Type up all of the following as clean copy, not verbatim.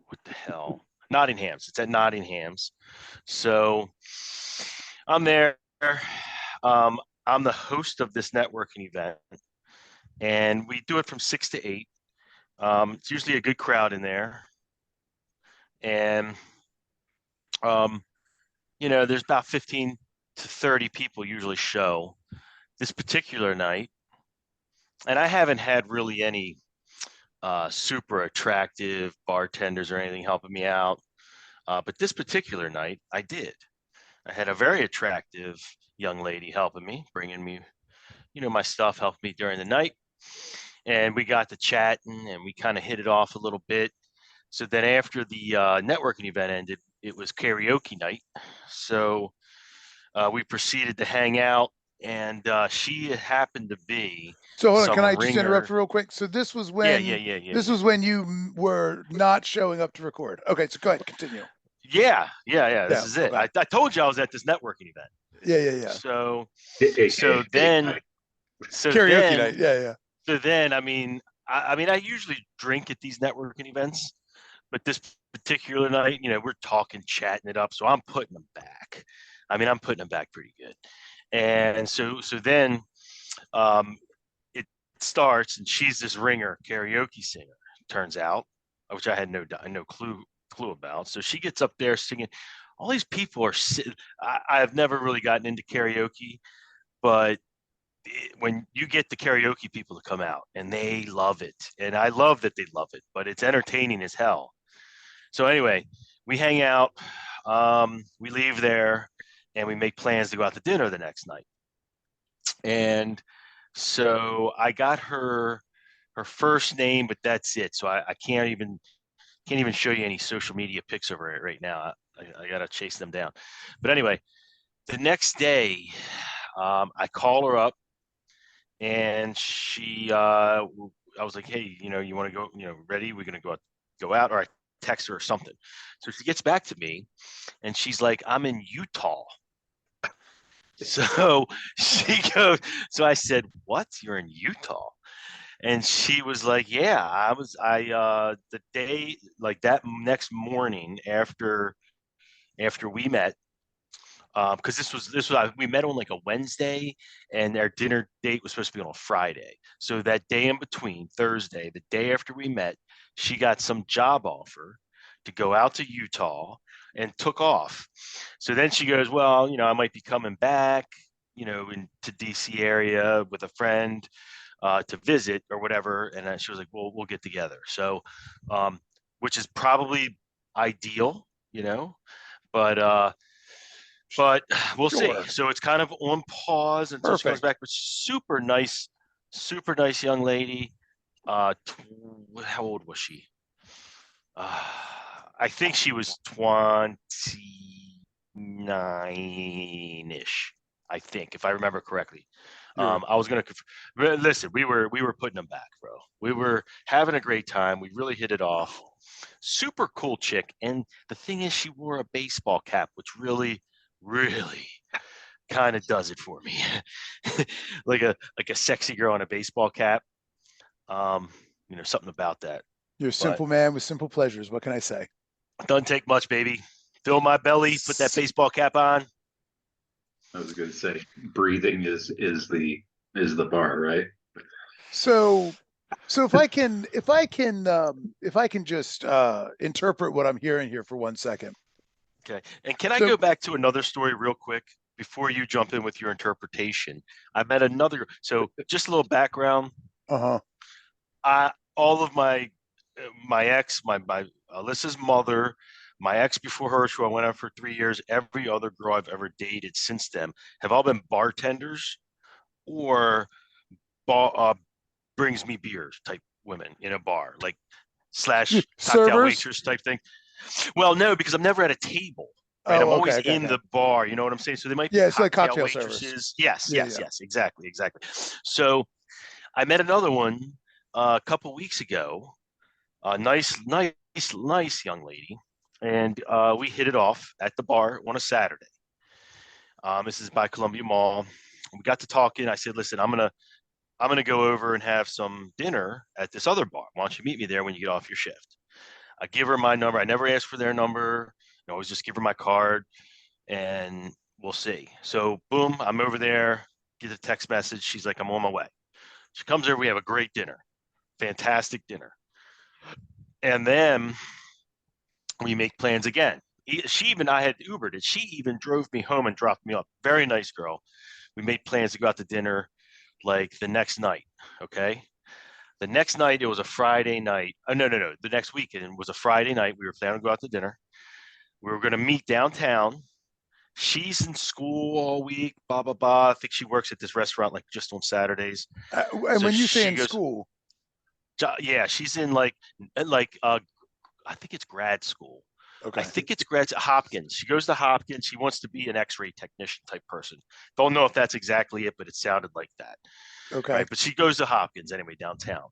what the hell? Nottingham's. It's at Nottingham's. So I'm there. Um, I'm the host of this networking event, and we do it from 6 to 8. It's usually a good crowd in there, and um, there's about 15 to 30 people usually show. This particular night, and I haven't had really any super attractive bartenders or anything helping me out, but this particular night, I did. I had a very attractive young lady helping me, bringing me, my stuff, helped me during the night. And we got to chatting and we kind of hit it off a little bit. So then after the networking event ended, it was karaoke night. So we proceeded to hang out, and she happened to be So hold on, can some I just interrupt ringer. real quick? So this was Yeah. this was when you were not showing up to record. Okay, so go ahead, continue. Yeah. This is it. Okay. I told you I was at this networking event. Yeah. So Karaoke night. Yeah. So then, I usually drink at these networking events, but this particular night, we're talking, chatting it up. So I'm putting them back. I'm putting them back pretty good. And so then it starts, and she's this ringer karaoke singer, turns out, which I had no clue about. So she gets up there singing. All these people are. I've never really gotten into karaoke, but when you get the karaoke people to come out and they love it, and I love that they love it, but it's entertaining as hell. So anyway, we hang out, we leave there, and we make plans to go out to dinner the next night. And so I got her first name, but that's it. So I can't even show you any social media pics of her right now. I gotta chase them down. But anyway, the next day, I call her up, and I was like, hey, you want to go, ready? We're going to go out, or I text her or something. So she gets back to me and she's like, I'm in Utah. So she goes, so I said, what? You're in Utah? And she was like, yeah, the day, like that next morning after we met, because we met on like a Wednesday, and our dinner date was supposed to be on a Friday. So that day in between, Thursday, the day after we met, she got some job offer to go out to Utah and took off. So then she goes, well, I might be coming back, into DC area with a friend to visit or whatever. And she was like, well, we'll get together. So, which is probably ideal, but we'll see. So it's kind of on pause until she comes back. But super nice young lady. How old was she? I think she was 29-ish. I think, if I remember correctly. I was gonna listen. We were putting them back, bro. We were having a great time. We really hit it off. Super cool chick, and the thing is, she wore a baseball cap, which really kind of does it for me. like a sexy girl in a baseball cap. Something about that. You're a simple man with simple pleasures. What can I say? Doesn't take much, baby. Fill my belly, put that baseball cap on. I was going to say, breathing is the bar, right? So if I can just interpret what I'm hearing here for 1 second. Okay. And can I go back to another story real quick before you jump in with your interpretation? I met another. So just a little background. All of my ex, my Alyssa's mother, my ex before her, who I went out for 3 years, every other girl I've ever dated since then have all been bartenders or brings me beers type women in a bar, like / cocktail waitress type thing. Well, no, because I'm never at a table. Right? I'm always in the bar. You know what I'm saying? So they might be it's like cocktail waitresses. Service. Yes, exactly. So I met another one a couple weeks ago. Nice young lady, and we hit it off at the bar on a Saturday. This is by Columbia Mall. We got to talking. I said, "Listen, I'm gonna go over and have some dinner at this other bar. Why don't you meet me there when you get off your shift?" I give her my number. I never ask for their number. I always just give her my card, and we'll see. So boom, I'm over there, get a text message. She's like, I'm on my way. She comes over. We have a great dinner, fantastic dinner. And then we make plans again. I had Ubered it. She even drove me home and dropped me off. Very nice girl. We made plans to go out to dinner like the next night. Okay. The next night, it was a Friday night. Oh, no. The next weekend was a Friday night. We were planning to go out to dinner. We were going to meet downtown. She's in school all week, blah, blah, blah. I think she works at this restaurant like just on Saturdays. And So when you say she in goes- school, Yeah, she's in I think it's grad school. okay. I think it's grad Hopkins. She goes to Hopkins. She wants to be an X-ray technician type person. Don't know if that's exactly it, but it sounded like that. Okay. Right. But she goes to Hopkins anyway, downtown.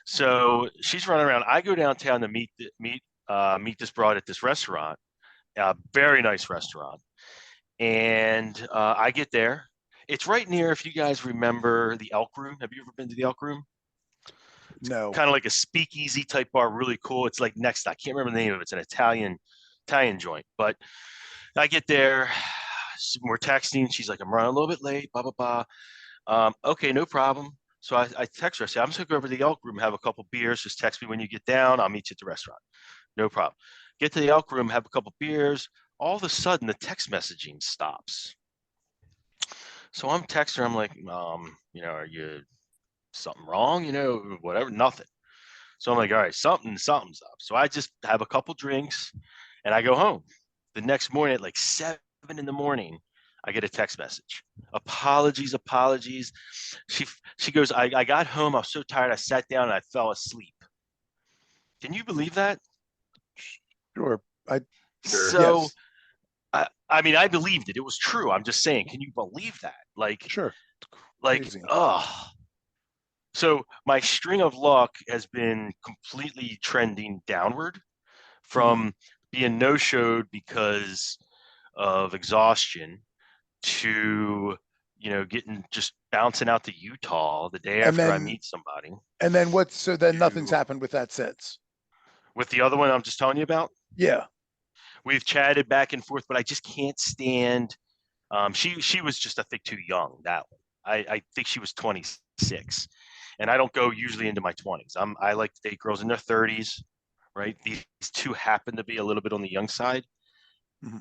So she's running around. I go downtown to meet this broad at this restaurant, very nice restaurant. And I get there. It's right near, if you guys remember, the Elk Room. Have you ever been to the Elk Room? No. Kind of like a speakeasy type bar, really cool. It's like next, I can't remember the name of it. It's an Italian joint. But I get there. We're texting. She's like, I'm running a little bit late, blah, blah, blah. Okay, no problem. So I text her. I say, I'm just going to go over to the Elk Room, have a couple beers. Just text me when you get down. I'll meet you at the restaurant. No problem. Get to the Elk Room, have a couple beers. All of a sudden, the text messaging stops. So I'm texting her. I'm like, are you something wrong? Whatever, nothing. So I'm like, all right, something's up. So I just have a couple drinks and I go home. The next morning at like 7 a.m, I get a text message. Apologies. She goes, I got home. I was so tired. I sat down and I fell asleep. Can you believe that? Sure. So, yes. I believed it. It was true. I'm just saying, can you believe that? Sure. Crazy. So my string of luck has been completely trending downward from being no-showed because of exhaustion to, just bouncing out to Utah the day after I meet somebody. And then nothing's happened with that since. With the other one I'm just telling you about? Yeah. We've chatted back and forth, but I just can't stand. She was just, I think, too young. That one. I think she was 26, and I don't go usually into my 20s. I like to date girls in their 30s, right? These two happen to be a little bit on the young side,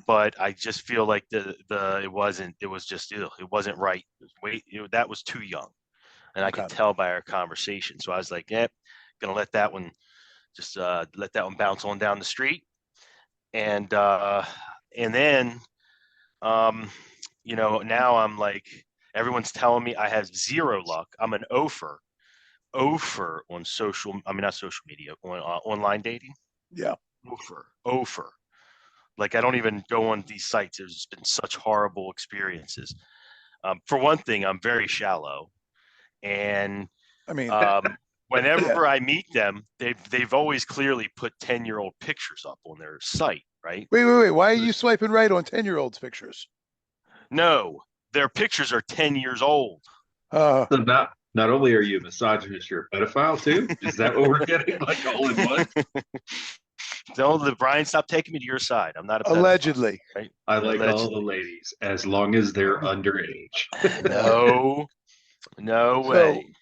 but I just feel like it wasn't right. That was too young, and I could tell by our conversation. So I was like, gonna let that one bounce on down the street. And then, now I'm like, everyone's telling me I have zero luck. I'm an ofer on not social media, on online dating. Yeah. Ofer. Like, I don't even go on these sites. There's been such horrible experiences. For one thing, I'm very shallow. And whenever I meet them, they've always clearly put 10-year-old pictures up on their site, right? Wait. Why are you swiping right on 10-year-olds pictures? No, their pictures are 10 years old. So not only are you a misogynist, you're a pedophile too? Is that what we're getting? Like all in one? No, Brian, stop taking me to your side. I'm not a pedophile. Allegedly. Right? I like all the ladies as long as they're underage. No way.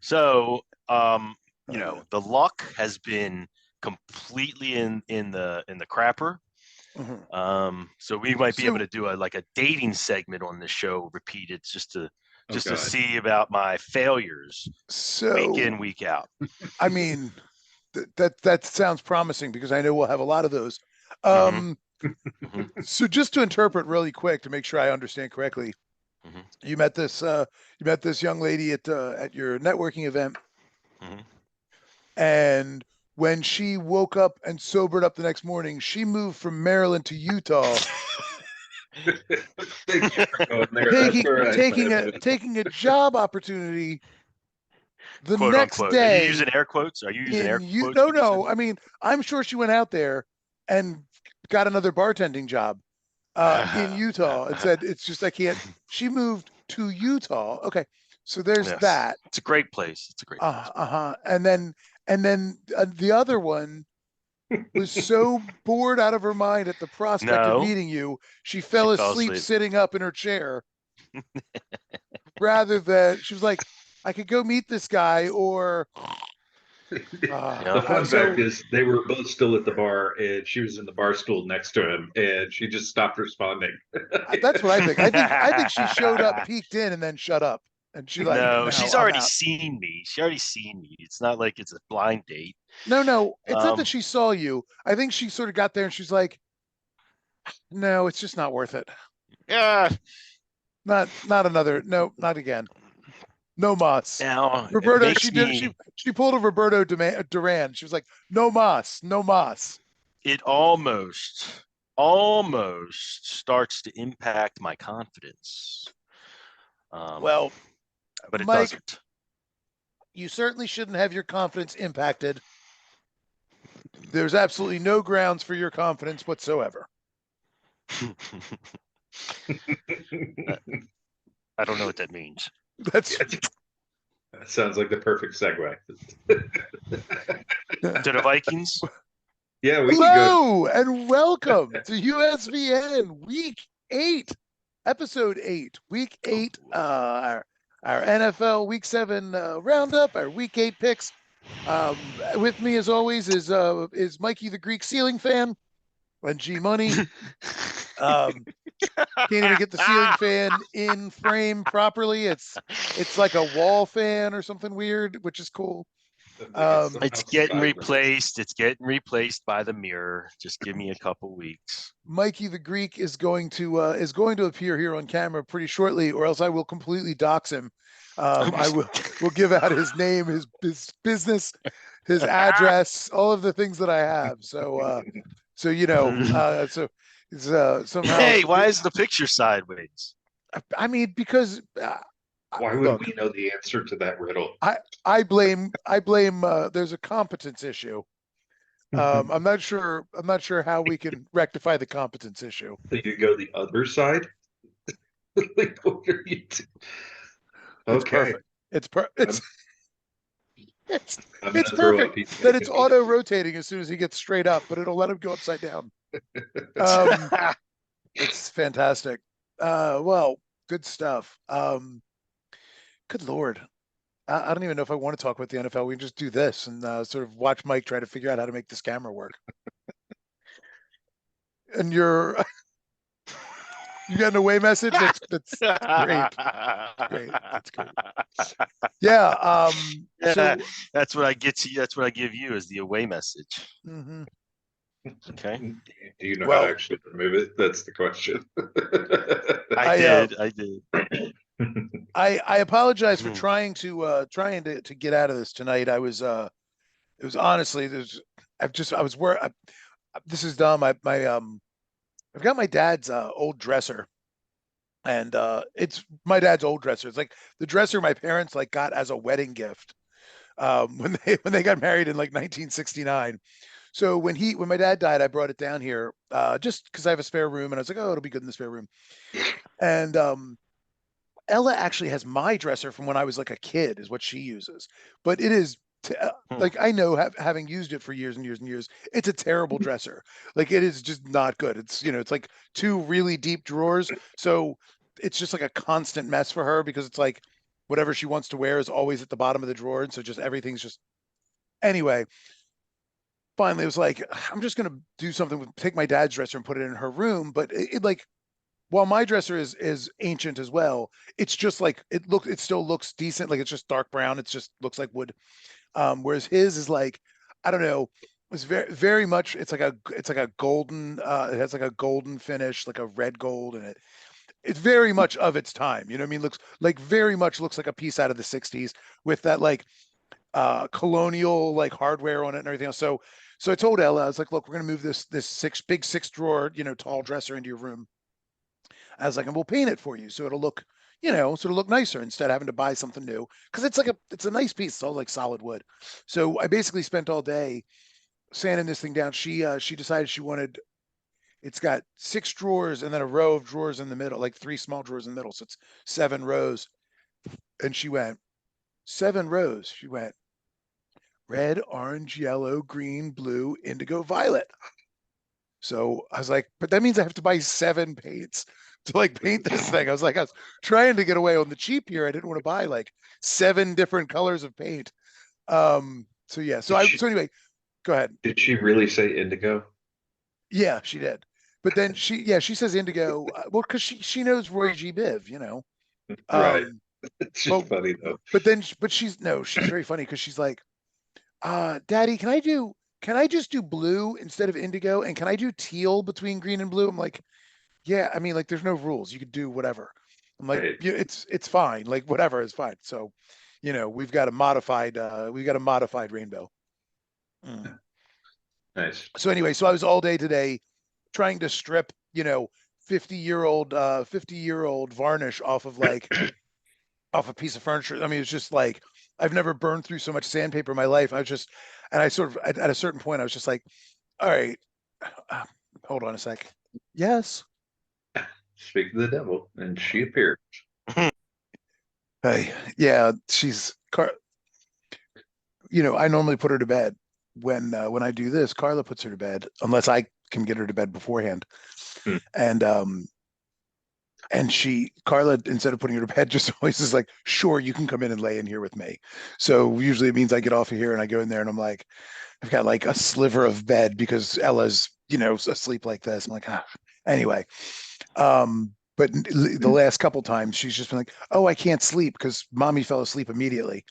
So, the luck has been completely in the crapper. So we might be able to do a dating segment on the show repeated just to see about my failures week in, week out. I mean, that sounds promising because I know we'll have a lot of those. So just to interpret really quick to make sure I understand correctly, you met this young lady at your networking event, and when she woke up and sobered up the next morning, she moved from Maryland to Utah, taking a job opportunity the Quote, next unquote. day. Are you using air quotes? Are you using air quotes? No. I mean, I'm sure she went out there and got another bartending job in Utah and said, it's just, I can't. She moved to Utah. Okay. So there's that. It's a great place. It's a great place. And then And then the other one was so bored out of her mind at the prospect of No, meeting you, she she fell fell asleep asleep. sitting up in her chair rather than she was like, I could go meet this guy or The fun so fact is they were both still at the bar and she was in the bar stool next to him and she just stopped responding. that's what I think. I think she showed up, peeked in, and then shut up. And she like, No, no, she's I'm already out. seen me. She already seen me. It's not like it's a blind date. No, it's not that Um, she saw you. I think she sort of got there and she's like, no, it's just not worth it. yeah. Not another. No, not again. No mas. Now it Roberto, makes me. she pulled a Roberto Duran. She was like, no mas, no mas. It almost starts to impact my confidence. Well, But it Mike, doesn't. you certainly shouldn't have your confidence impacted. There's absolutely no grounds for your confidence whatsoever. I don't know what that means. That's That sounds like the perfect segue. To the Vikings. Yeah, we can go. hello and welcome to USVN Week 8, Episode 8, Week 8, our NFL Week 7 roundup, our Week 8 picks. With me, as always, is Mikey the Greek ceiling fan and G Money. Can't even get the ceiling fan in frame properly. It's like a wall fan or something weird, which is cool. It's getting replaced. It's getting replaced by the mirror. Just give me a couple weeks. Mikey the Greek is going to appear here on camera pretty shortly, or else I will completely dox him. I will give out his name, his business, his address, all of the things that I have. So somehow. Hey, why is the picture sideways? I mean, because why would we know the answer to that riddle? I blame there's a competence issue. I'm not sure how we can rectify the competence issue. Think you go the other side? Like, what are you doing? It's Okay. perfect. It's I'm it's gonna throw perfect up. He's that making it's me- auto rotating as soon as he gets straight up, but it'll let him go upside down. It's fantastic. Well, good stuff. Good Lord. I don't even know if I want to talk about the NFL. We can just do this and sort of watch Mike try to figure out how to make this camera work. And you got an away message? That's great. Great. That's great. Yeah. So that's what I get to you. That's what I give you as the away message. mm-hmm. Okay. Do you know how to actually remove it? That's the question. I did. I apologize for trying to get out of this tonight. It was honestly this is dumb. I've got my dad's old dresser, and it's my dad's old dresser. It's like the dresser my parents like got as a wedding gift when they got married in like 1969. So when my dad died, I brought it down here just because I have a spare room, and I was like, oh, it'll be good in the spare room. And Ella actually has my dresser from when I was like a kid, is what she uses. But it is like I know having used it for years and years and years, it's a terrible dresser. Like it is just not good. It's it's like two really deep drawers, so it's just like a constant mess for her because it's like whatever she wants to wear is always at the bottom of the drawer, and so just everything's just anyway. Finally, it was like I'm just gonna do something with take my dad's dresser and put it in her room, but it like while my dresser is ancient as well, it's just like it still looks decent. Like it's just dark brown. It just looks like wood. Whereas his is like, I don't know, it's very much it's like a golden it has like a golden finish, like a red gold in it. It's very much of its time. You know what I mean? Looks like very much looks like a piece out of the 60s with that like colonial like hardware on it and everything else. So I told Ella, I was like, look, we're gonna move this big six drawer, tall dresser into your room. I was like, and we'll paint it for you so it'll look, sort of look nicer instead of having to buy something new. Because it's a nice piece. It's all like solid wood. So I basically spent all day sanding this thing down. She decided she wanted. It's got 6 drawers and then a row of drawers in the middle, like 3 small drawers in the middle. So it's 7 rows. And she went 7 rows. She went, red, orange, yellow, green, blue, indigo, violet. So I was like, but that means I have to buy 7 paints to like paint this thing. I was trying to get away on the cheap here. I didn't want to buy like 7 different colors of paint. So yeah. So anyway, go ahead. Did she really say indigo? Yeah, she did. But then she says indigo. Well, because she knows Roy G. Biv, you know. Right. Um, It's just funny though. but she's very funny because she's like, Daddy, can I just do blue instead of indigo? And can I do teal between green and blue? I'm like, yeah, I mean, like there's no rules. You could do whatever. I'm like, Right. yeah, it's fine. Like whatever is fine. So, we've got a modified rainbow. Mm. Nice. So anyway, so I was all day today trying to strip, 50-year-old varnish off of off a piece of furniture. I mean, it's just like I've never burned through so much sandpaper in my life. And I sort of at a certain point I was just like, all right, hold on a sec. Yes. Speak of the devil, and she appeared. Hey, yeah, I normally put her to bed when I do this. Carla puts her to bed unless I can get her to bed beforehand. Hmm. And Carla, instead of putting her to bed, just always is like, sure, you can come in and lay in here with me. So usually it means I get off of here and I go in there and I'm like, I've got like a sliver of bed because Ella's, asleep like this. I'm like, anyway. But the last couple times she's just been like, oh, I can't sleep because mommy fell asleep immediately.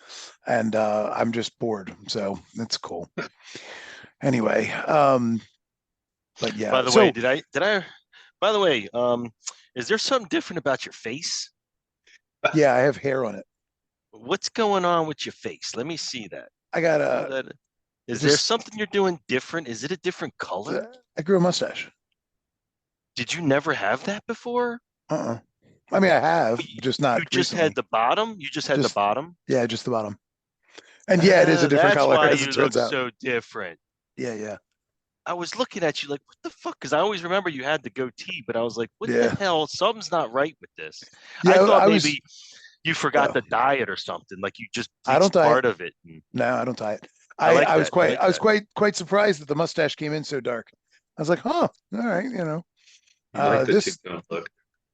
And I'm just bored. So that's cool. Anyway. But yeah. By the way, by the way, is there something different about your face? Yeah, I have hair on it. What's going on with your face? Let me see that. I got Is there something you're doing different? Is it a different color? I grew a mustache. Did you never have that before? I mean, I have, just not. You just had the bottom. You just had the bottom. Yeah, just the bottom. And yeah, it is a different color. That's why you look so different. Yeah. I was looking at you like, what the fuck? Because I always remember you had the goatee, but I was like, what the hell? Something's not right with this. Yeah, I thought maybe you forgot to dye it or something. Like you just I don't dye part of it. No, I don't dye it. I was quite surprised that the mustache came in so dark. I was like, huh, all right, You like the two-tone look.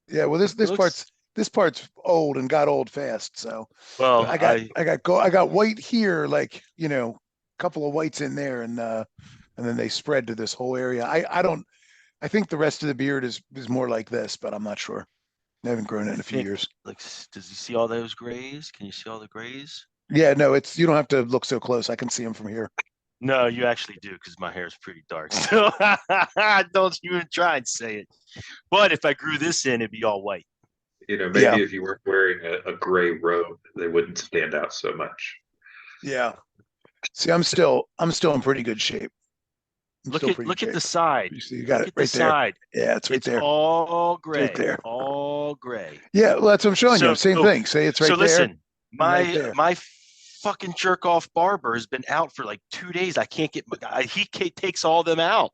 Yeah, well, this part's old and got old fast. So well, I got white here, like a couple of whites in there, and then they spread to this whole area. I think the rest of the beard is more like this, but I'm not sure. I haven't grown it in a few years. Like, does you see all those grays? Can you see all the grays? Yeah, no, you don't have to look so close. I can see them from here. No, you actually do because my hair is pretty dark. So don't even try and say it. But if I grew this in, it'd be all white. Maybe if you weren't wearing a gray robe, they wouldn't stand out so much. Yeah. See, I'm still in pretty good shape. Look at the side. You got it right there. Side. Yeah, it's right there. All gray. Right there. All gray. Yeah, well, that's what I'm showing you. Same thing. Say it's right there. So listen, my fucking jerk off barber has been out for like 2 days. I can't get he takes all them out.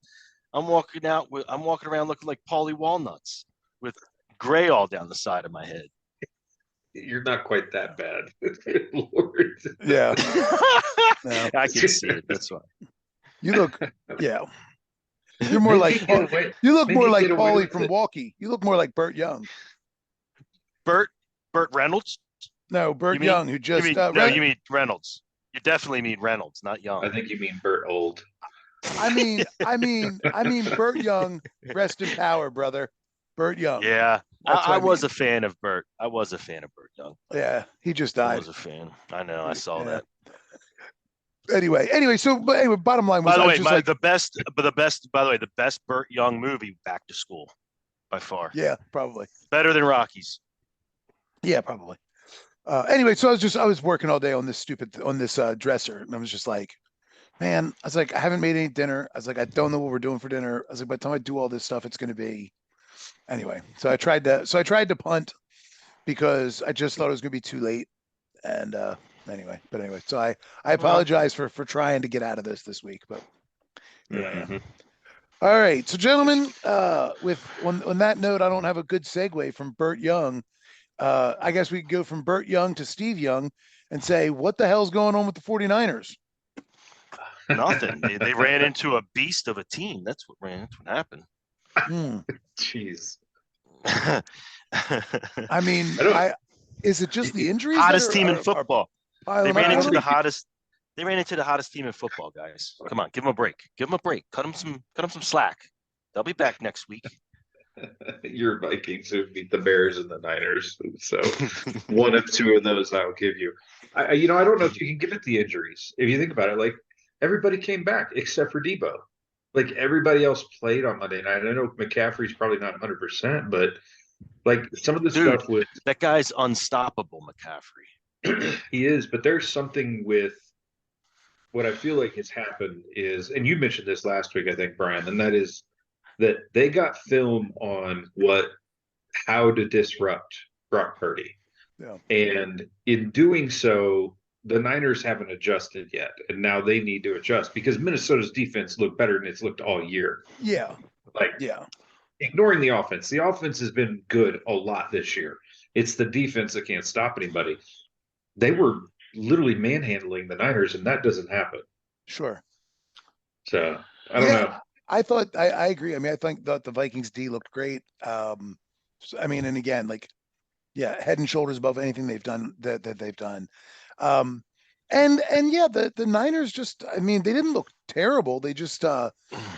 I'm walking around looking like Paulie Walnuts with gray all down the side of my head. You're not quite that bad. Lord. Yeah. No. I can see it. That's why. You look, yeah. You're more like Paulie from Walkie. You look more like Burt Young. Burt Reynolds? No, Burt Young, who just you mean Reynolds. You definitely mean Reynolds, not Young. I think you mean Burt Old. I mean Burt Young, rest in power, brother. Burt Young. Yeah. I was a fan of Burt. I was a fan of Burt Young. Yeah, he just died. I was a fan. I know. I saw that. Anyway, bottom line was, by the way, the best Burt Young movie, Back to School, by far. Yeah, probably better than Rockies. Yeah, probably. Anyway, so I was working all day on this dresser, and I was just like, man, I was like, I haven't made any dinner. I was like, I don't know what we're doing for dinner. I was like, by the time I do all this stuff, it's going to be anyway. So I tried to punt because I just thought it was going to be too late, and Anyway, so I apologize for trying to get out of this week, but yeah. Mm-hmm. All right, so gentlemen, on that note, I don't have a good segue from Burt Young. I guess we could go from Burt Young to Steve Young and say, what the hell's going on with the 49ers? Nothing. They ran into a beast of a team. That's what happened. Jeez. I mean, is it just the injuries hottest that team in are football? They piling ran up into on the them? hottest. They ran into the hottest team in football, guys. Come on, give them a break. Give them a break. Cut them some slack. They'll be back next week. Your Vikings who beat the Bears and the Niners. So one of two of those I'll give you. I don't know if you can give it the injuries. If you think about it, like everybody came back except for Debo. Like everybody else played on Monday night. I know McCaffrey's probably not 100%, but like some of the Dude, stuff with that guy's unstoppable, McCaffrey. he is, but there's something with what I feel like has happened is, and you mentioned this last week, I think, Brian, and that is that they got film on how to disrupt Brock Purdy. Yeah. And in doing so, the Niners haven't adjusted yet. And now they need to adjust because Minnesota's defense looked better than it's looked all year. Yeah. Like, Yeah. ignoring the offense. The offense has been good a lot this year. It's the defense that can't stop anybody. They were literally manhandling the Niners, and that doesn't happen. Sure. So I don't know. I thought I agree. I mean, I think that the Vikings D looked great. I mean, and again, like, yeah, head and shoulders above anything they've done that they've done. And yeah, the Niners just, I mean, they didn't look terrible. They just, I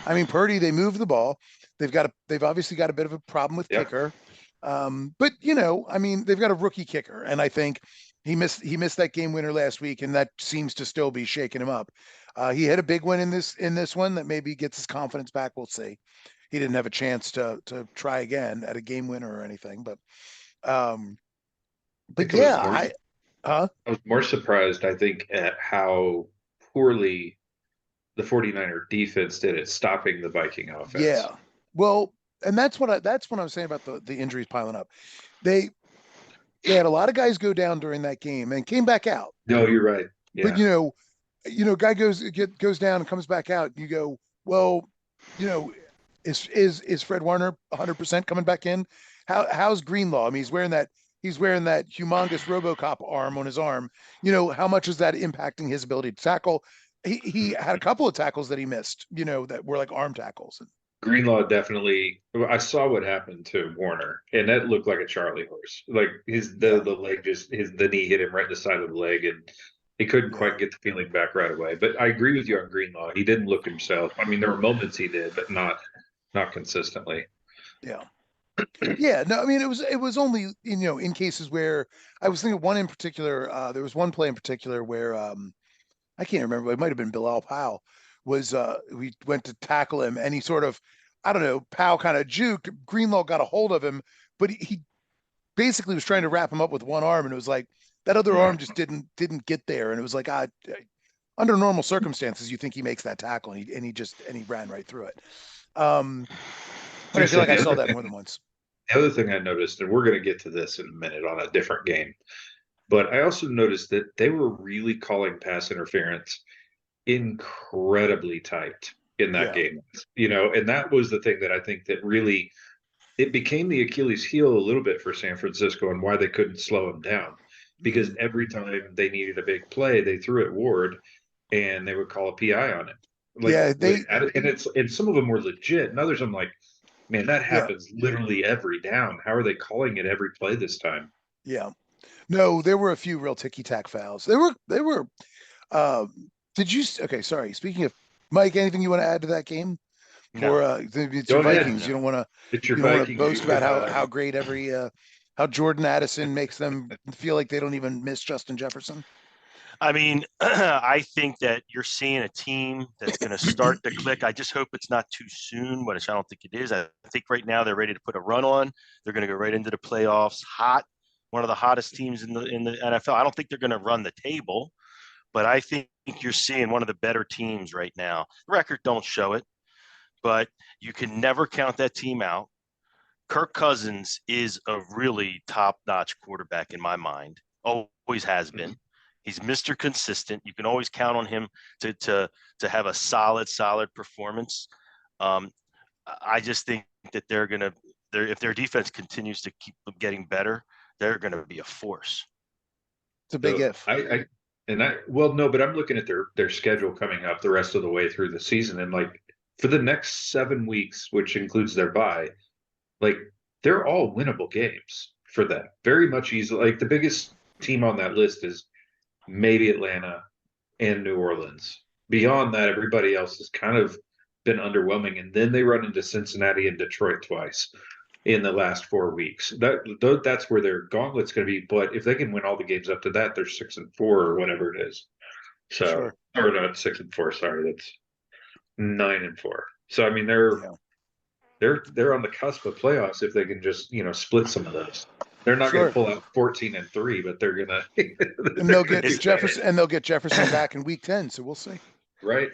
mean, Purdy, they moved the ball. They've obviously got a bit of a problem with kicker. But I mean, they've got a rookie kicker, and I think he missed that game winner last week, and that seems to still be shaking him up. He had a big win in this one that maybe gets his confidence back. We'll see. He didn't have a chance to try again at a game winner or anything, but yeah, I was more surprised, I think, at how poorly the 49er defense did at stopping the Viking offense. Yeah. Well, and that's what I was saying about the injuries piling up. They had a lot of guys go down during that game and came back out. No, you're right. Yeah. But guy goes down and comes back out. You go, well, is Fred Warner 100% coming back in? How's Greenlaw? I mean, he's wearing that humongous RoboCop arm on his arm. How much is that impacting his ability to tackle? He had a couple of tackles that he missed, that were like arm tackles. Greenlaw definitely. I saw what happened to Warner, and that looked like a Charlie horse. Like the leg the knee hit him right in the side of the leg, and he couldn't quite get the feeling back right away. But I agree with you on Greenlaw. He didn't look himself. I mean, there were moments he did, but not consistently. Yeah. Yeah. No, I mean, it was only, in cases where I was thinking one in particular, there was one play in particular where I can't remember, it might have been Bilal Powell we went to tackle him and he sort of, I don't know, Powell kind of juked, Greenlaw got a hold of him, but he basically was trying to wrap him up with one arm, and it was like that other arm just didn't get there, and it was like, under normal circumstances you think he makes that tackle, and he ran right through it. But I feel like I saw that more than once. The other thing I noticed, and we're going to get to this in a minute on a different game, but I also noticed that they were really calling pass interference incredibly tight in that game, and that was the thing that I think that really, it became the Achilles heel a little bit for San Francisco and why they couldn't slow him down, because every time they needed a big play, they threw at Ward and they would call a PI on it. And some of them were legit, and others I'm like, man, that happens literally every down. How are they calling it every play this time? Yeah. No, there were a few real ticky-tack fouls. They were okay, sorry. Speaking of, Mike, anything you want to add to that game? For it's your Vikings. You don't want to boast about how great how Jordan Addison makes them feel like they don't even miss Justin Jefferson. I mean, I think that you're seeing a team that's going to start to click. I just hope it's not too soon, which I don't think it is. I think right now they're ready to put a run on. They're going to go right into the playoffs, hot, one of the hottest teams in the NFL. I don't think they're going to run the table, but I think you're seeing one of the better teams right now. The record don't show it, but you can never count that team out. Kirk Cousins is a really top-notch quarterback in my mind. Always has been. He's Mr. Consistent. You can always count on him to have a solid performance. I just think that if their defense continues to keep getting better, they're going to be a force. It's a big if. No, but I'm looking at their schedule coming up the rest of the way through the season, and like for the next 7 weeks, which includes their bye, like they're all winnable games for them. Very much easy. Like the biggest team on that list is maybe Atlanta and New Orleans. Beyond that, everybody else has kind of been underwhelming, and then they run into Cincinnati and Detroit twice in the last 4 weeks. That's where their gauntlet's going to be. But if they can win all the games up to that, they're 6-4 or whatever it is. So, Sure. or not 6-4. Sorry, that's 9-4. So I mean, Yeah. they're on the cusp of playoffs if they can just split some of those. They're not going to pull out 14-3, but they're gonna. And they'll get Jefferson, and they'll get Jefferson back in week 10. So we'll see. Right.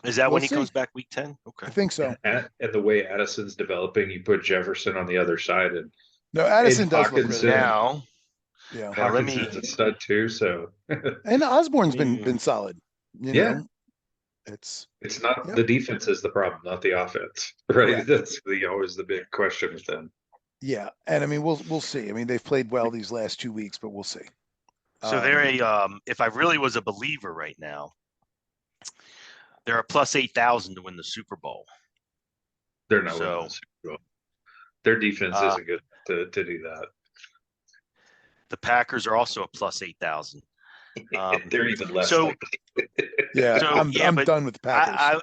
Is that We'll when he see. comes back week 10? Okay. I think so. And the way Addison's developing, you put Jefferson on the other side, and No, Addison does look Hawkinson, really good. Now, Yeah. now let Hawkinson's me. a stud too. So And Osborne's been solid. You Yeah. know, it's not Yep. the defense is the problem, not the offense. Right. Correct. That's always the big question with them. yeah. And I mean, we'll see. I mean, they've played well these last 2 weeks, but we'll see. So they're if I really was a believer right now, they're a plus 8,000 to win the Super Bowl. They're not So- winning the Super Bowl. Their defense isn't good to do that. The Packers are also a plus 8,000. They're even less. so- likely. Yeah, So, I'm but done with the Packers.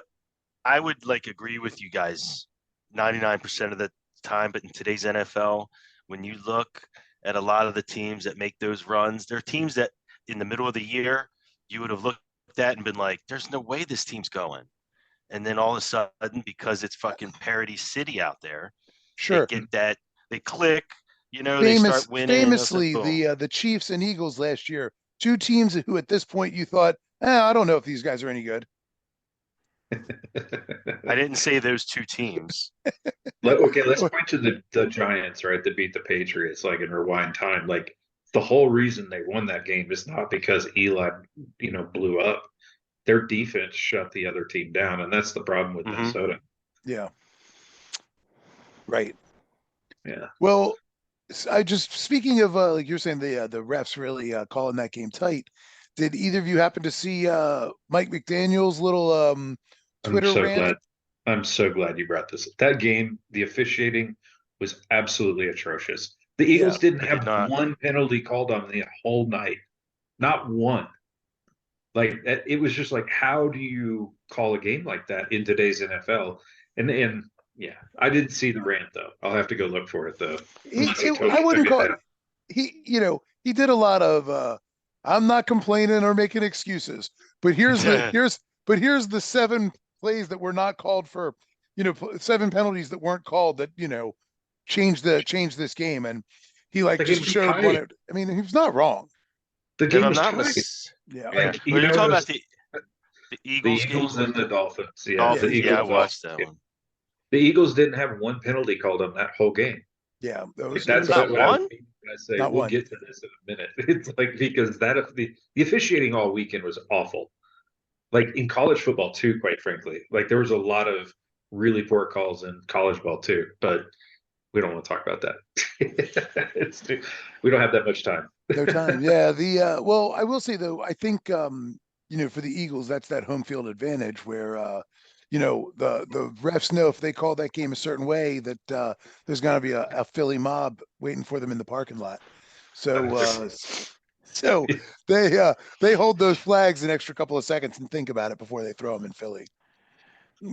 I would agree with you guys 99% of the time, but in today's NFL, when you look at a lot of the teams that make those runs, they're teams that in the middle of the year you would have looked at and been like, "There's no way this team's going," and then all of a sudden, because it's fucking parity city out there, Sure. they get that, they click, they start winning. Famously, and boom. the Chiefs and Eagles last year, two teams who at this point you thought, I don't know if these guys are any good. I didn't say those two teams. Okay, let's point to the Giants, right, that beat the Patriots, like in rewind time. Like the whole reason they won that game is not because Eli, blew up. Their defense shut the other team down, and that's the problem with Minnesota. Yeah. Right. Yeah. Well, I just speaking of like you're saying the refs really calling that game tight. Did either of you happen to see Mike McDaniel's little Twitter rant? I'm so glad you brought this. That game, the officiating was absolutely atrocious. The Eagles didn't have one penalty called on the whole night. Not one. Like it was just like, how do you call a game like that in today's NFL? And yeah, I didn't see the rant though. I'll have to go look for it though. I wouldn't call it. He did a lot of I'm not complaining or making excuses, but here's the 7 plays that were not called for, 7 penalties that weren't called that changed this game, and he just showed one. I mean, he was not wrong. The game was tight. Yeah. Like, You're talking about the Eagles, the Eagles and the Dolphins. Yeah, Dolphins, the Eagles. I watched that one. The Eagles didn't have one penalty called on that whole game. Yeah, that's not one. I say we'll get to this in a minute. It's like because the officiating all weekend was awful. Like in college football too, quite frankly. Like there was a lot of really poor calls in college ball too, but we don't want to talk about that. We don't have that much time. No time. Yeah. Well, I will say though, I think for the Eagles, that's that home field advantage where the refs know if they call that game a certain way that there's gonna be a Philly mob waiting for them in the parking lot. So so they hold those flags an extra couple of seconds and think about it before they throw them in Philly.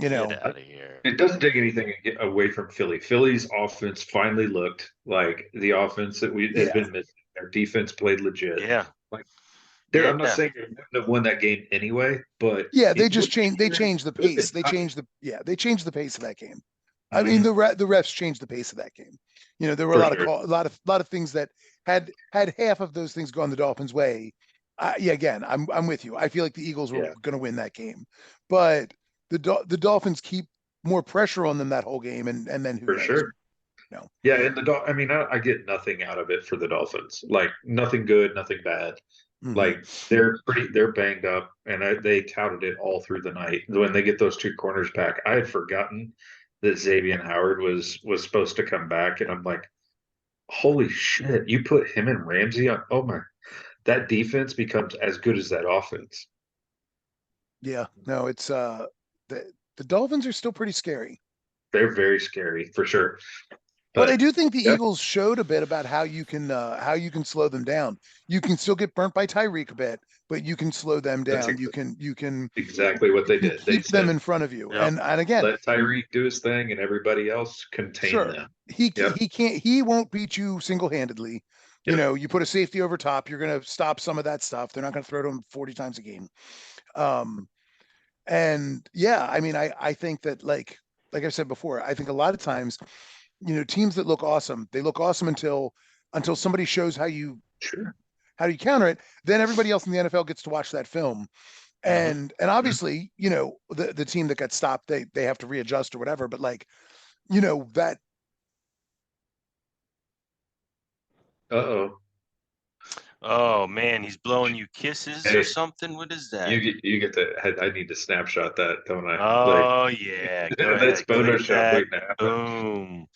Get out of here. It doesn't take anything away from Philly. Philly's offense finally looked like the offense that we had been missing. Their defense played legit. Yeah. I'm not saying they wouldn't have won that game anyway, but they just changed. They changed the pace. They changed the pace of that game. I mean, the refs changed the pace of that game. There were a lot of things that had half of those things gone the Dolphins' way. Again, I'm with you. I feel like the Eagles were going to win that game, but the Dolphins keep more pressure on them that whole game, and then who knows? Sure. No. Yeah, and I get nothing out of it for the Dolphins. Like nothing good, nothing bad. Mm-hmm. Like they're banged up, and they touted it all through the night. When they get those 2 corners back, I had forgotten that Xavier Howard was supposed to come back, and I'm like, holy shit! You put him and Ramsey on? Oh my! that defense becomes as good as that offense. Yeah, no, it's the Dolphins are still pretty scary. They're very scary for sure. But I But do think the yeah, Eagles showed a bit about how you can slow them down. You can still get burnt by Tyreek a bit, but you can slow them that's down. exactly what they did. They Keep them said, in front of you. Yep. And again, let Tyreek do his thing and everybody else contain sure, them. he Yep. he won't beat you single-handedly. You Yep. know, you put a safety over top, you're going to stop some of that stuff. They're not going to throw to him 40 times a game. And yeah, I mean, I think that like I said before, I think a lot of times, teams that look awesome, they look awesome until somebody shows Sure. how do you counter it. Then everybody else in the NFL gets to watch that film. Mhm. And obviously, the team that got stopped, they have to readjust or whatever. But that Uh-oh. Oh man, he's blowing you kisses or Hey, something. What is that? you get to, I need to snapshot that, don't I? Like, Oh yeah, go that's ahead, click Photoshop that. waiting to happen. Boom.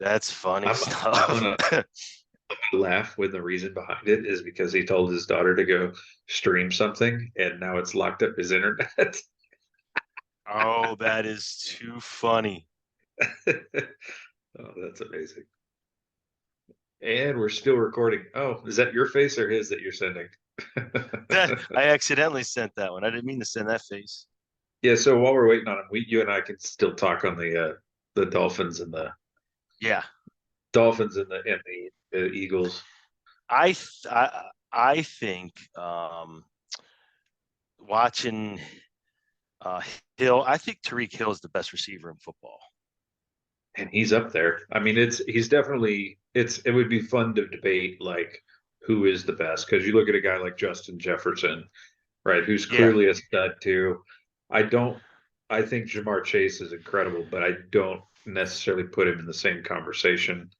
That's funny I'm stuff. gonna laugh when the reason behind it is because he told his daughter to go stream something and now it's locked up his internet. Oh, that is too funny. Oh, that's amazing. And we're still recording. Oh, is that your face or his that you're sending? That I accidentally sent that one. I didn't mean to send that face. Yeah, so while we're waiting on him, you and I can still talk on the Dolphins and the Yeah. Eagles. I think watching Hill, I think Tariq Hill is the best receiver in football. And he's up there. I mean, he's definitely it would be fun to debate like who is the best because you look at a guy like Justin Jefferson, right, who's Yeah. clearly a stud too. I don't I think Jamar Chase is incredible, but I don't necessarily put him in the same conversation.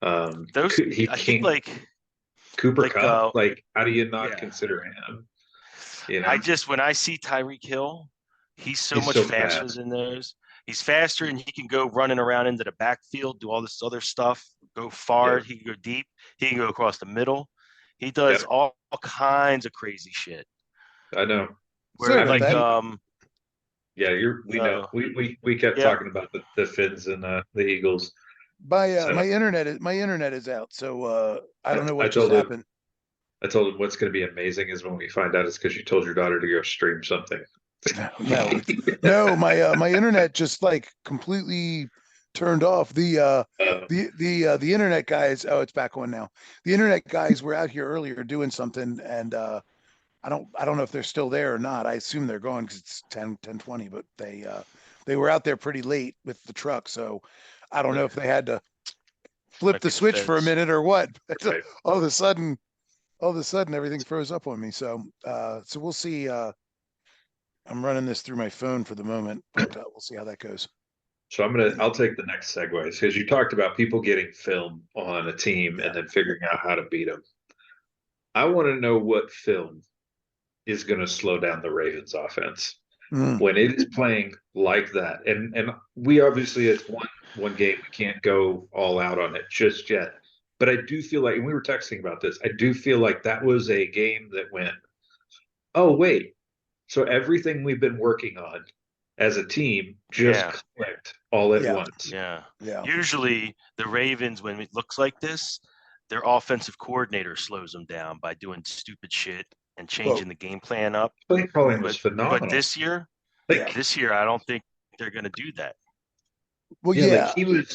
Those He I think can't Cooper like Cup, like how do you not yeah. consider him? You I know, just when I see Tyreek Hill, he's so he's much so faster fast. than those. He's faster and he can go running around into the backfield, do all this other stuff, go far, Yep, he can go deep, he can go across the middle. He does yep. all kinds of crazy shit. I know. sorry Where about And like that. yeah, we know. uh We kept yeah. talking about the Finns and the Eagles. My So my internet is out, so I don't know I what just told him happened. what's going to be amazing is when we find out it's because you told your daughter to go stream something. No, my internet just like completely turned off. Uh, The internet guys, oh, it's back on now. The internet guys were out here earlier doing something, and I don't know if they're still there or not. I assume they're going because it's 10:20, but they were out there pretty late with the truck, so I don't know if they had to flip Might the be the switch for a feds. minute or what. right. All of a sudden, everything froze up on me. So we'll see. I'm running this through my phone for the moment, but we'll see how that goes. So I'll take the next segue because you talked about people getting film on a team Yeah. and then figuring out how to beat them. I want to know what film is going to slow down the Ravens offense Mm, when it is playing like that. And we obviously it's one game, we can't go all out on it just yet. But I do feel like, and we were texting about this, I do feel like that was a game that went, oh wait, so everything we've been working on as a team just Yeah. clicked all at yeah, once. Yeah. yeah. Usually the Ravens, when it looks like this, their offensive coordinator slows them down by doing stupid shit and Well, changing the game plan up. Play calling mm, was But phenomenal. yeah. Like, this year I don't think they're gonna do that. Well, yeah, like yeah,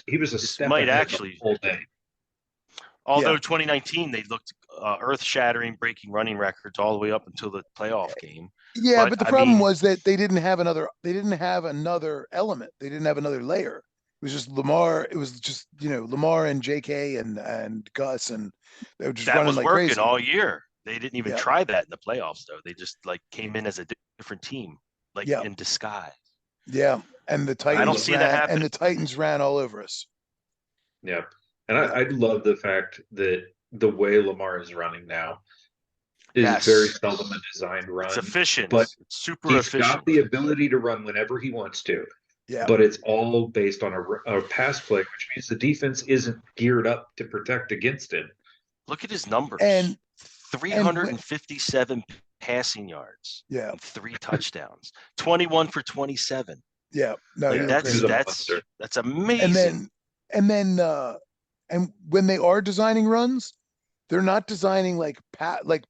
he was a This step might ahead the actually, whole day. yeah, although 2019 they looked earth-shattering, breaking running records all the way up until the playoff game. yeah. But But the I problem mean, was that they didn't have another. They didn't have another element. They didn't have another layer. It was just Lamar. It was just Lamar and J.K. and Gus, and they were just that running was like working crazy. all year. They didn't even Yeah, try that in the playoffs, though. They just like came in as a different team, like yeah, in disguise. yeah. And I don't see that happening. The Titans ran all over us. Yeah. And Yeah. I love the fact that the way Lamar is running now is very Yes, seldom a designed it's run, efficient. but It's super he's got efficient. the ability to run whenever he wants to. Yeah. But it's all based on a pass play, which means the defense isn't geared up to protect against him. Look at his And numbers. And 357 passing yards, yeah, and 3 touchdowns, 21 for 27. yeah, no, he Like was He was great. a monster. that's And amazing. and when they are designing runs, they're not designing like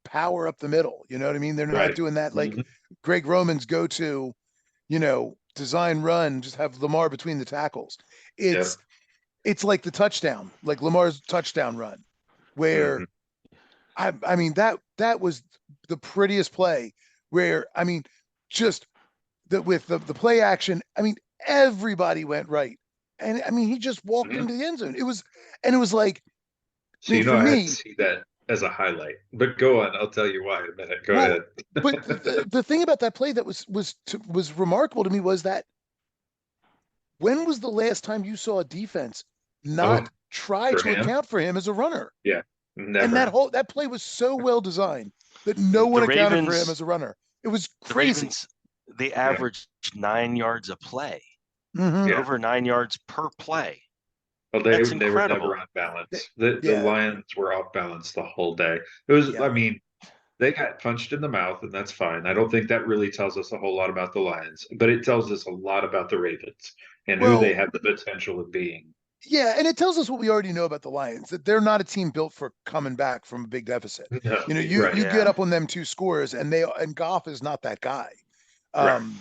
power up the middle. You know what I mean? They're not Right. doing that like Mhm. Greg Roman's go to, design run, just have Lamar between the tackles. Yep. It's like the touchdown, like Lamar's touchdown run, where Mhm. I mean that was the prettiest play where I mean just with the play action, I mean everybody went right. And I mean he just walked Mhm. into the end zone. It was like I So mean for I had to me, see that as a highlight. But go on, I'll tell you why in a minute. Go well, ahead. but the thing about that play that was remarkable to me was that when was the last time you saw a defense Oh, not try for to him? account for him as a runner? Yeah. And Never. that play was so well designed that no one The accounted for him Ravens as a runner. It was the crazy. Ravens they Yeah. averaged 9 yards a play. Mm-hmm. Yeah. Over 9 yards per play. Well, That's they were never incredible. on balance. The Yeah, Lions were off balance the whole day. It was, yeah. I mean, they got punched in the mouth, and that's fine. I don't think that really tells us a whole lot about the Lions, but it tells us a lot about the Ravens and who they Well, have the potential of being. yeah, and it tells us what we already know about the Lions, that they're not a team built for coming back from a big deficit. No, You right, get Yeah. up on them 2 scores, and Goff is not that guy. right. Um,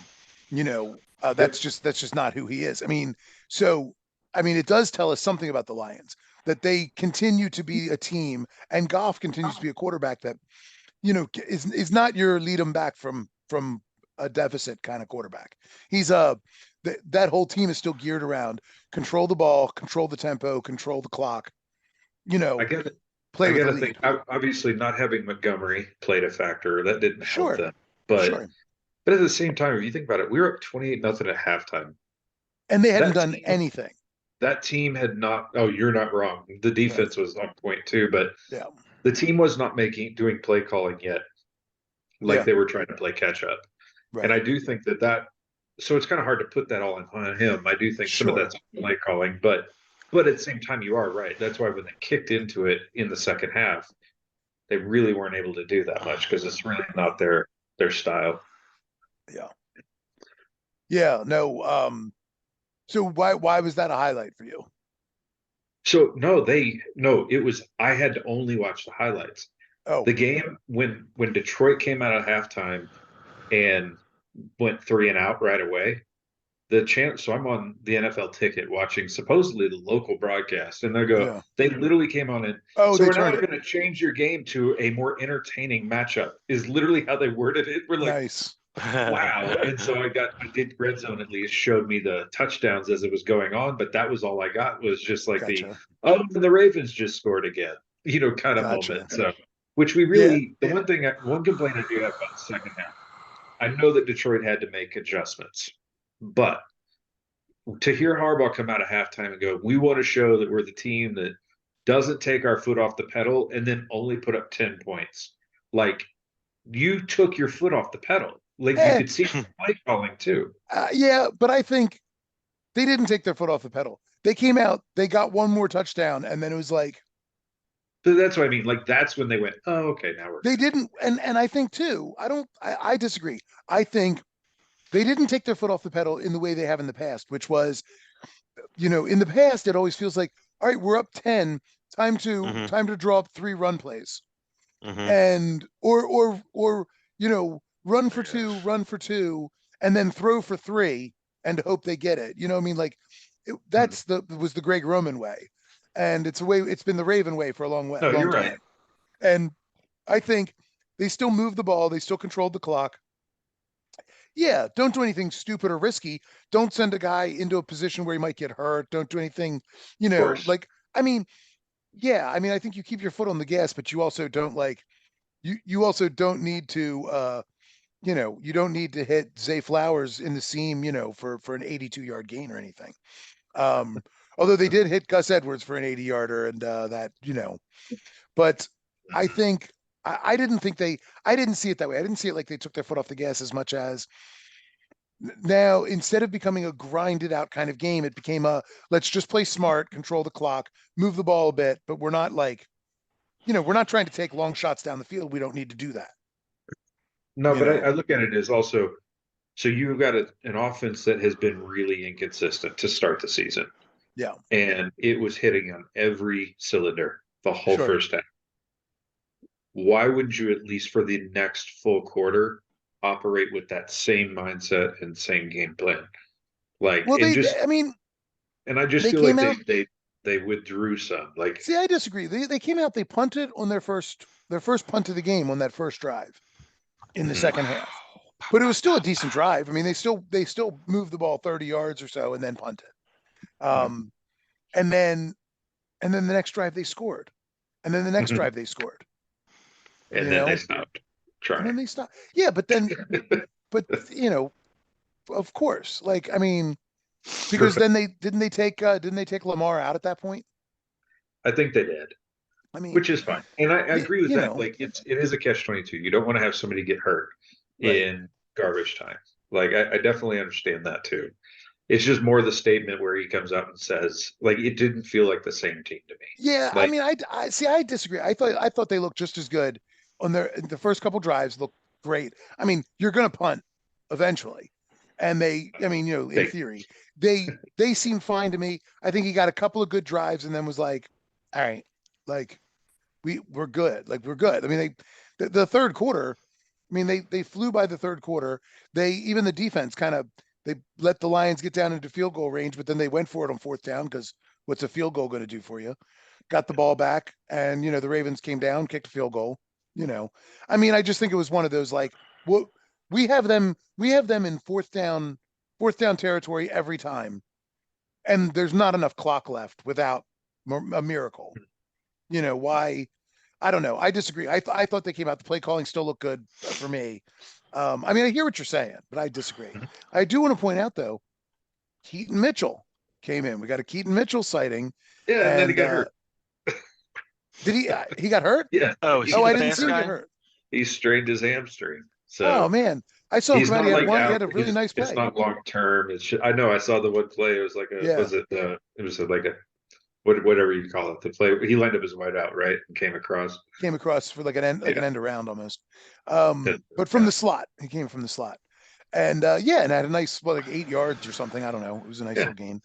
Yep. that's just not who he is. I mean, so I mean, it does tell us something about the Lions that they continue to be a team, and Goff continues to be a quarterback that is not your lead them back from a deficit kind of quarterback. He's that whole team is still geared around control the ball, control the tempo, control the clock. You I know, get it. play I with got a to think. lead. Obviously, not having Montgomery played a factor. That didn't help Sure, them. But sure. but at the same time, if you think about it, we were up 28-0 at halftime. And they hadn't That done team anything. that team had not. Oh, you're not wrong. The Right. defense was on point too, but Yeah. the team was not doing play calling yet, like Yeah. they were trying to play catch up. And Right. I do think that so it's kind of hard to put that all on him. I do think some of Sure. that's play calling, but at the same time, you are right. That's why when they kicked into it in the second half, they really weren't able to do that much because it's really not their style. Yeah. Yeah. No. So why was that a highlight for you? So no, it was I had to only watch the highlights. Oh, The game when Detroit came out at halftime and went 3-and-out right away. The chance, so I'm on the NFL ticket watching supposedly the local broadcast, and yeah. they literally came on and Oh, so they we're now turned it. going to change your game to a more entertaining matchup, is literally how they worded it. We're like, Nice. wow. And so I did red zone at least showed me the touchdowns as it was going on, but that was all I got was just like Gotcha. the Ravens just scored again, kind of Gotcha. moment. So, which we Yeah. really, one complaint I do have about the second half, I know that Detroit had to make adjustments, but to hear Harbaugh come out of halftime and go, we want to show that we're the team that doesn't take our foot off the pedal and then only put up 10 points. Like you took your foot off the pedal. Like you Eh, could see the play calling too. yeah, but I think they didn't take their foot off the pedal. They came out, they got one more touchdown, and then it was like So that's what I mean. Like that's when they went, oh, okay, now we're they good. didn't. And I think too. I disagree. I think they didn't take their foot off the pedal in the way they have in the past, which was, in the past it always feels like, all right, we're up 10, hmm time to draw up 3 run plays, hmm and run for two, and then throw for 3 and hope they get it. I mean, like Mhm. that's the was the Greg Roman way, and it's been the Raven way for a No, long you're right. time. And I think they still move the ball, they still controlled the clock. Yeah, don't do anything stupid or risky. Don't send a guy into a position where he might get hurt. Don't do anything, Of course. like I mean, yeah, I mean, I think you keep your foot on the gas, but you also don't like you also don't need to you don't need to hit Zay Flowers in the seam, for an 82-yard gain or anything. Um, although they did hit Gus Edwards for an 80-yarder, and that, but I Mhm. think I didn't think I didn't see it that way. I didn't see it like they took their foot off the gas as much as now, instead of becoming a grinded out kind of game, it became a let's just play smart, control the clock, move the ball a bit, but we're not like, we're not trying to take long shots down the field. We don't need to do that. No, You but know? I look at it as also, so you've got an offense that has been really inconsistent to start the season. Yeah. And it was hitting on every cylinder the whole Sure. first half. Why wouldn't you, at least for the next full quarter, operate with that same mindset and same game plan? Like, Well, and just, I mean, and I just they feel like came out. they withdrew some. Like, See, I disagree. They came out. They punted on their first punt of the game on that first drive in the second half. But it was still a decent drive. I mean, they still moved the ball 30 yards or so and then punted. And then the next drive they scored. And then the next drive they scored. and then they stopped trying. And then they stopped. Yeah, but then of course. Like, I mean, because then didn't they take Lamar out at that point? I think they did. I mean, which is fine. And I agree with that. Know. Like it is a catch-22. You don't want to have somebody get hurt in garbage time. Like I definitely understand that too. It's just more the statement where he comes out and says, like, it didn't feel like the same team to me. Yeah, like, I mean, I see. I disagree. I thought they looked just as good on the first couple drives. Looked great. I mean, you're going to punt eventually, and I mean, in theory, they seemed fine to me. I think he got a couple of good drives, and then was like, all right, like we're good. Like we're good. I mean, the third quarter. I mean, they flew by the third quarter. Even the defense kind of they let the Lions get down into field goal range, but then they went for it on fourth down because what's a field goal going to do for you? Got the ball back, and the Ravens came down, kicked a field goal. I mean, I just think it was one of those like, what we have them in fourth down territory every time, and there's not enough clock left without a miracle. Why? I don't know. I disagree. I thought they came out. The play calling still looked good for me. I mean, I hear what you're saying, but I disagree. I do want to point out though, Keaton Mitchell came in. We got a Keaton Mitchell sighting. Yeah, and then he got hurt. Did he? He got hurt? Yeah. Oh, I didn't see him get hurt. He strained his hamstring. So oh man, I saw him come out. He had a really nice play. It's not long term. I know. I saw the one play. It was like a. Yeah. Was it? It was like a. Whatever you call it, the play he lined up his wide out, right, and came across for like an end around almost, but from the slot. He came from the slot, and and had a nice 8 yards or something. I don't know. It was a nice little gain.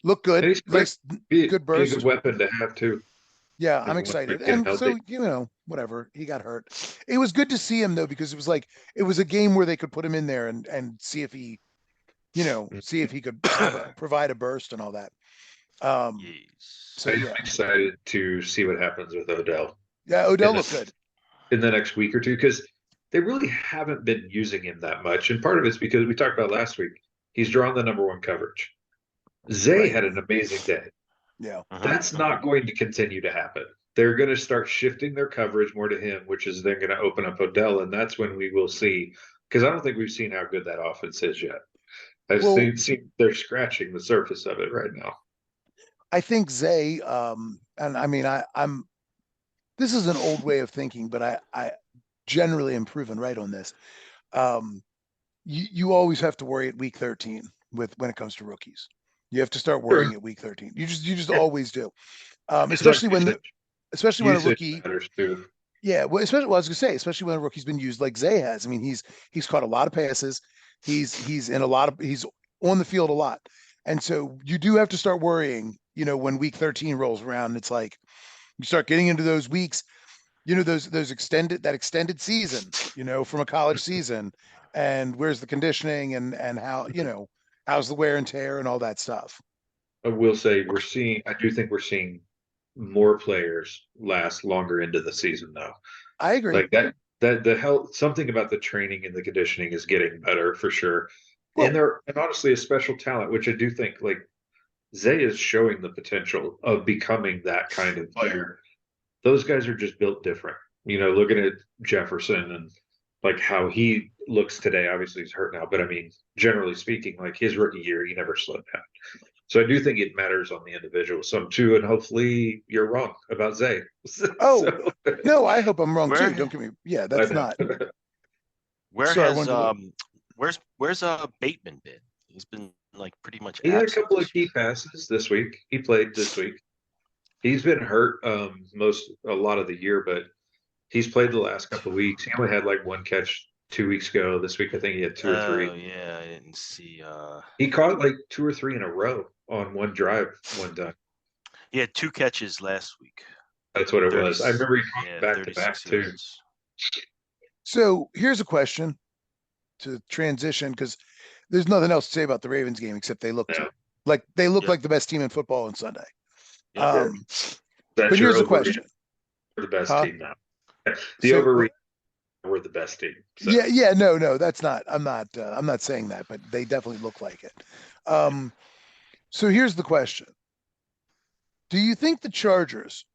Looked good. Nice, good burst. Be a good weapon to have too. Yeah, I'm excited. And so whatever. He got hurt. It was good to see him though, because it was a game where they could put him in there and see if he, see if he could provide a burst and all that. So I'm excited to see what happens with Odell. Yeah, Odell looked good in the next week or two, because they really haven't been using him that much. And part of it's because we talked about last week, he's drawn the number one coverage. Zay had an amazing day. Yeah. That's not going to continue to happen. They're going to start shifting their coverage more to him, which is then going to open up Odell. And that's when we will see, because I don't think we've seen how good that offense is yet. I've seen they're scratching the surface of it right now. I think Zay, and I mean, this is an old way of thinking, but I generally am proven right on this. You always have to worry at week 13 when it comes to rookies. You have to start worrying at week 13. You just always do. Especially when a rookie. Yeah, well, I was gonna say, especially when a rookie's been used like Zay has. I mean, he's caught a lot of passes. He's on the field a lot. And so you do have to start worrying, when week 13 rolls around. It's like you start getting into those weeks, those extended season, from a college season, and where's the conditioning and how, how's the wear and tear and all that stuff. I will say I do think we're seeing more players last longer into the season though. I agree. Like that the health, something about the training and the conditioning is getting better for sure. Well, and honestly a special talent, which I do think like Zay is showing the potential of becoming that kind of player. Those guys are just built different. Looking at Jefferson and like how he looks today, obviously he's hurt now, but I mean, generally speaking, like his rookie year, he never slowed down. So I do think it matters on the individual some too, and hopefully you're wrong about Zay. No, I hope I'm wrong too. Don't get me. Yeah, that's not. Where's Bateman been? He's been like pretty much. He had a couple of key passes this week. He played this week. He's been hurt a lot of the year, but he's played the last couple of weeks. He only had like one catch 2 weeks ago. This week I think he had two or three. Oh yeah, I didn't see. He caught like 2 or 3 in a row on one drive one time. He had 2 catches last week. That's what it was. I remember he caught back to back 36 too. yards. So here's a question to transition, because there's nothing else to say about the Ravens game except they look Yeah. like Yeah. like the best team in football on Sunday. Yeah. But here's the question. We're the best team now. The So- overreaction, we're the best team. So. Yeah, no, that's not. I'm not saying that, but they definitely look like it. So here's the question: do you think the Chargers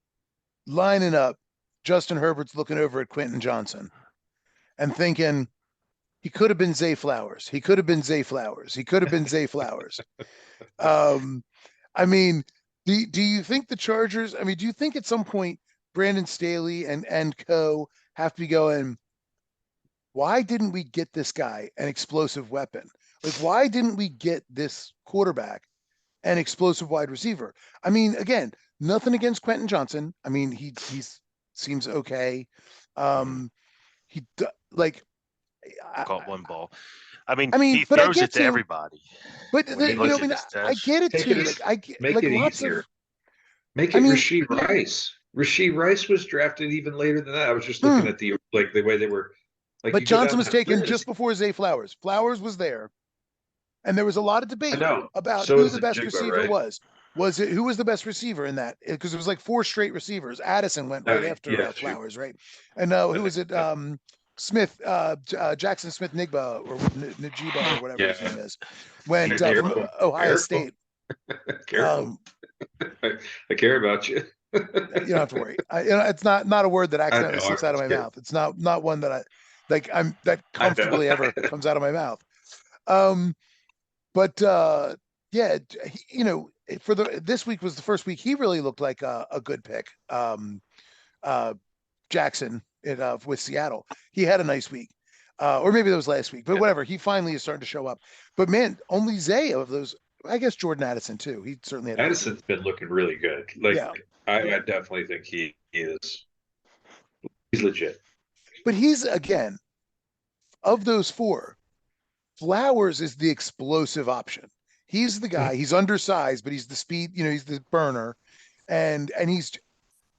lining up, Justin Herbert's looking over at Quentin Johnson and thinking he could have been Zay Flowers, he could have been Zay Flowers, he could have been Zay Flowers? I mean, do you think the Chargers? I mean, do you think at some point Brandon Staley and co have to be going, why didn't we get this guy an explosive weapon? Like, why didn't we get this quarterback an explosive wide receiver? I mean, again, nothing against Quentin Johnson. I mean, he seems okay. He like Caught one ball. I mean, I mean, he but I throws get it to to- everybody. but When he you looks know, I at mean, his I stats. get it Take too. it Like, I get Make like it lots easier. of. Make I it mean- Rasheed Rice. Rasheed Rice was drafted even later than that. I was just looking at the way they were. Like, But you go Johnson down was that taken list. just before Zay Flowers. Flowers was there, and there was a lot of I debate know. about So who is the the best Jigba, receiver right? was. Was it who was the best receiver in that? Because it was like 4 straight receivers. Addison went right after yeah, Flowers, right? And who was it? Smith, Jackson Smith Nigba or Najiba or whatever his Yeah. name is, went Be from careful. Ohio Careful. State. Careful. I care about you. You don't have to worry. It's not a word that accidentally know, slips I'm out of my just mouth. It's not one that that I know. comfortably ever comes out of my mouth. But yeah, for this week was the first week he really looked like a good pick. Jackson with Seattle, he had a nice week, or maybe that was last week, but whatever. He finally is starting to show up. But man, only Zay of those. I guess Jordan Addison too. He certainly had. Addison's been looking really good. Like, Yeah. I definitely think he is. He's legit. But he's, again, of those 4, Flowers is the explosive option. He's the guy. He's undersized, but he's the speed. He's the burner, and he's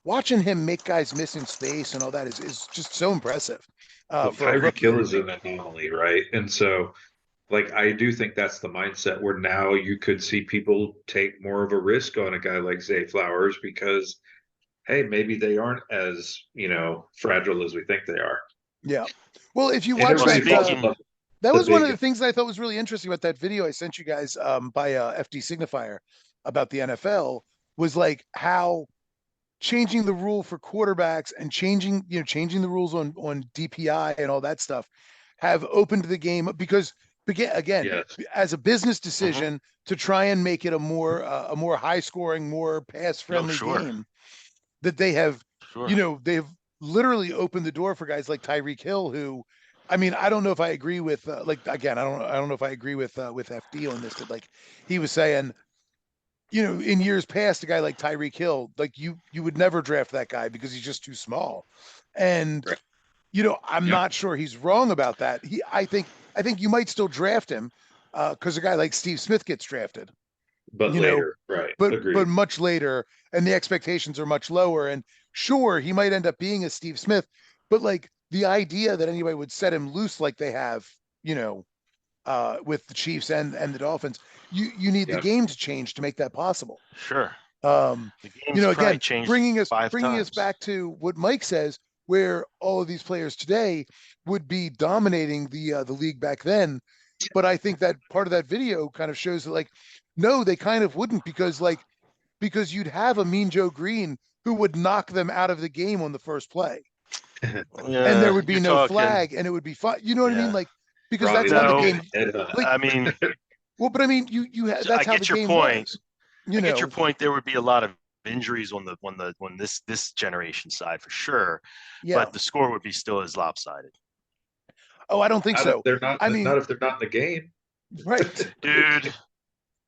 watching him make guys miss in space and all that is just so impressive. Well, For a Tyreek rookie. Hill is an anomaly, right? And so, like, I do think that's the mindset where now you could see people take more of a risk on a guy like Zay Flowers because, hey, maybe they aren't as, fragile as we think they are. Yeah. Well, if you And watch everybody that, falls in love that the was one of big- the things that I thought was really interesting about that video I sent you guys by FD Signifier about the NFL was like how changing the rule for quarterbacks and changing the rules on DPI and all that stuff have opened the game because again, Yes. as a business decision to try and make it a more high scoring, more pass friendly game, that they have, they've literally opened the door for guys like Tyreek Hill, who, I mean, I don't know if I agree with again, I don't know if I agree with FD on this, but like he was saying, in years past, a guy like Tyreek Hill, like you would never draft that guy because he's just too small. And, right. I'm not sure he's wrong about that. I think you might still draft him because a guy like Steve Smith gets drafted. But later, right. But Agreed. much later, and the expectations are much lower. And sure, he might end up being a Steve Smith, but like the idea that anybody would set him loose like they have, with the Chiefs and the Dolphins, you need the game to change to make that possible. Sure. Again, bringing us times. back to what Mike says, where all of these players today would be dominating the league back then. But I think that part of that video kind of shows that, like, no, they kind of wouldn't, because you'd have a Mean Joe Green who would knock them out of the game on the first play. And there would be no flag, and it would be fun. You know what I mean? Like, because Robbie, that's how the game. Like, I mean, well, but I mean, that's how the game was. I get your point. There would be a lot of injuries on this generation side for sure. Yeah. But the score would be still as lopsided. Oh, I don't think so. They're not. Not if they're not in the game, right, dude?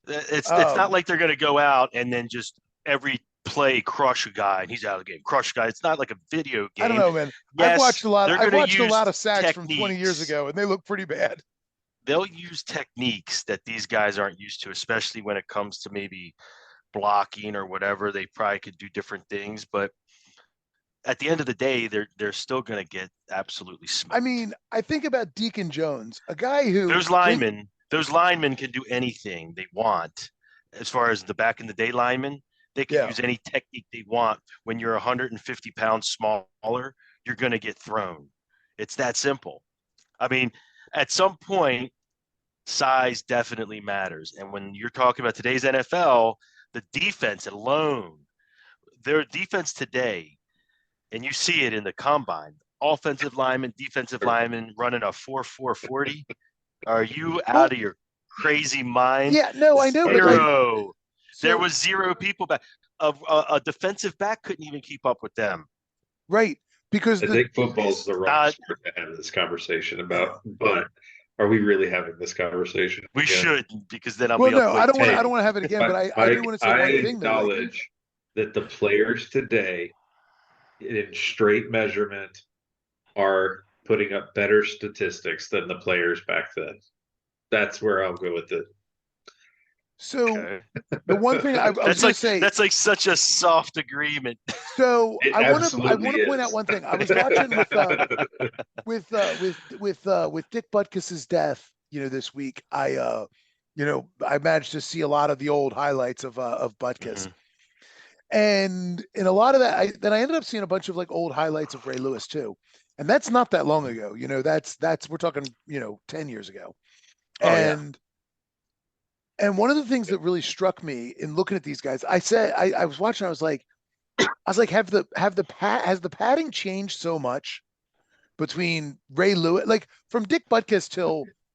It's not like they're going to go out and then just every play crush a guy and he's out of the game. Crush a guy. It's not like a video game. I don't know, man. Yes, I've watched a lot of sacks from 20 techniques. years ago, and they look pretty bad. They'll use techniques that these guys aren't used to, especially when it comes to maybe blocking or whatever. They probably could do different things, but at the end of the day, they're still going to get absolutely smoked. I mean, I think about Deacon Jones, a guy who those linemen can do anything they want. As far as the back in the day linemen, they can use any technique they want. When you're 150 pounds smaller, you're going to get thrown. It's that simple. I mean, at some point, size definitely matters. And when you're talking about today's NFL, the defense alone, their defense today, and you see it in the combine, offensive linemen, defensive linemen running a 4.4 40. Are you out of your crazy mind? Yeah, no, I know. Zero. There was zero people back. A defensive back couldn't even keep up with them. Right. Because I think football's the wrong sport to have this conversation about, but are we really having this conversation? We should, because then I'll well, be no, I don't want to have it again, but I do want to say one thing. I acknowledge that the players today, in straight measurement, are putting up better statistics than the players back then. That's where I'll go with it. So the one thing I was going to say, that's like such a soft agreement. So I want to point out one thing. I was watching with Dick Butkus's death, this week. I managed to see a lot of the old highlights of Butkus. And in a lot of that, I ended up seeing a bunch of like old highlights of Ray Lewis too. And that's not that long ago. We're talking, 10 years ago. And one of the things that really struck me in looking at these guys, I was watching, I was like, has the padding changed so much between Ray Lewis, like from Dick Butkus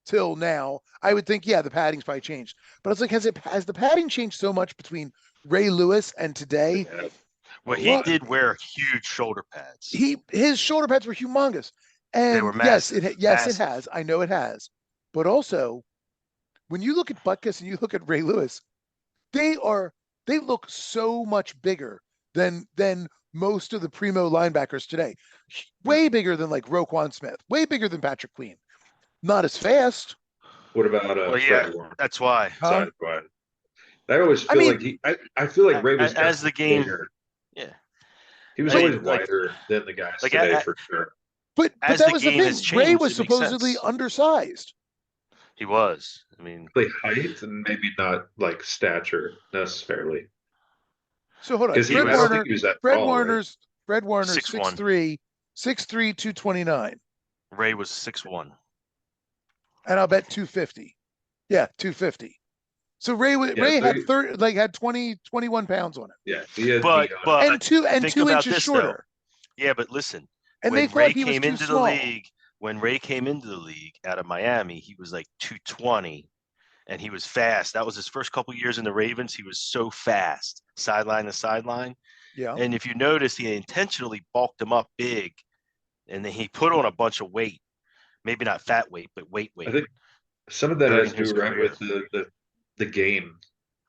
till now? I would think, the padding's probably changed. But I was like, has the padding changed so much between Ray Lewis and today? Well, he did wear huge shoulder pads. His shoulder pads were humongous. And they were massive. Yes, it has. I know it has. But also, when you look at Butkus and you look at Ray Lewis, they look so much bigger than most of the primo linebackers today. Way bigger than like Roquan Smith, way bigger than Patrick Queen. Not as fast. What about Fred Warner? That's why. Sorry, go ahead. I always feel I feel like Ray was as the game bigger. Yeah. He was always wider than the guys today for sure. But that was the thing. Ray was supposedly undersized. He was. I mean, like height and maybe not like stature necessarily. So hold on. Fred Warner's 6'3", 229. Ray was 6'1". And I'll bet 250. Yeah, 250. So Ray had 21 pounds on him. Yeah, he had but and 2 inches shorter. Yeah, but listen. And they thought he was too small. When Ray came into the league out of Miami, he was like 220, and he was fast. That was his first couple of years in the Ravens. He was so fast, sideline to sideline. Yeah. And if you notice, he intentionally bulked him up big, and then he put on a bunch of weight. Maybe not fat weight, but weight. I think some of that has to do right with the game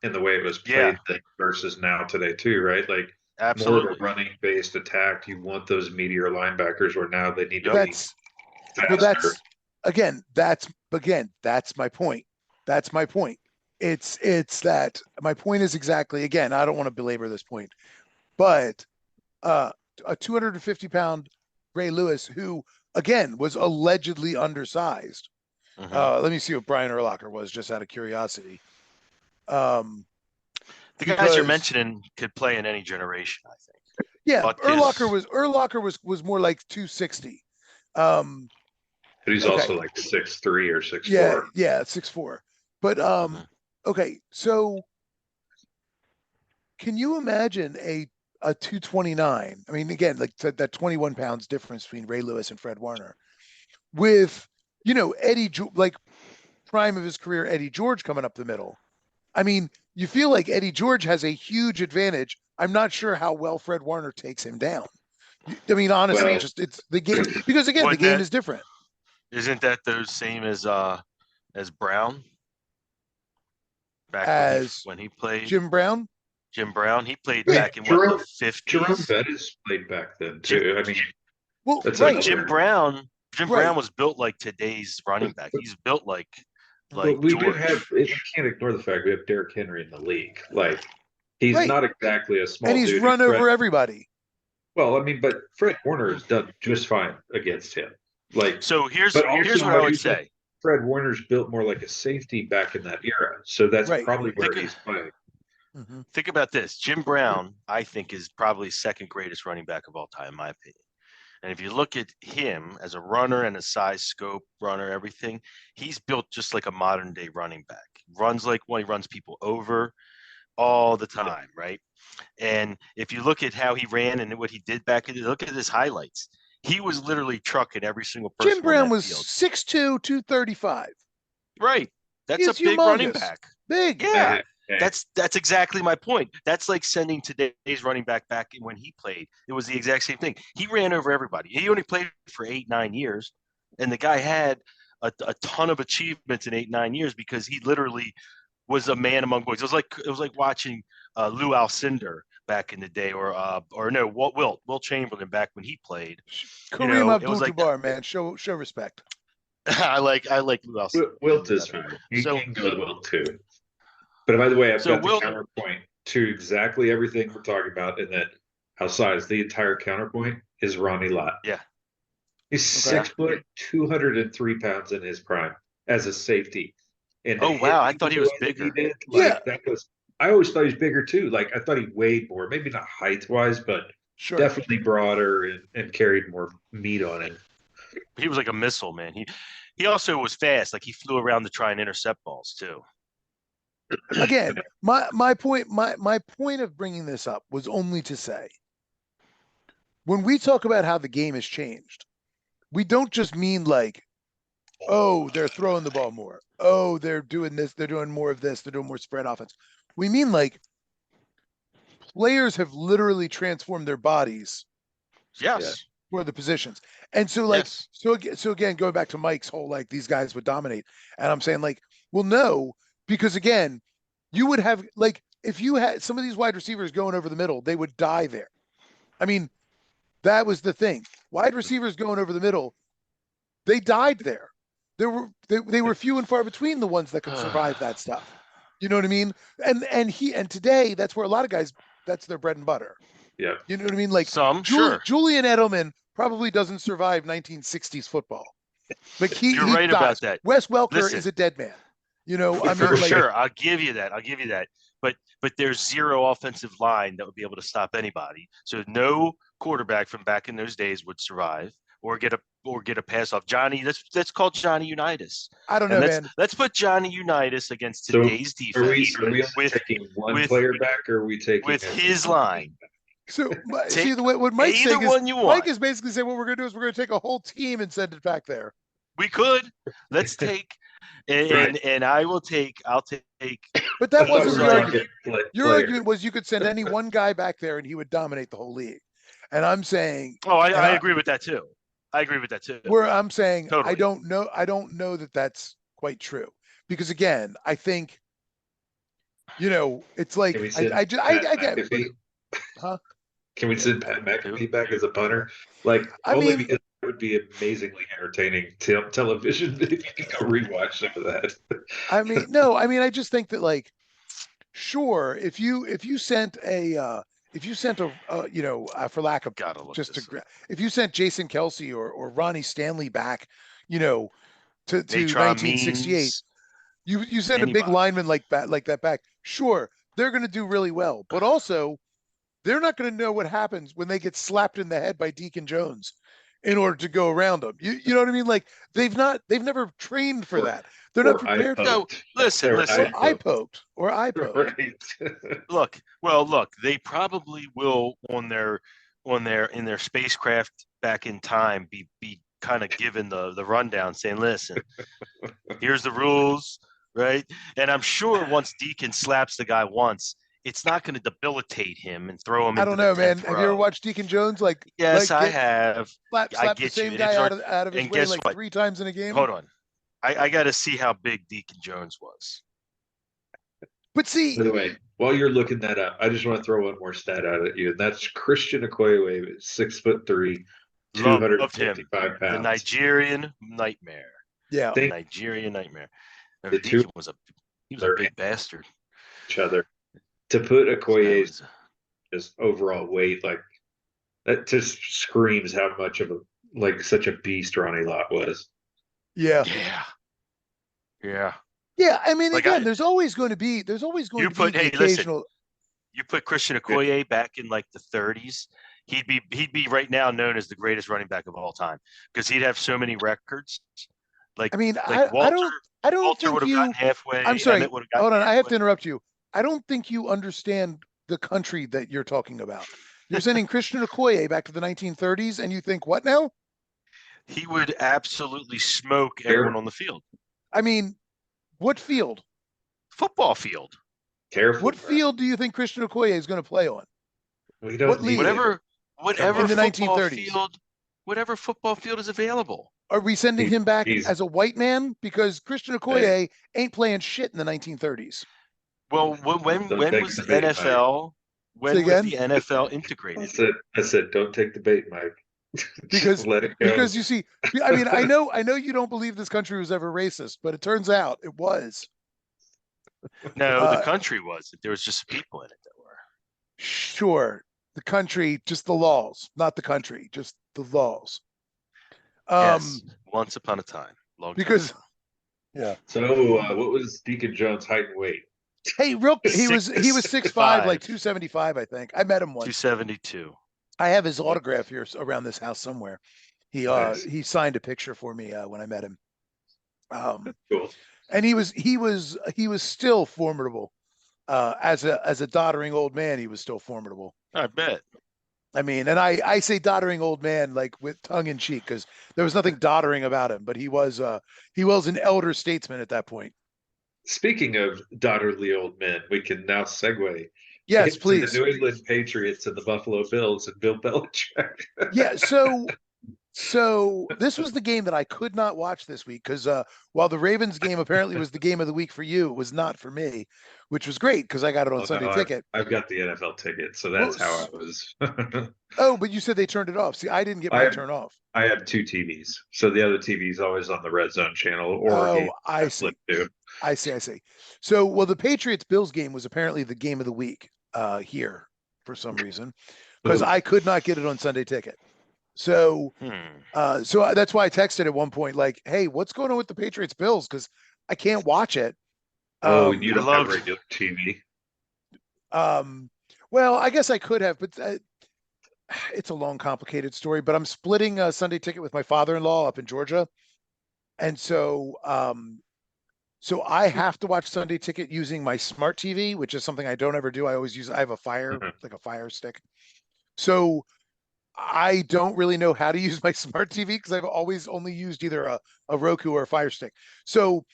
and the way it was played versus now today too, right? Like absolutely. More of a running-based attack. You want those meteor linebackers where now they need to be faster. Well, that's my point. That's my point. It's that my point is exactly, again, I don't want to belabor this point, but a 250-pound Ray Lewis, who again was allegedly undersized. Let me see what Brian Urlacher was, just out of curiosity. The guys you're mentioning could play in any generation, I think. Yeah, Urlacher was more like 260. But he's also like 6'3" or 6'4". Yeah, 6'4". But okay, so can you imagine a 229? I mean, again, like that 21 pounds difference between Ray Lewis and Fred Warner, with Eddie, like prime of his career, Eddie George coming up the middle. I mean, you feel like Eddie George has a huge advantage. I'm not sure how well Fred Warner takes him down. I mean, honestly, it's the game, because again, the game is different. Isn't that the same as Brown? Back when he played Jim Brown? Jim Brown, he played Yeah, back in what, the Jerome 50s? Bettis played back then too. I mean, well, that's right, But Jim another. Brown, right. was built like today's running back. He's built like But we do George. have. We can't ignore the fact we have Derrick Henry in the league. Like, he's Right. not exactly a small And he's dude. run over everybody. Well, I mean, but Fred Warner has done just fine against him. Like, So here's but also what I would he's say. Fred Warner's built more like a safety back in that era, so that's Right. probably where Think- he's playing. Mhm. Think about this. Jim Brown, I think, is probably second greatest running back of all time, in my opinion. And if you look at him as a runner and a size, scope, runner, everything, he's built just like a modern day running back. Runs like he runs people over all the time, right? And if you look at how he ran and what he did back in, look at his highlights. He was literally trucking every single person. Jim Brown on that was field. 6'2", 235. Right. That's He's a big running humongous. back. Big. Yeah. Okay. That's exactly my point. That's like sending today's running back when he played. It was the exact same thing. He ran over everybody. He only played for 8-9 years, and the guy had a ton of achievements in 8-9 years because he literally was a man among boys. It was like watching Lou Alcindor back in the day, or no, Will Chamberlain back when he played. Kareem it was like Abdul-Jabbar, man. Show respect. I like Lou Alcindor. Wilt is fine. You can go Wilt too. But by the way, I've got the counterpoint to exactly everything we're talking about, in that how size the entire counterpoint is Ronnie Lott. Yeah. He's 6 foot, 203 pounds in his prime as a safety. And oh wow, I thought he was bigger. I always thought he was bigger too. Like, I thought he weighed more, maybe not height wise, but definitely broader and carried more meat on it. He was like a missile, man. He also was fast. Like, he flew around to try and intercept balls too. Again, my point of bringing this up was only to say, when we talk about how the game has changed, we don't just mean like, oh, they're throwing the ball more. Oh, they're doing this. They're doing more of this. They're doing more spread offense. We mean like players have literally transformed their bodies. Yes. For the positions. And so like, so again, going back to Mike's whole, like, these guys would dominate. And I'm saying like, well, no, because again, you would have, like, if you had some of these wide receivers going over the middle, they would die there. I mean, that was the thing. Wide receivers going over the middle, they died there. They were few and far between the ones that could survive that stuff. You know what I mean? And today, that's where a lot of guys, that's their bread and butter. Yeah. You know what I mean? Like, sure. Julian Edelman probably doesn't survive 1960s football. Like, you're right about that. Wes Welker is a dead man. You know, I mean, for sure. I'll give you that. But there's zero offensive line that would be able to stop anybody. So no quarterback from back in those days would survive or get a pass off. Johnny, let's call Johnny Unitas. I don't know, man. Let's put Johnny Unitas against today's defense. Are we taking one player back, or are we taking with his line? So see what Mike's saying is, Mike is basically saying what we're going to do is we're going to take a whole team and send it back there. We could. Let's take. And I'll take. But that wasn't the argument. Your argument was you could send any one guy back there and he would dominate the whole league. And I'm saying. Oh, I agree with that too. Where I'm saying totally. I don't know that that's quite true, because again, I think, you know, it's like I get. Huh? Can we send Pat McAfee back as a punter? Like, because it would be amazingly entertaining television if you could go rewatch some of that. I just think that, like, sure, if you sent a for lack of if you sent Jason Kelsey or Ronnie Stanley back, you know, to 1968, you send a big lineman like that back. Sure, they're going to do really well, but also they're not going to know what happens when they get slapped in the head by Deacon Jones in order to go around them. You know what I mean? Like, they've never trained for that. They're not prepared. No, listen. I poked. Right. Look, they probably will in their spacecraft back in time be kind of given the rundown, saying, listen, here's the rules, right? And I'm sure once Deacon slaps the guy once, it's not going to debilitate him and throw him. I don't know, man. Have you ever watched Deacon Jones? Yes, I have. Slap the same guy out of his way like 3 times in a game. Hold on, I got to see how big Deacon Jones was. But see, By the way, while you're looking that up, I just want to throw one more stat out at you, and that's Christian Okoye, 6'3", Loved him. 255 The pounds. Nigerian nightmare. yeah, The Nigerian nightmare. The two He was a big bastard. Each other. To put Okoye's That was- just overall weight, like that just screams how much of such a beast Ronnie Lott was. yeah, Yeah. yeah. I mean, Like again, there's always going to be the hey, listen. occasional. You put Christian Okoye back in like the 30s, he'd be right now known as the greatest running back of all time because he'd have so many records. Like I mean, like Walter, I don't Walter think would have you. gotten halfway. I'm sorry. Emmett would have gotten Hold on. I have to halfway. interrupt you. I don't think you understand the country that you're talking about. You're sending Christian Okoye back to the 1930s, and you think what now? He would absolutely smoke everyone on the field. I mean, what field? Football field. Careful. What field do you think Christian Okoye is going to play on? We don't what need league? Whatever In the football 1930s. field, whatever football field is available. Are we sending him back as a white man? Because Christian Okoye ain't playing shit in the 1930s. Well, when was the NFL? When was the NFL integrated? I said, don't take the bait, Mike. Because let it go. Because you see, I mean, I know you don't believe this country was ever racist, but it turns out it was. No, the country was. There was just people in it that were. Sure, the country, just the laws, not the country, just the laws. Yes, once upon a time, long because time. Yeah. So, what was Deacon Jones' height and weight? Hey, he was 6'5", like 275, I think. I met him once. 272. I have his autograph here around this house somewhere. He signed a picture for me when I met him. Cool. And he was still formidable. As a doddering old man, he was still formidable. I bet. I mean, and I say doddering old man like with tongue in cheek because there was nothing doddering about him, but he was an elder statesman at that point. Speaking of dodderly old men, we can now segue. Yes, please. The New England Patriots and the Buffalo Bills and Bill Belichick. Yeah, so this was the game that I could not watch this week because while the Ravens game apparently was the game of the week for you, it was not for me, which was great because I got it on Sunday Ticket. I've got the NFL ticket, so that's how I was. Oh, but you said they turned it off. See, I didn't get my turn off. I have two TVs, so the other TV is always on the Red Zone channel. I see. I see. So, well, the Patriots-Bills game was apparently the game of the week here for some reason because I could not get it on Sunday Ticket. So, so that's why I texted at one point, like, "Hey, what's going on with the Patriots Bills? Because I can't watch it." You don't have regular TV. Well, I guess I could have, but it's a long, complicated story. But I'm splitting a Sunday Ticket with my father-in-law up in Georgia, and so I have to watch Sunday Ticket using my smart TV, which is something I don't ever do. I have a Fire Stick, so I don't really know how to use my smart TV because I've always only used either a Roku or a Fire Stick. So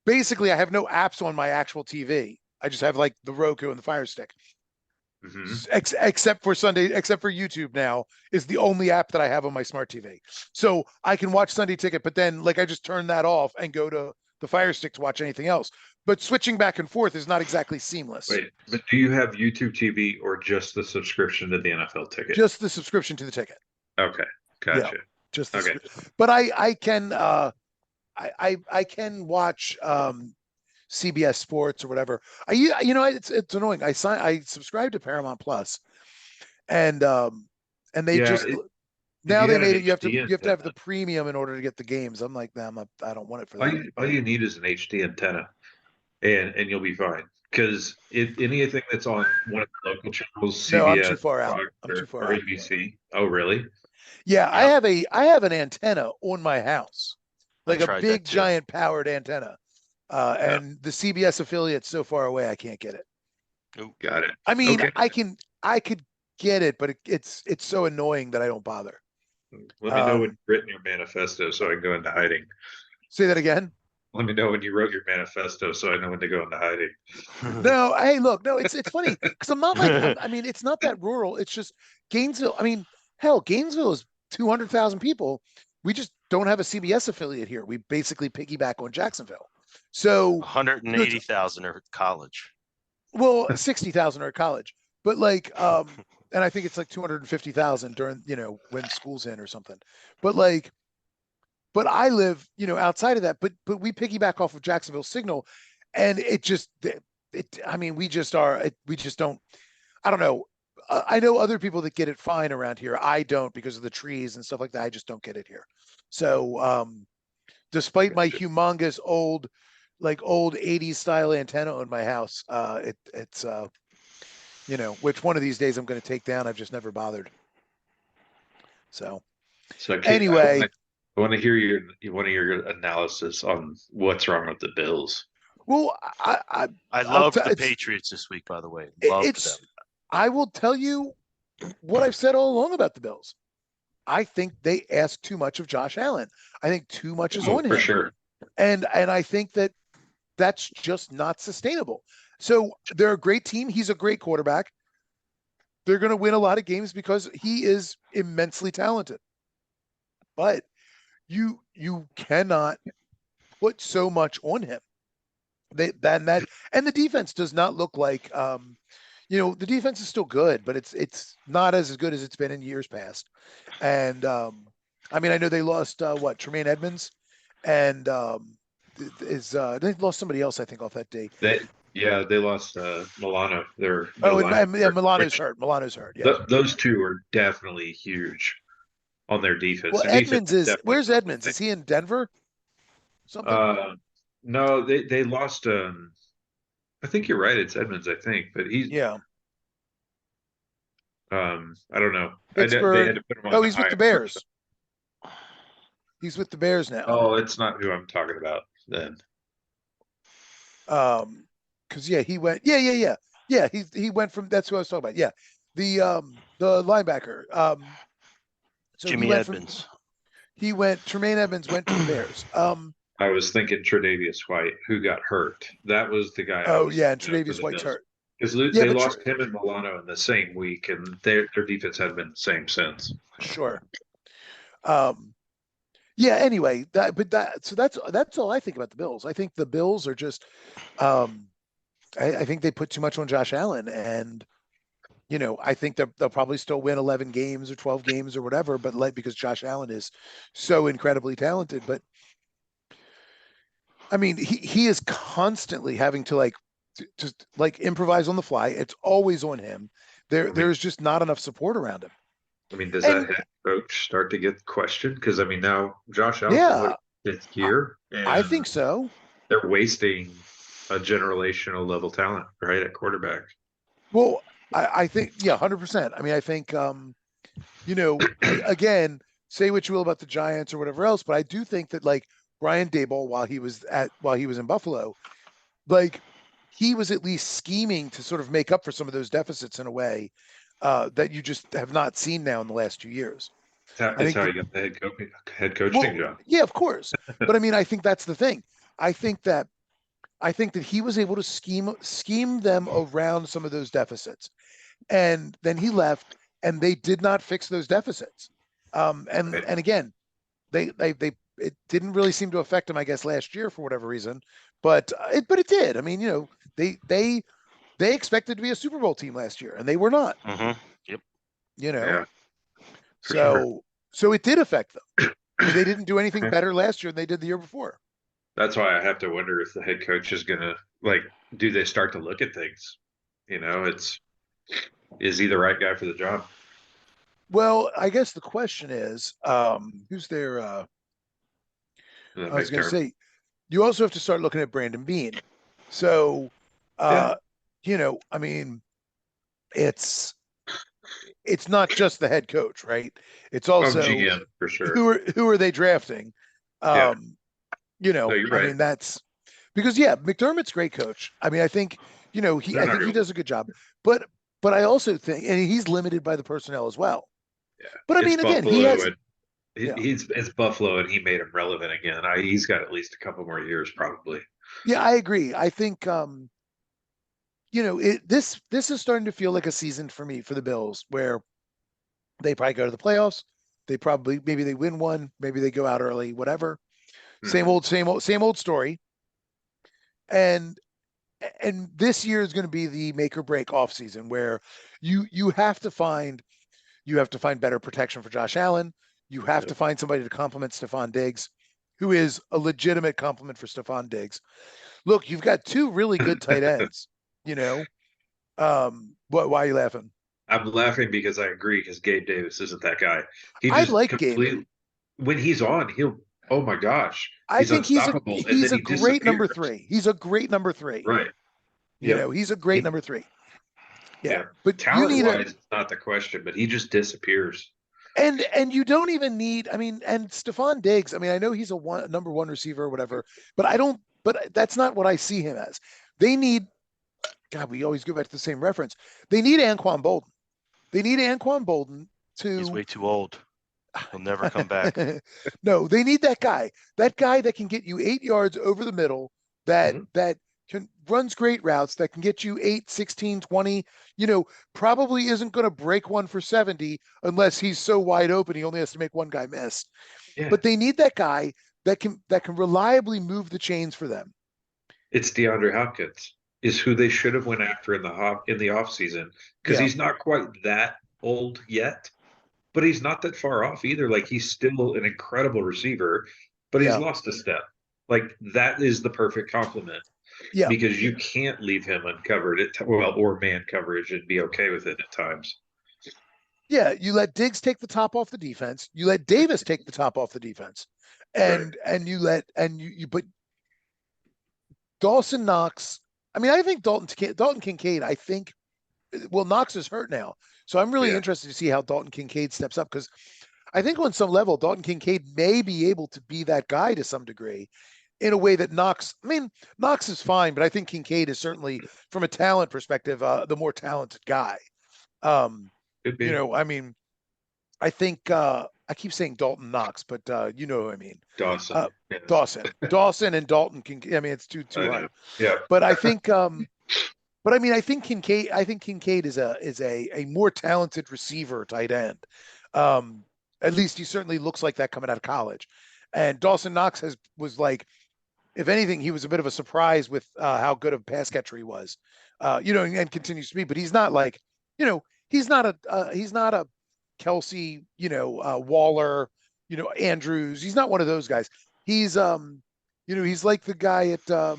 basically, I have no apps on my actual TV. I just have like the Roku and the Fire Stick. Except for YouTube now is the only app that I have on my smart TV. So I can watch Sunday Ticket, but then like I just turn that off and go to the Fire Stick to watch anything else. But switching back and forth is not exactly seamless. Wait, but do you have YouTube TV or just the subscription to the NFL Ticket? Just the subscription to the ticket. Okay, gotcha. Yeah, just the but I can I can watch CBS Sports or whatever. It's annoying. I subscribed to Paramount Plus, and they they made it. You have to have the premium in order to get the games. I'm like, I don't want it for that. All you need is an HD antenna, and you'll be fine. Because anything that's on one of the local channels, CBS, no, I'm too far out. Or ABC. Oh, really? Yeah, I have an antenna on my house, like a big giant powered antenna. And the CBS affiliate's so far away, I can't get it. Oh, got it. I mean, I could get it, but it's so annoying that I don't bother. Let me know when you've written your manifesto so I can go into hiding. Say that again. Let me know when you wrote your manifesto so I know when to go into hiding. No, hey, look, no, it's funny because I'm not like, I mean, it's not that rural. It's just Gainesville. I mean, hell, Gainesville is 200,000 people. We just don't have a CBS affiliate here. We basically piggyback on Jacksonville. So 180,000 are college. Well, 60,000 are at college, but like, and I think it's like 250,000 during, when school's in or something. But like, but I live, outside of that, but we piggyback off of Jacksonville Signal, and I mean, we just don't, I don't know. I know other people that get it fine around here. I don't, because of the trees and stuff like that. I just don't get it here. So, despite my humongous old 80s style antenna on my house, it's which one of these days I'm going to take down. I've just never bothered. So anyway, I want to hear your analysis on what's wrong with the Bills. well, I loved the Patriots this week, by the way. Loved them. I will tell you what I've said all along about the Bills. I think they ask too much of Josh Allen. I think too much is on him. For sure. And I think that's just not sustainable. So they're a great team. He's a great quarterback. They're going to win a lot of games because he is immensely talented. But you cannot put so much on him. And the defense does not look like the defense is still good, but it's not as good as it's been in years past. And I mean, I know they lost Tremaine Edmonds, and they lost somebody else, I think, off that day. They lost Milano. Milano's hurt. Milano's hurt. Yeah, those two are definitely huge on their defense. Well, where's Edmonds? Is he in Denver? Something? No, they lost. I think you're right. It's Edmonds, I think, but he's I don't know. They had to put him on he's with the Bears. He's with the Bears now. Oh, it's not who I'm talking about then. Because he went. Yeah. He went from. That's who I was talking about. Yeah, the linebacker. So Jimmy Edmonds. Tremaine Edmonds went to the Bears. I was thinking Tre'Davious White, who got hurt. That was the guy. Oh yeah, and Tre'Davious White's hurt. Because they lost him and Milano in the same week, and their defense hadn't been the same since. Sure. Yeah. Anyway, that's all I think about the Bills. I think the Bills are just, I think they put too much on Josh Allen, and I think they'll probably still win 11 games or 12 games or whatever, but because Josh Allen is so incredibly talented. But I mean, he is constantly having to just improvise on the fly. It's always on him. There's just not enough support around him. I mean, does that head coach start to get questioned? Because I mean, now Josh Allen is here. I think so. They're wasting a generational level talent, right, at quarterback. Well, I think 100%. I mean, I think again, say what you will about the Giants or whatever else, but I do think that Brian Daboll, while he was in Buffalo, he was at least scheming to sort of make up for some of those deficits in a way that you just have not seen now in the last 2 years. That's how you got the head coaching job. Yeah, of course. But I mean, I think that's the thing. I think that he was able to scheme them around some of those deficits, and then he left, and they did not fix those deficits. And again, it didn't really seem to affect him, I guess, last year for whatever reason, but it did. I mean, they expected to be a Super Bowl team last year, and they were not. Mm-hmm. Yep. Yeah, so it did affect them. They didn't do anything better last year than they did the year before. That's why I have to wonder if the head coach is gonna do they start to look at things? Is he the right guy for the job? Well, I guess the question is, who's their? I was going to say, you also have to start looking at Brandon Beane. So, I mean, it's not just the head coach, right? It's also GM for sure. Who are they drafting? No, you're right. I mean, that's because McDermott's a great coach. I mean, I think he does a good job, but I also think, and he's limited by the personnel as well. Yeah, but I mean, again, it's Buffalo, and he made him relevant again. He's got at least a couple more years, probably. Yeah, I agree. I think this is starting to feel like a season for me for the Bills, where they probably go to the playoffs. Maybe they win one, maybe they go out early, whatever. Mm-hmm. Same old story. And and this year is going to be the make or break offseason where you have to find better protection for Josh Allen. You have to find somebody to complement Stephon Diggs, who is a legitimate complement for Stephon Diggs. Look, you've got two really good tight ends, you know. Why are you laughing? I'm laughing because I agree because Gabe Davis isn't that guy. He I just like Gabe. completely when he's on, oh my gosh, I he's think unstoppable, and he's then a he great number disappears. 3. He's a great number 3. Right. You Yep. know, he's a great number 3. Yeah, Yeah. but you Talent need wise, it's not the question, but he just disappears. and you don't even need. I mean, and Stephon Diggs. I mean, I know he's a number 1 receiver or whatever, but I don't. But that's not what I see him as. They need. God, we always go back to the same reference. They need Anquan Bolden. They need Anquan Bolden He's to. way too old. He'll never come back. No, they need that guy. That guy that can get you 8 yards over the middle. That Mhm. that can runs great routes. That can get you 8, 16, 20. You know, probably isn't going to break one for 70 unless he's so wide open he only has to make one guy miss. Yeah. But they need that guy that can reliably move the chains for them. It's DeAndre Hopkins is who they should have went after in the off season because Yeah, he's not quite that old yet, but he's not that far off either. Like he's still an incredible receiver, but he's yeah, lost a step. Like that is the perfect complement yeah. because you can't leave him uncovered or man coverage and be okay with it at times. Yeah, you let Diggs take the top off the defense. You let Davis take the top off the defense, Right. and you let and you but Dawson Knox. I mean, I think Dalton Kincaid. I think well, Knox is hurt now, so I'm really Yeah. interested to see how Dalton Kincaid steps up because I think on some level Dalton Kincaid may be able to be that guy to some degree in a way that Knox. I mean, Knox is fine, but I think Kincaid is certainly from a talent perspective the more talented guy. Um, Could be I mean, I think I keep saying Dalton Knox, but you know who I mean. Dawson. Uh, Yes. Dawson and Dalton can. I mean, it's too I hard. know. Yeah. But I think, but I mean, I think Kincaid. I think Kincaid is a more talented receiver tight end. Um, at least he certainly looks like that coming out of college. And Dawson Knox was like, if anything, he was a bit of a surprise with how good of a pass catcher he was. And continues to be. But he's not like, he's not a Kelsey, Waller, Andrews. He's not one of those guys. He's he's like the guy at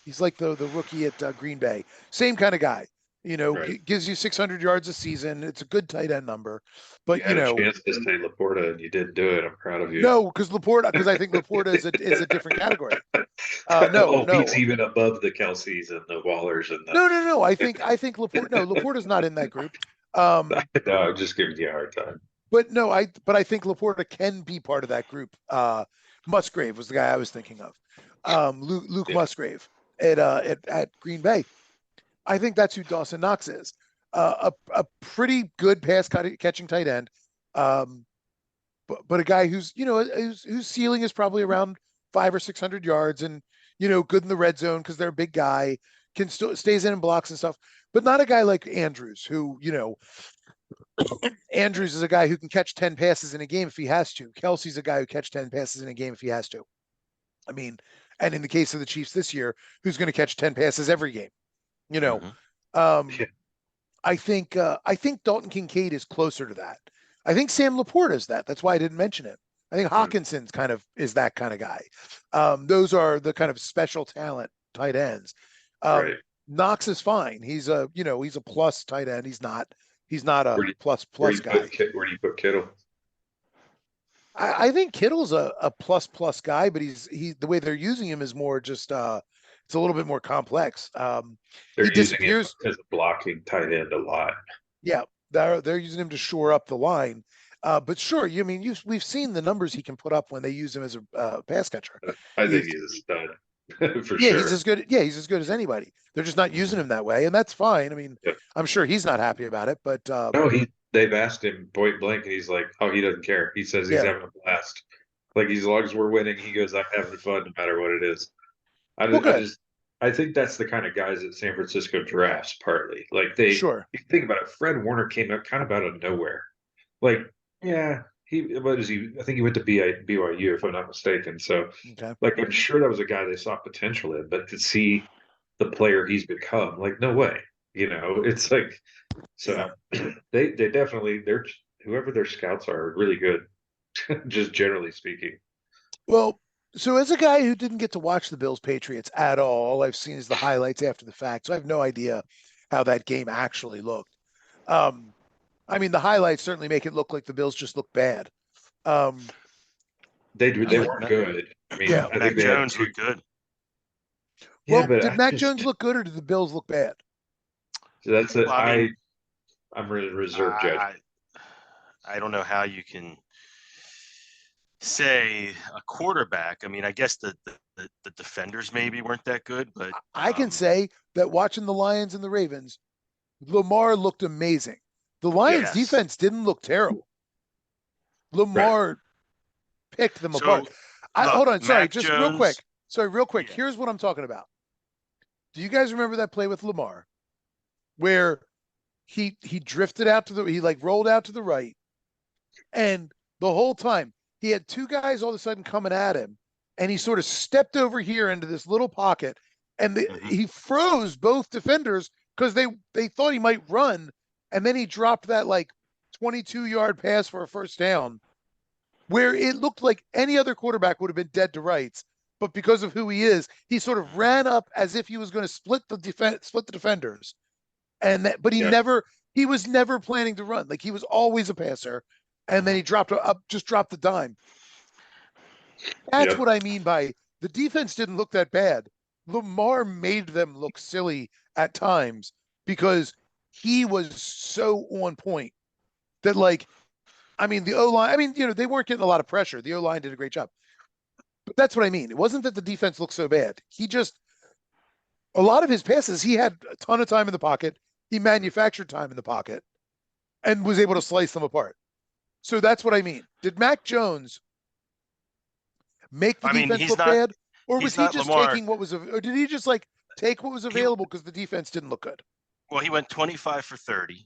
he's like the rookie at Green Bay. Same kind of guy. Right. Gives you 600 yards a season. It's a good tight end number, You but had a chance to say Laporta and you didn't do it. I'm proud of you. no, because I think Laporta is a different category. No, Oh, he's no, even above the Kelseys and the Wallers and the. no. I think Laporta. No, Laporta's not in that group. No, I'm just giving you a hard time. But I think Laporta can be part of that group. Musgrave was the guy I was thinking of. Luke Yeah. Musgrave at Green Bay. I think that's who Dawson Knox is. A pretty good catching tight end. But a guy whose ceiling is probably around 500 or 600 yards and good in the red zone because they're a big guy, can still stays in and blocks and stuff, but not a guy like Andrews who Andrews is a guy who can catch 10 passes in a game if he has to. Kelsey's a guy who catch 10 passes in a game if he has to. I mean, and in the case of the Chiefs this year, who's going to catch 10 passes every game? You know, Mhm. um, I think Dalton Kincaid is closer to that. I think Sam Laporta is that. That's why I didn't mention it. I think Hawkinson's kind of is that kind of guy. Those are the kind of special talent tight ends. Right. Knox is fine. He's a plus tight end. He's not a Where do you, plus guy. where do you put Kittle? I think Kittle's a plus guy, but the way they're using him is more just it's a little bit more complex. He They're using him disappears. as a blocking tight end a lot. Yeah, they're using him to shore up the line. But sure, we've seen the numbers he can put up when they use him as a pass catcher. I think He's he's a stud for yeah, sure. he's as good as anybody. They're just not using him that way, and that's fine. I mean, Yep. I'm sure he's not happy about it, but No, they've asked him point blank, and he's like, "Oh, he doesn't care. He says he's yeah, having a blast. Like as long as we're winning, he goes, I'm having fun no matter what it is." well, good, I think that's the kind of guys that San Francisco drafts partly. Like they, sure, you think about it, Fred Warner came out kind of out of nowhere. Like, yeah, what is he? I think he went to BYU if I'm not mistaken. So, okay, like, I'm sure that was a guy they saw potential in, but to see the player he's become. Like, no way. It's like, so they definitely, whoever their scouts are really good, just generally speaking. Well, so as a guy who didn't get to watch the Bills Patriots at all I've seen is the highlights after the fact. So I have no idea how that game actually looked. I mean, the highlights certainly make it look like the Bills just look bad. They weren't good. I mean, Yeah. I Mac think they had Jones two. looked good. Yeah, Well, but did Mac Jones look good or did the Bills look bad? that's it. Well, I mean, I'm really reserve judgment. I don't know how you can say a quarterback. I mean, I guess the defenders maybe weren't that good, but I can say that watching the Lions and the Ravens, Lamar looked amazing. The Lions yes. defense didn't look terrible. Right. Lamar picked them So apart. Hold on, sorry, Mac just Jones, real quick. Sorry, real quick. yeah. Here's what I'm talking about. Do you guys remember that play with Lamar where he drifted out to he like rolled out to the right, and the whole time he had two guys all of a sudden coming at him, and he sort of stepped over here into this little pocket, and he froze both defenders because they thought he might run, and then he dropped that like 22-yard pass for a first down where it looked like any other quarterback would have been dead to rights. But because of who he is, he sort of ran up as if he was going to split the defenders. But he was never planning to run. Like he was always a passer. And then he just dropped the dime. That's what I mean by the defense didn't look that bad. Lamar made them look silly at times because he was so on point that I mean, the O-line, I mean, they weren't getting a lot of pressure. The O-line did a great job. But that's what I mean. It wasn't that the defense looked so bad. A lot of his passes, he had a ton of time in the pocket. He manufactured time in the pocket and was able to slice them apart. So that's what I mean. Did Mac Jones make the defense look bad? Or was he just Lamar. taking or did he just take what was available because the defense didn't look good? Well, he went 25 for 30.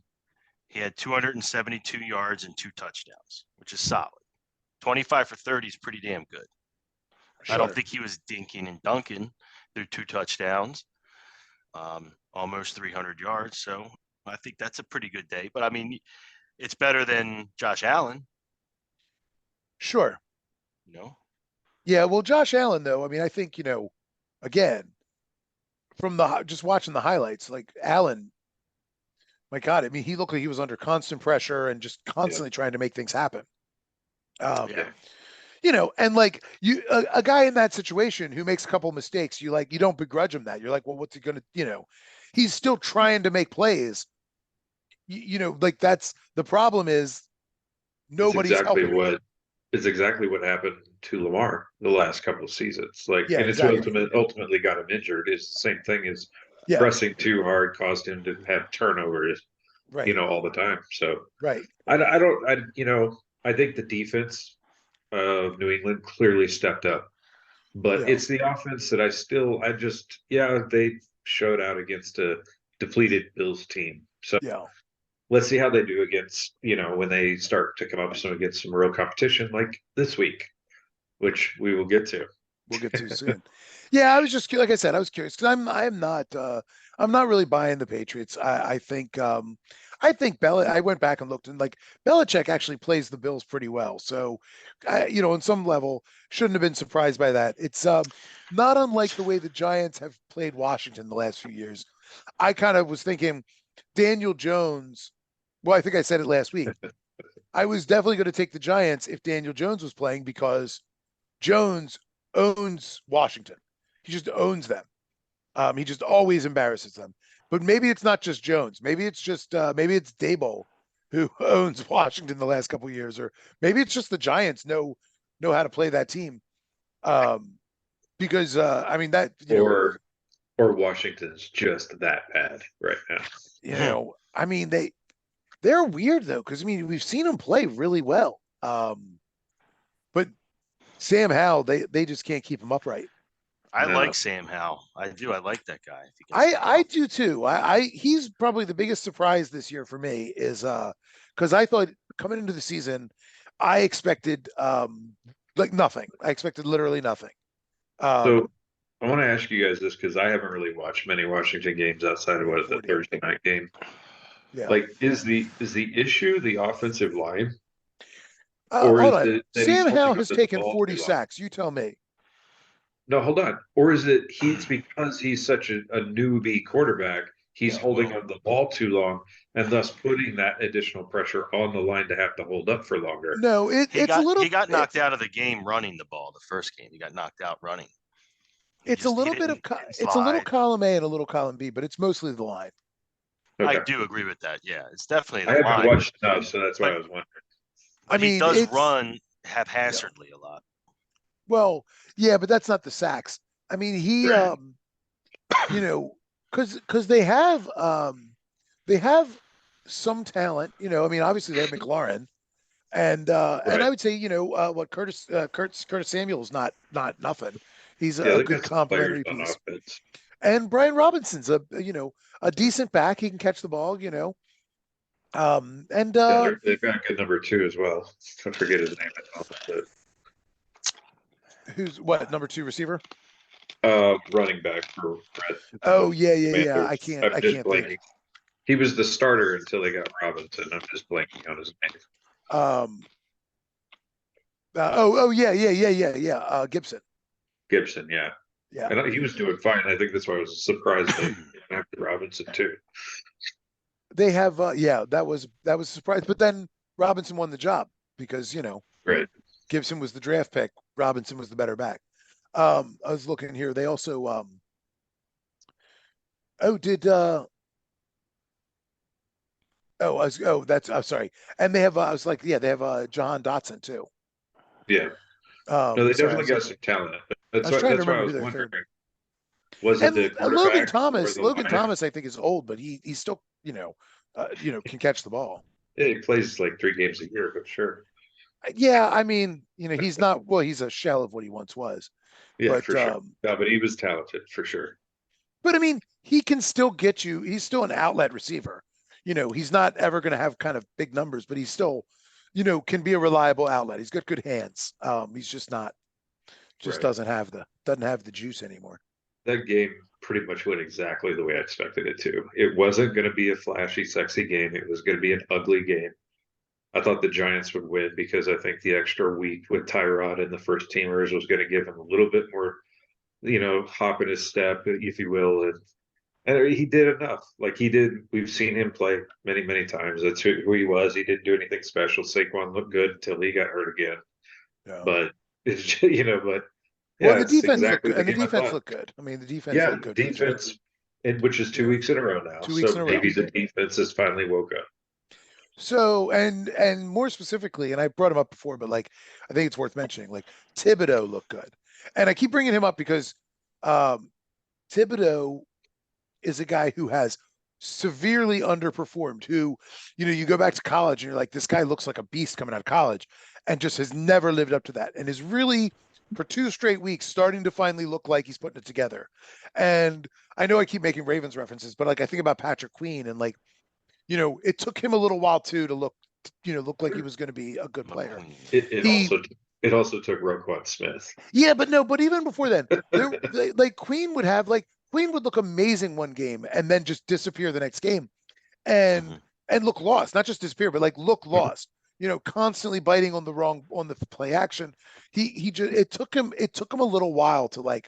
He had 272 yards and 2 touchdowns, which is solid. 25 for 30 is pretty damn good. Sure. I don't think he was dinking and dunking through 2 touchdowns, almost 300 yards. So I think that's a pretty good day. But, I mean, it's better than Josh Allen. Sure. Yeah, well, Josh Allen, though, I mean, I think, again, from just watching the highlights, like Allen, my God, I mean, he looked like he was under constant pressure and just constantly trying to make things happen. And a guy in that situation who makes a couple of mistakes, you don't begrudge him that. You're like, well, what's he going to, he's still trying to make plays. That's the problem is nobody's helping him. It's exactly what happened to Lamar the last couple of seasons. And exactly. it's ultimately got him injured. Is the same thing as pressing too hard caused him to have turnovers, all the time. So I think the defense of New England clearly stepped up, but it's the offense that they showed out against a depleted Bills team. So let's see how they do against, when they start to come up against some real competition like this week, which we will get to. We'll get to soon. Yeah, I was just, like I said, I was curious because I'm not really buying the Patriots. I think I went back and looked and Belichick actually plays the Bills pretty well. So, on some level, shouldn't have been surprised by that. It's not unlike the way the Giants have played Washington the last few years. I kind of was thinking Daniel Jones. Well, I think I said it last week. I was definitely going to take the Giants if Daniel Jones was playing because Jones owns Washington. He just owns them. He just always embarrasses them. But maybe it's not just Jones. Maybe it's just maybe it's Dable who owns Washington the last couple of years, or maybe it's just the Giants know how to play that team. Because I mean that or Washington's just that bad right now. I mean they're weird though, because I mean we've seen them play really well. But Sam Howell, they just can't keep him upright. I like Sam Howell. I do. I like that guy. I do too. He's probably the biggest surprise this year for me is because I thought coming into the season, I expected nothing. I expected literally nothing. So I want to ask you guys this because I haven't really watched many Washington games outside of what the 40. Thursday night game. Yeah. Like, is the issue the offensive line, or Hold is on. it that he's Sam Howell holding has onto the taken ball 40 too long? sacks. You tell me. No, hold on. Or is it he's because he's such a newbie quarterback, he's Yeah. holding on the ball too long and thus putting that additional pressure on the line to have to hold up for longer. No, it's a little. He got knocked out of the game running the ball. The first game, he got knocked out running. It's a little bit of. It's a little column A and a little column B, but it's mostly the line. Okay. I do agree with that. Yeah, it's definitely I the haven't line. watched enough, so that's why I was wondering. But he does run haphazardly a lot. Well, yeah, but that's not the sacks. I mean, he, you know, because they have some talent. You know, I mean, obviously they have McLaurin, and I would say, what Curtis Samuel's not nothing. He's a good complementary piece. Offense. And Brian Robinson's a decent back. He can catch the ball. They've got a good number 2 as well. I forget his name. Who's what, number 2 receiver? Running back for Brett. Oh yeah. I can't think. He was the starter until they got Robinson. I'm just blanking on his name. Yeah. Gibson, yeah. And he was doing fine. I think that's why I was surprised they after Robinson too. They have, that was a surprise. But then Robinson won the job because right. Gibson was the draft pick. Robinson was the better back. I was looking here. They also, I'm sorry. And they have, I was like, they have Jahan Dotson too. Yeah. No, they definitely got some talent. That's why I was wondering. Was it the Logan Thomas? Logan Thomas, I think, is old, but he's still, can catch the ball. Yeah, he plays like 3 games a year, but sure. Yeah, I mean, he's not. Well, he's a shell of what he once was. Yeah, but, for sure. No, but he was talented for sure. But I mean, he can still get you. He's still an outlet receiver. He's not ever going to have kind of big numbers, but he's still, can be a reliable outlet. He's got good hands. He's just not. Just doesn't have the juice anymore. That game pretty much went exactly the way I expected it to. It wasn't going to be a flashy, sexy game. It was going to be an ugly game. I thought the Giants would win because I think the extra week with Tyrod and the first teamers was going to give him a little bit more, hop in his step, if you will. And he did enough. Like he did. We've seen him play many, many times. That's who he was. He didn't do anything special. Saquon looked good until he got hurt again. Yeah. But the defense looked good. And the defense looked good. I mean, the defense looked good. Defense, which is 2 weeks in a row now. 2 weeks in a row. Maybe the defense has finally woke up. So, and more specifically, and I brought him up before, but I think it's worth mentioning, Thibodeau looked good. And I keep bringing him up because Thibodeau is a guy who has severely underperformed, who, you go back to college and you're like, this guy looks like a beast coming out of college, and just has never lived up to that, and is really, for 2 straight weeks, starting to finally look like he's putting it together. And I know I keep making Ravens references, but I think about Patrick Queen, and it took him a little while too to look like he was going to be a good player. It also took Roquan Smith. Yeah, but even before then, Queen would look amazing one game and then just disappear the next game, and look lost. Not just disappear, but look lost. Constantly biting on the play action. It took him a little while to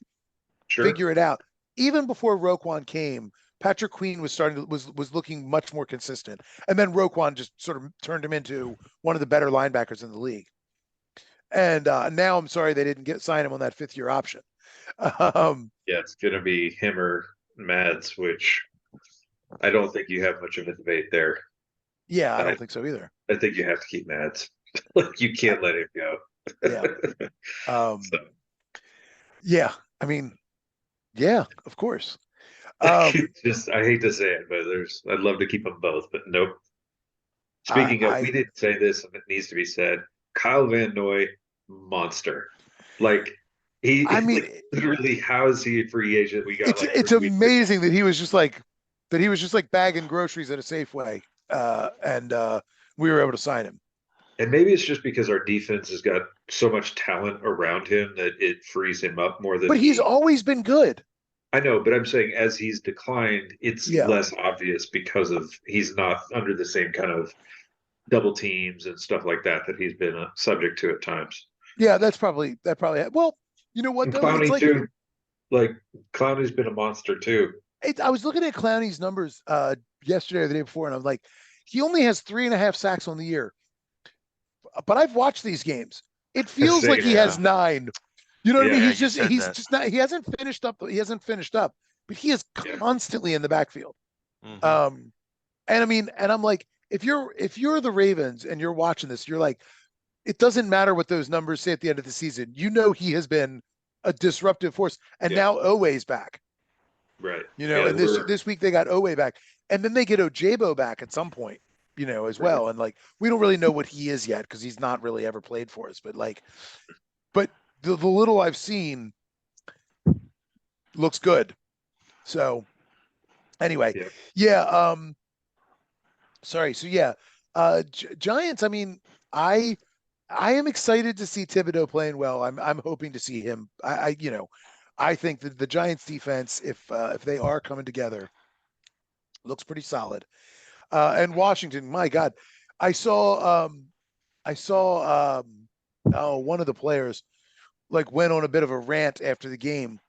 figure it out. Even before Roquan came, Patrick Queen was looking much more consistent, and then Roquan just sort of turned him into one of the better linebackers in the league. And now I'm sorry they didn't sign him on that 5th-year option. It's going to be him or Mads, which I don't think you have much of a debate there. Yeah, I don't think so either. I think you have to keep Mads. You can't let him go. Yeah. I mean, yeah, of course. I hate to say it, but I'd love to keep them both, but nope. Speaking of, we didn't say this, and it needs to be said. Kyle Van Noy, monster. Literally, how is he a free agent? We got it's amazing that he was just bagging groceries at a Safeway, and we were able to sign him. And maybe it's just because our defense has got so much talent around him that it frees him up more than But he's always been good. I know, but I'm saying as he's declined, it's Yeah. less obvious because of he's not under the same kind of double teams and stuff like that he's been subject to at times. Yeah, that probably well, you know what And though? It's Clowney like too. Like Clowney's been a monster too. I was looking at Clowney's numbers yesterday or the day before, and I'm like, he only has 3.5 sacks on the year. But I've watched these games. It feels like he has 9. You know what I mean? Yeah, He's just not. He hasn't finished up. He hasn't finished up, but he is constantly in the backfield. And I mean, and I'm like, if you're the Ravens and you're watching this, you're like, it doesn't matter what those numbers say at the end of the season. You know, he has been a disruptive force, and now Oweh's back. Right. You know, and this week they got Oweh back, and then they get Ojabo back at some point, you know, as well. And like, we don't really know what he is yet because he's not really ever played for us. But like, the little I've seen looks good. So anyway, sorry. So Giants. I mean, I am excited to see Thibodeau playing well. I'm hoping to see him. I think that the Giants defense, if they are coming together, looks pretty solid. And Washington, my God, I saw one of the players like went on a bit of a rant after the game.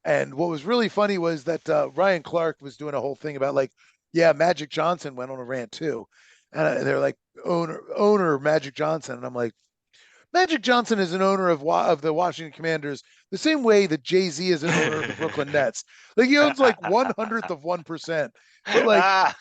And what was really funny was that Ryan Clark was doing a whole thing about like, yeah, Magic Johnson went on a rant too. And they're like, owner Magic Johnson. And I'm like, Magic Johnson is an owner of the Washington Commanders the same way that Jay-Z is an owner of the Brooklyn Nets. Like he owns like 1/100%. But like,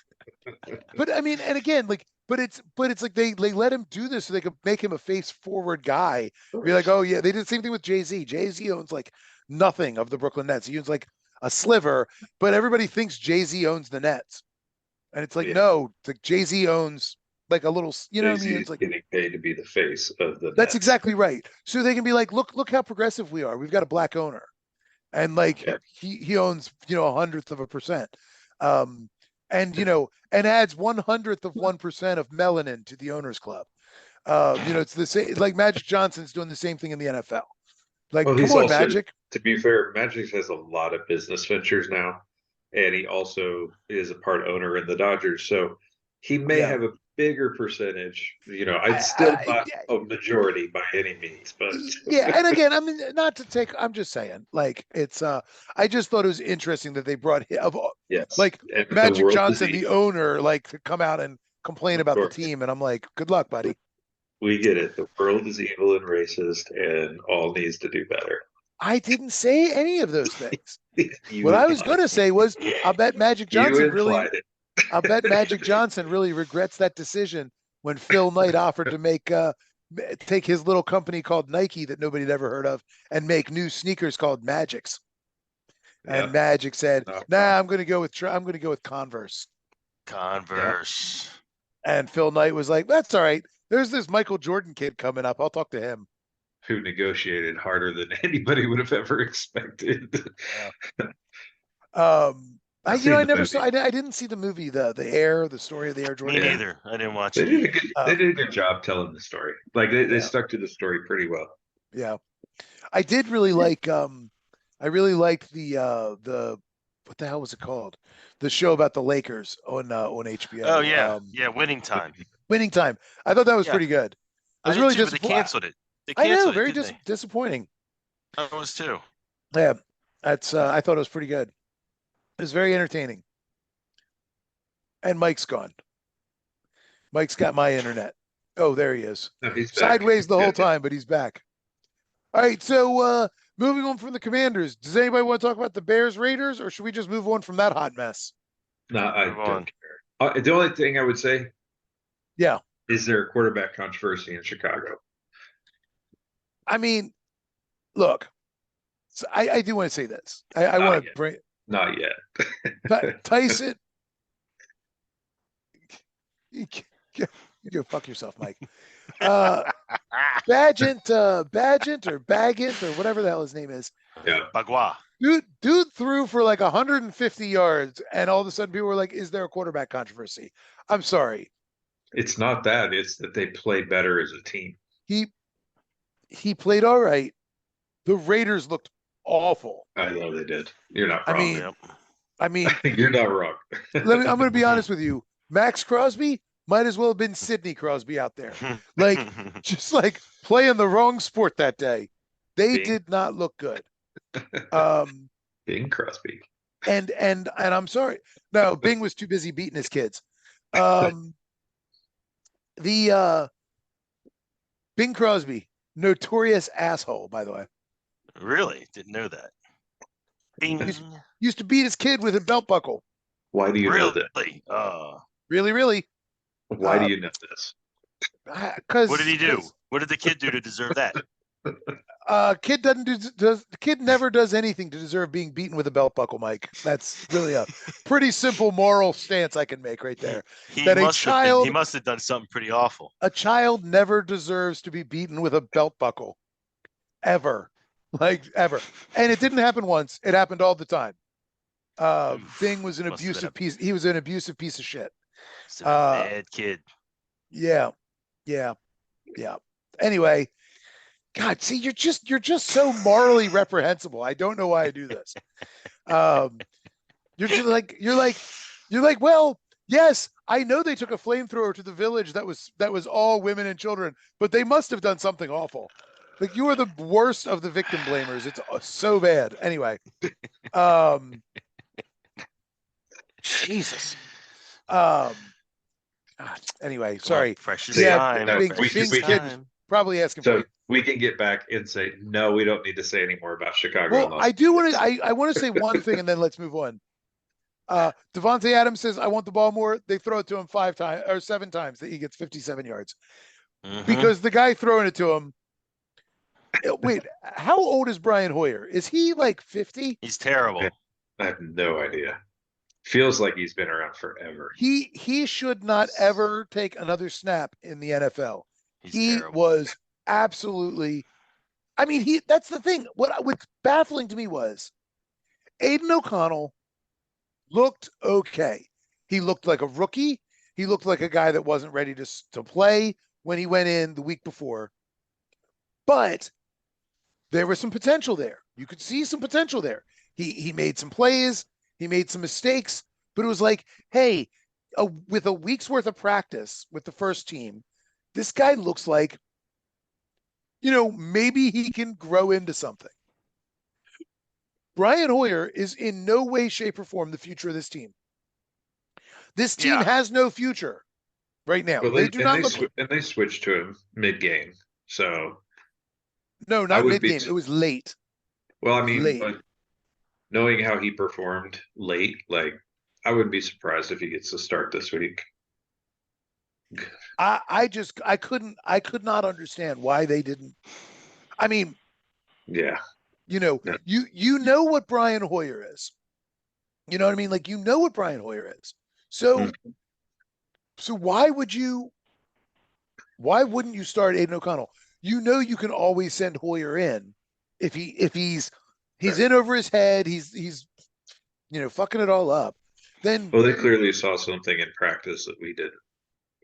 but I mean, and again, like, but it's like they let him do this so they could make him a face forward guy. Be like, oh yeah, they did the same thing with Jay-Z. Jay-Z owns like nothing of the Brooklyn Nets. He owns like a sliver, but everybody thinks Jay-Z owns the Nets. And it's like, no, like Jay-Z owns like a little, you know what I mean? It's like getting paid to be the face of the That's Nets. exactly right. So they can be like, look how progressive we are. We've got a black owner. And like he owns, 100%. And and adds 1/100% of melanin to the owners club. It's the same like Magic Johnson's doing the same thing in the NFL. Like, come on, Magic. To be fair, Magic has a lot of business ventures now, and he also is a part owner in the Dodgers. So he may have a bigger percentage. I'd still not a majority by any means, but and again, I mean, not to take. I'm just saying, like, it's. I just thought it was interesting that they brought like Magic Johnson, the owner, like to come out and complain about the team, and I'm like, good luck, buddy. We get it. The world is evil and racist, and all needs to do better. I didn't say any of those things. What I was going to say was, I bet Magic Johnson really regrets that decision when Phil Knight offered to take his little company called Nike that nobody had ever heard of and make new sneakers called Magics. And Magic said, "Nah, I'm going to go with Converse." Converse. And Phil Knight was like, "That's all right. There's this Michael Jordan kid coming up. I'll talk to him." Who negotiated harder than anybody would have ever expected. I didn't see the movie, the story of the Air Jordan. Me neither. I didn't watch it. They did a good job telling the story. Like they stuck to the story pretty well. Yeah. I did really like I really liked the what the hell was it called? The show about the Lakers on HBO. Oh yeah. Winning Time. Winning Time. I thought that was pretty good. I was really disappointed. They canceled it. I know, very disappointing. I was too. Yeah. That's I thought it was pretty good. It was very entertaining. And Mike's gone. Mike's got my internet. Oh, there he is. No, he's sideways the whole time, but he's back. All right, so moving on from the Commanders, does anybody want to talk about the Bears Raiders, or should we just move on from that hot mess? No, I don't care. The only thing I would say, is there a quarterback controversy in Chicago? I mean, look, so I do want to say this. I want to bring. Not yet. Tyson, you go fuck yourself, Mike. Bagent or Baggett or whatever the hell his name is. Yeah. Bagua. Dude threw for like 150 yards, and all of a sudden people were like, "Is there a quarterback controversy?" I'm sorry. It's not that. It's that they played better as a team. He played all right. The Raiders looked awful. I know they did. You're not I wrong. mean, Yep. I mean, You're not wrong. I'm going to be honest with you. Max Crosby might as well have been Sidney Crosby out there. Like, just like playing the wrong sport that day. They did not look good. Bing Crosby. And I'm sorry. No, Bing was too busy beating his kids. The Bing Crosby, notorious asshole, by the way. Really? Didn't know that. Bing. Used to beat his kid with a belt buckle. Why do you know that? Really, really? Why do you know this? Because what did he do? What did the kid do to deserve that? Kid never does anything to deserve being beaten with a belt buckle, Mike. That's really a pretty simple moral stance I can make right there. He That he must have done something pretty awful. A child never deserves to be beaten with a belt buckle. Ever. Like ever. And it didn't happen once. It happened all the time. Bing was an abusive piece. He was an abusive piece of shit. Bad kid. Yeah. Anyway, God, see, you're just so morally reprehensible. I don't know why I do this. You're like, well, yes, I know they took a flamethrower to the village that was all women and children, but they must have done something awful. Like, you are the worst of the victim blamers. It's so bad. Anyway, Jesus. God. Anyway, sorry. Precious time. Bing's kid probably asking for it. We can get back and say, no, we don't need to say any more about Chicago. Well, I do want to. I want to say one thing, and then let's move on. Devontae Adams says, "I want the ball more." They throw it to him 5 times or 7 times that he gets 57 yards because the guy throwing it to him. Wait, how old is Brian Hoyer? Is he like 50? He's terrible. I have no idea. Feels like he's been around forever. He should not ever take another snap in the NFL. He terrible. was absolutely. I mean, that's the thing. What's baffling to me was Aiden O'Connell looked okay. He looked like a rookie. He looked like a guy that wasn't ready to play when he went in the week before. But there was some potential there. You could see some potential there. He made some plays. He made some mistakes. But it was like, hey, with a week's worth of practice with the first team, this guy looks like, maybe he can grow into something. Brian Hoyer is in no way, shape, or form the future of this team. This team has no future right now. Well, they do not look. And they switched to him mid-game. So no, not mid-game. It was late. Well, I mean, knowing how he performed late, like, I wouldn't be surprised if he gets to start this week. I could not understand why they didn't. I mean, yeah. You know what Brian Hoyer is. You know what I mean? Like, what Brian Hoyer is. So why wouldn't you start Aiden O'Connell? You can always send Hoyer in if he's in over his head, he's fucking it all up. Then they clearly saw something in practice that we didn't.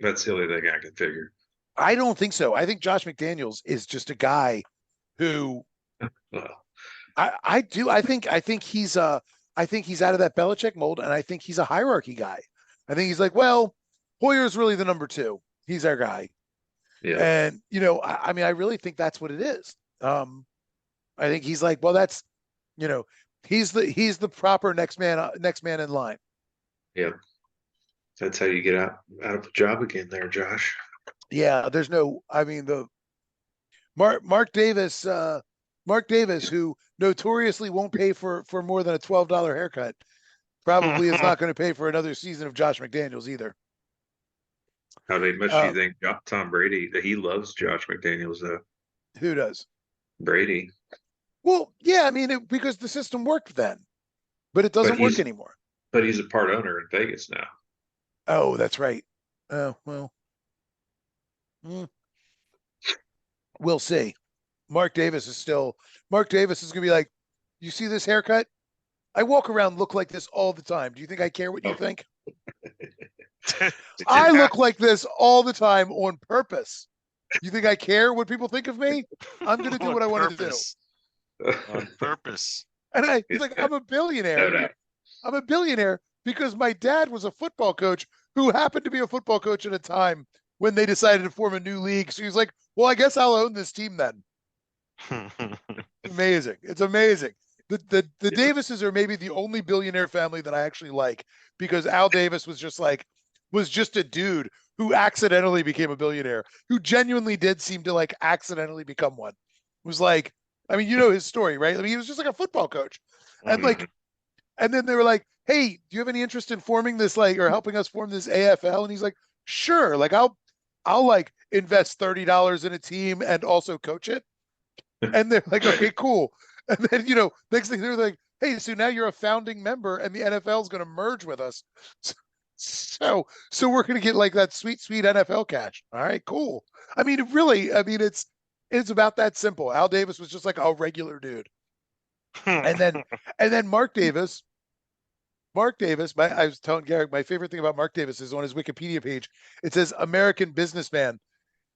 That's the only thing I can figure. I don't think so. I think Josh McDaniels is just a guy who I think he's out of that Belichick mold, and I think he's a hierarchy guy. I think he's like, well, Hoyer's really the number 2. He's our guy. Yeah. And I mean, I really think that's what it is. I think he's like, well, that's he's the proper next man in line. Yeah. That's how you get out of a job again there, Josh. Yeah, there's no, I mean, the Mark Davis, who notoriously won't pay for more than a $12 haircut, probably is not going to pay for another season of Josh McDaniels either. How much do you think Tom Brady, that he loves Josh McDaniels, though? Who does? Brady. Well, yeah, I mean, because the system worked then, but it doesn't work anymore. But he's a part owner in Vegas now. Oh, that's right. Oh, well. We'll see. Mark Davis is going to be like, you see this haircut? I walk around look like this all the time. Do you think I care what you think? I look like this all the time on purpose. You think I care what people think of me? I'm going to do what I want to do. On purpose. And he's like, I'm a billionaire. No. I'm a billionaire because my dad was a football coach who happened to be a football coach at a time when they decided to form a new league. So he's like, well, I guess I'll own this team then. Amazing. It's amazing. The Davises are maybe the only billionaire family that I actually like, because Al Davis was just a dude who accidentally became a billionaire, who genuinely did seem to like accidentally become one. It was like, I mean, you know his story, right? I mean, he was just like a football coach. And like, and then they were like, hey, do you have any interest in forming this, like, or helping us form this AFL? And he's like, sure. Like, I'll like invest $30 in a team and also coach it. And they're like, okay, cool. And then, you know, next thing they're like, hey, so now you're a founding member and the NFL is going to merge with us. So we're going to get like that sweet NFL cash. All right, cool. I mean, it's about that simple. Al Davis was just like a regular dude. And then Mark Davis, I was telling Garrick, my favorite thing about Mark Davis is on his Wikipedia page, it says American businessman.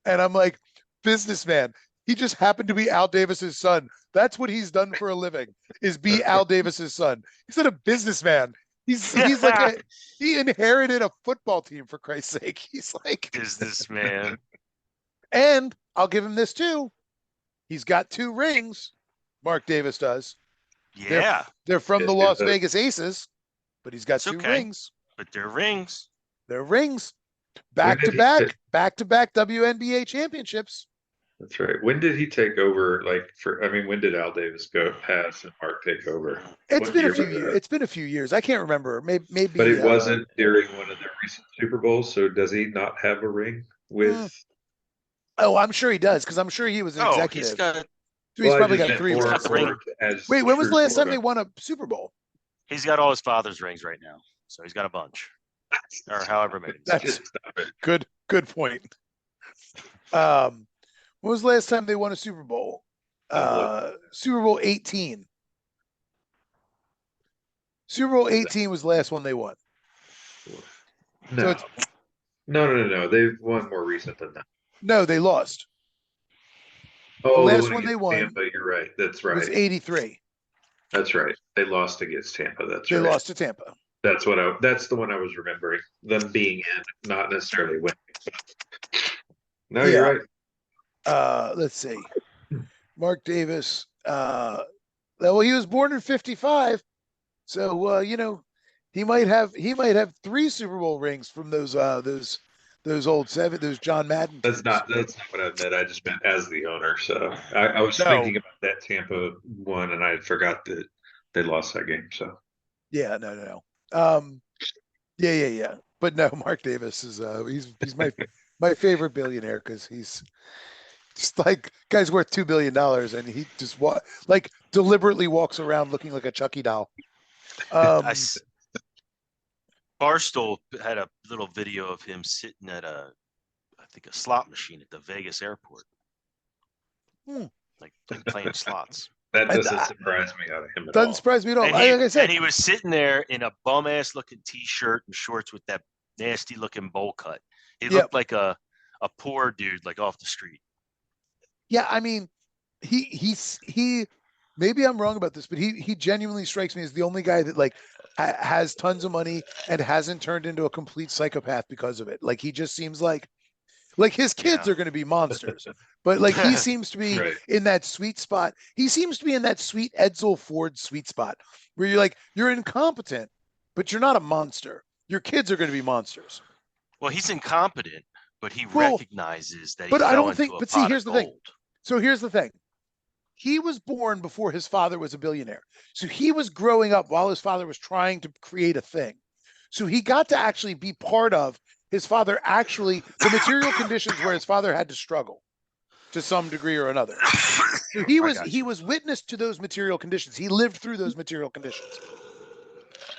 And I'm like, businessman. He just happened to be Al Davis's son. That's what he's done for a living, is be Al Davis's son. He's not a businessman. He's like he inherited a football team, for Christ's sake. He's like businessman. And I'll give him this too. He's got 2 rings. Mark Davis does. Yeah. They're from the Las Vegas Aces, but he's got 2 rings. But they're rings. They're rings. Back to back WNBA championships. That's right. When did he take over? When did Al Davis pass and Mark take over? It's been a few years. It's been a few years. I can't remember. Maybe. But it wasn't during one of their recent Super Bowls. So does he not have a ring with? Oh, I'm sure he does, because I'm sure he was an executive. He's probably got 3 rings. Wait, when was the last time they won a Super Bowl? He's got all his father's rings right now, so he's got a bunch, or however many. That's good point. When was the last time they won a Super Bowl? Super Bowl 18. Super Bowl 18 was the last one they won. No. No. They've won more recent than that. No, they lost. Oh, the last one they won. Tampa, you're right. That's right. It was 83. That's right. They lost against Tampa. They lost to Tampa. That's the one I was remembering. Them being in, not necessarily winning. No, you're right. Let's see. Mark Davis. Well, he was born in 55, so he might have 3 Super Bowl rings from those old those John Madden. That's not what I meant. I just meant as the owner. So I was thinking about that Tampa one, and I forgot that they lost that game. So yeah, no. Yeah. But no, Mark Davis is he's my favorite billionaire, because he's just like, guy's worth $2 billion, and he just deliberately walks around looking like a Chucky doll. Barstool had a little video of him sitting at a slot machine at the Vegas airport, like playing slots. That doesn't surprise me out of him at all. Doesn't surprise me at all. And he was sitting there in a bum ass looking T-shirt and shorts with that nasty looking bowl cut. He looked like a poor dude, like off the street. Yeah, I mean, he maybe I'm wrong about this, but he genuinely strikes me as the only guy that has tons of money and hasn't turned into a complete psychopath because of it. Like, he just seems like his kids are going to be monsters, but he seems to be in that sweet spot. He seems to be in that sweet Edsel Ford sweet spot where you're incompetent, but you're not a monster. Your kids are going to be monsters. Well, he's incompetent, but he recognizes that. But I don't think. But see, here's the thing. So here's the thing. He was born before his father was a billionaire. So he was growing up while his father was trying to create a thing. So he got to actually be part of his father, the material conditions where his father had to struggle to some degree or another. So he was witness to those material conditions. He lived through those material conditions.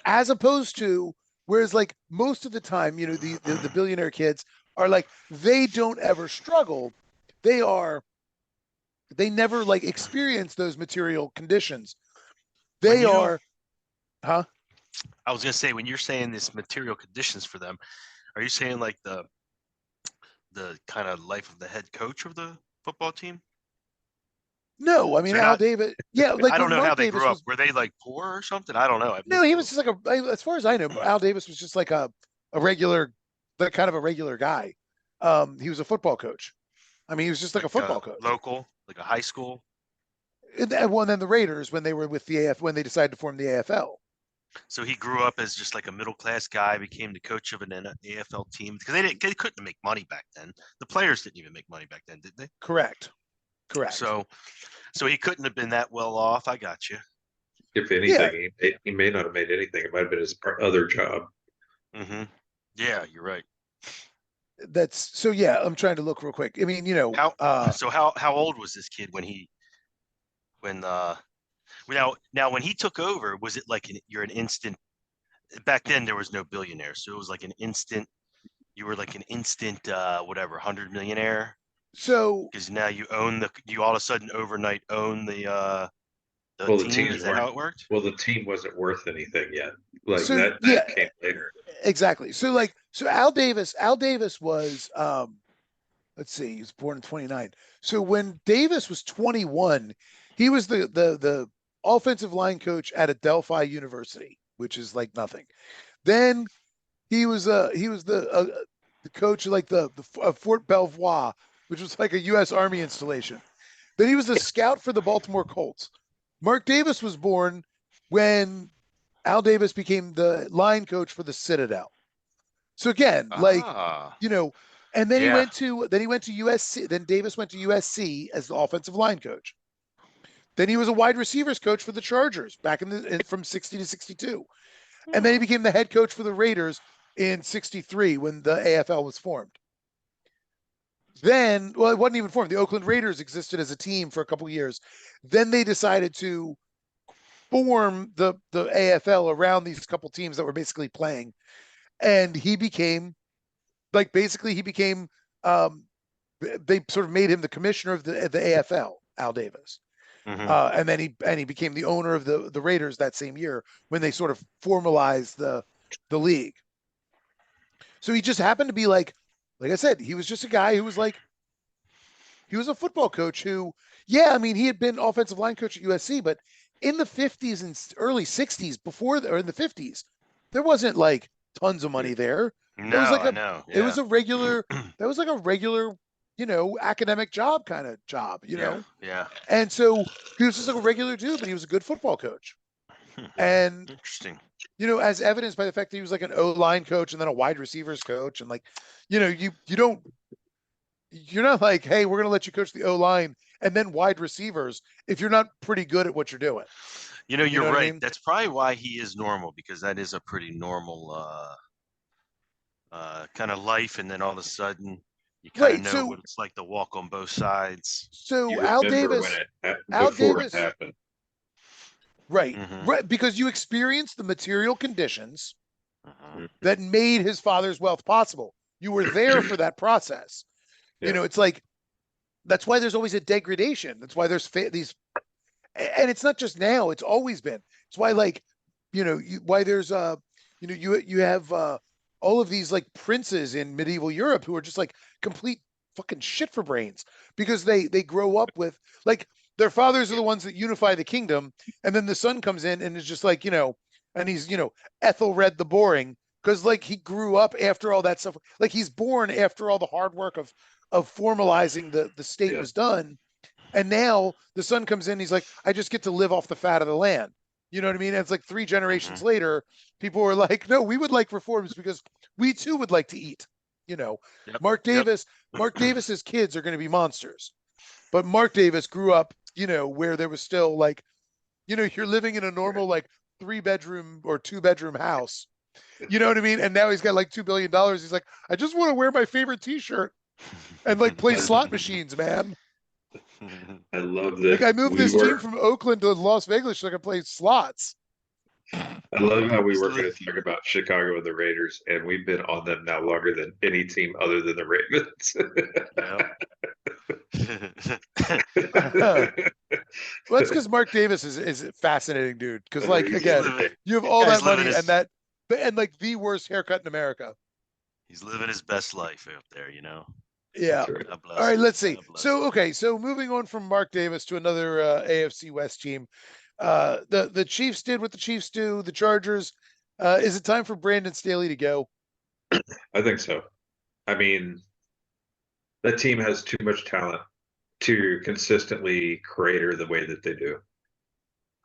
As opposed to, whereas most of the time, the billionaire kids are they don't ever struggle. They never experience those material conditions. I was going to say, when you're saying this material conditions for them, Are you saying like the kind of life of the head coach of the football team? No, I mean So Al not. Davis. Yeah, like I don't when know how Mark they Davis grew up. was. Were they like poor or something? I don't know. I have no No, he clue. was just like as far as I know, Al Davis was just like a regular, like kind of a regular guy. He was a football coach. I mean, he was just like a football coach. Local, like a high school. And well, then the Raiders when they were with the AF when they decided to form the AFL. So he grew up as just like a middle class guy, became the coach of an AFL team because they couldn't make money back then. The players didn't even make money back then, did they? Correct. So he couldn't have been that well off. I got you. If Yeah. anything, he may not have made anything. It might have been his other job. Mm-hmm. Yeah, you're right. That's so. Yeah, I'm trying to look real quick. I mean, How old was this kid when now when he took over, was it like you're an instant? Back then there was no billionaire, so it was like an instant. You were like an instant whatever 100 millionaire so because now you all of a sudden overnight own the Well, the team. teams Is that how weren't. it worked? Well, the team wasn't worth anything yet. Like so that yeah, came later. exactly. So Al Davis was let's see, he was born in 29. So when Davis was 21, he was the offensive line coach at Adelphi University, which is like nothing. Then he was the coach of like the Fort Belvoir, which was like a U.S. Army installation. Then he was a scout for the Baltimore Colts. Mark Davis was born when Al Davis became the line coach for the Citadel. So again, like, Ah, and then yeah. he went to USC. Then Davis went to USC as the offensive line coach. Then he was a wide receivers coach for the Chargers back from 60 to 62. And then he became the head coach for the Raiders in 63 when the AFL was formed. Then, well, it wasn't even formed. The Oakland Raiders existed as a team for a couple of years. Then they decided to form the AFL around these couple teams that were basically playing. And he became they sort of made him the commissioner of the AFL, Al Davis. Mm-hmm. And then he became the owner of the Raiders that same year when they sort of formalized the league. So he just happened to be like I said, he was just a guy who was like, he was a football coach who, yeah, I mean, he had been offensive line coach at USC, but in the 50s and early 60s or in the 50s, there wasn't like tons of money there. No, I know. It Yeah. was a regular, that was like a regular, academic job kind of job, Yeah. And so he was just like a regular dude, but he was a good football coach. And, Interesting. as evidenced by the fact that he was like an O-line coach and then a wide receivers coach. And like, you're not like, hey, we're going to let you coach the O-line and then wide receivers if you're not pretty good at what you're doing. You're know what I right. mean? That's probably why he is normal, because that is a pretty normal kind of life. And then all of a sudden you kind of Right. know what it's like to walk on both sides. So You Al remember when Davis, before it happened. right, Mhm. right, because you experienced the material conditions Mhm. that made his father's wealth possible. You were there for that process. Yeah. It's like, that's why there's always a degradation. That's why there's these, and it's not just now, it's always been. It's why, like, why there's, you have all of these like princes in medieval Europe who are just like complete fucking shit for brains because they grow up with like their fathers are the ones that unify the kingdom, and then the son comes in and is just like, and he's, Ethelred the Boring, because like he grew up after all that stuff. Like he's born after all the hard work of formalizing the state Yeah. was done. And now the son comes in, he's like, I just get to live off the fat of the land. You know what I mean? And it's like 3 generations later, people were like, no, we would like reforms because we too would like to eat. Yep. Mark Davis's kids are going to be monsters. But Mark Davis grew up, where there was still like, you're living in a normal like 3-bedroom or 2-bedroom house. You know what I mean? And now he's got like $2 billion. He's like, I just want to wear my favorite t-shirt and like play slot machines, man. I love Like I that moved this team from Oakland to Las Vegas so I can play slots. I love how we were going to talk about Chicago and the Raiders, and we've been on them now longer than any team other than the Ravens. Well, that's because Mark Davis is a fascinating dude. Because like again, you have all Guy's that money living his- and like the worst haircut in America. He's living his best life out there, you know. Yeah. That's right. God bless All right, him. let's see. God bless him. So moving on from Mark Davis to another AFC West team. The Chiefs did what the Chiefs do, the Chargers. Is it time for Brandon Staley to go? I think so. I mean, that team has too much talent to consistently crater the way that they do.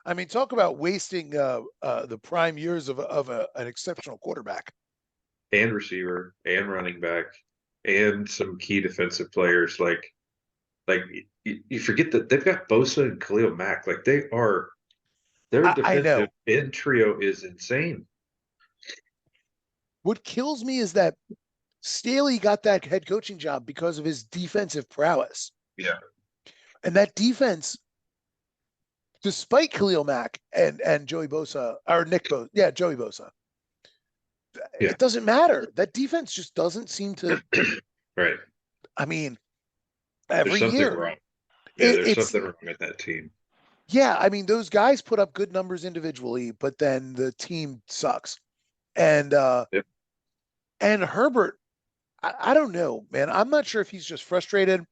I mean, talk about wasting the prime years of an exceptional quarterback. And receiver and running back and some key defensive players like you forget that they've got Bosa and Khalil Mack. Like their I know. defensive end trio is insane. What kills me is that Staley got that head coaching job because of his defensive prowess. Yeah. And that defense, despite Khalil Mack and Joey Bosa, or Nick Bosa, yeah, Joey Bosa, Yeah. it doesn't matter. That defense just doesn't seem to. Right. I mean, There's every something year. wrong. Yeah, there's It's something wrong with that team. yeah. I mean, those guys put up good numbers individually, but then the team sucks. And Yep. and Herbert, I don't know, man. I'm not sure if he's just frustrated.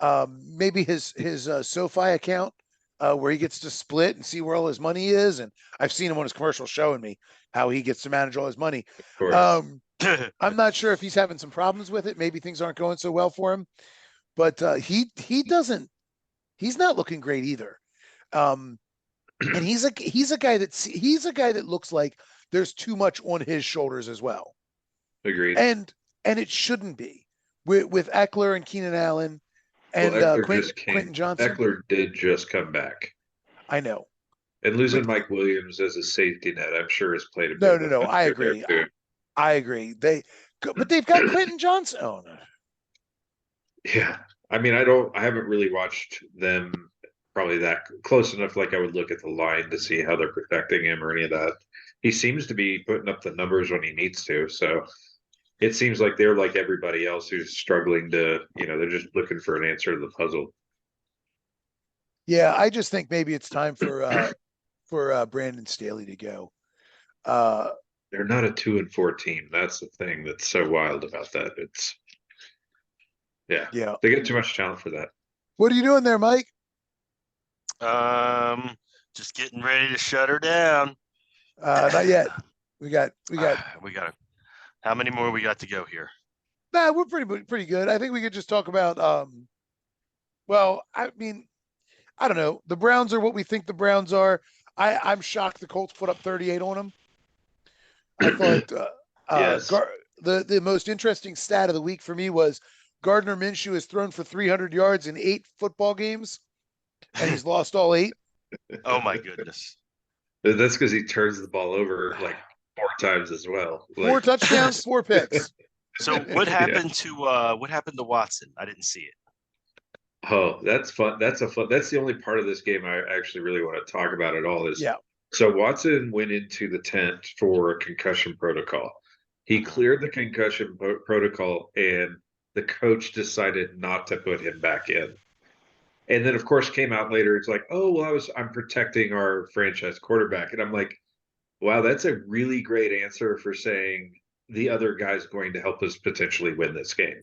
Maybe his SoFi account, where he gets to split and see where all his money is. And I've seen him on his commercial showing me how he gets to manage all his money. Of course. I'm not sure if he's having some problems with it. Maybe things aren't going so well for him, but he's not looking great either. And he's a guy that looks like there's too much on his shoulders as well. Agreed. And it shouldn't be with Eckler and Keenan Allen and Quentin Johnson. Eckler did just come back. I know. And losing Mike Williams as a safety net, I'm sure, has played a bit. No. I agree. I agree. But they've got Quentin Johnson. Oh no. Yeah. I mean, I haven't really watched them probably that close enough. Like I would look at the line to see how they're protecting him or any of that. He seems to be putting up the numbers when he needs to. So it seems like they're like everybody else who's struggling to, they're just looking for an answer to the puzzle. Yeah, I just think maybe it's time for Brandon Staley to go. They're not a 2-4 team. That's the thing that's so wild about that. Yeah. They get too much talent for that. What are you doing there, Mike? Just getting ready to shut her down. Not yet. We got. How many more we got to go here? Nah, we're pretty good. I think we could just talk about. Well, I mean, I don't know. The Browns are what we think the Browns are. I'm shocked the Colts put up 38 on them. I thought yes. The most interesting stat of the week for me was Gardner Minshew has thrown for 300 yards in 8 football games, and he's lost all 8. Oh my goodness! That's because he turns the ball over like 4 times as well. 4 touchdowns, 4 picks. So what happened to Watson? I didn't see it. Oh, that's fun. That's the only part of this game I actually really want to talk about at all is So Watson went into the tent for a concussion protocol. He cleared the concussion protocol and the coach decided not to put him back in. And then of course came out later. It's like, oh, well, I'm protecting our franchise quarterback. And I'm like, wow, that's a really great answer for saying the other guy's going to help us potentially win this game.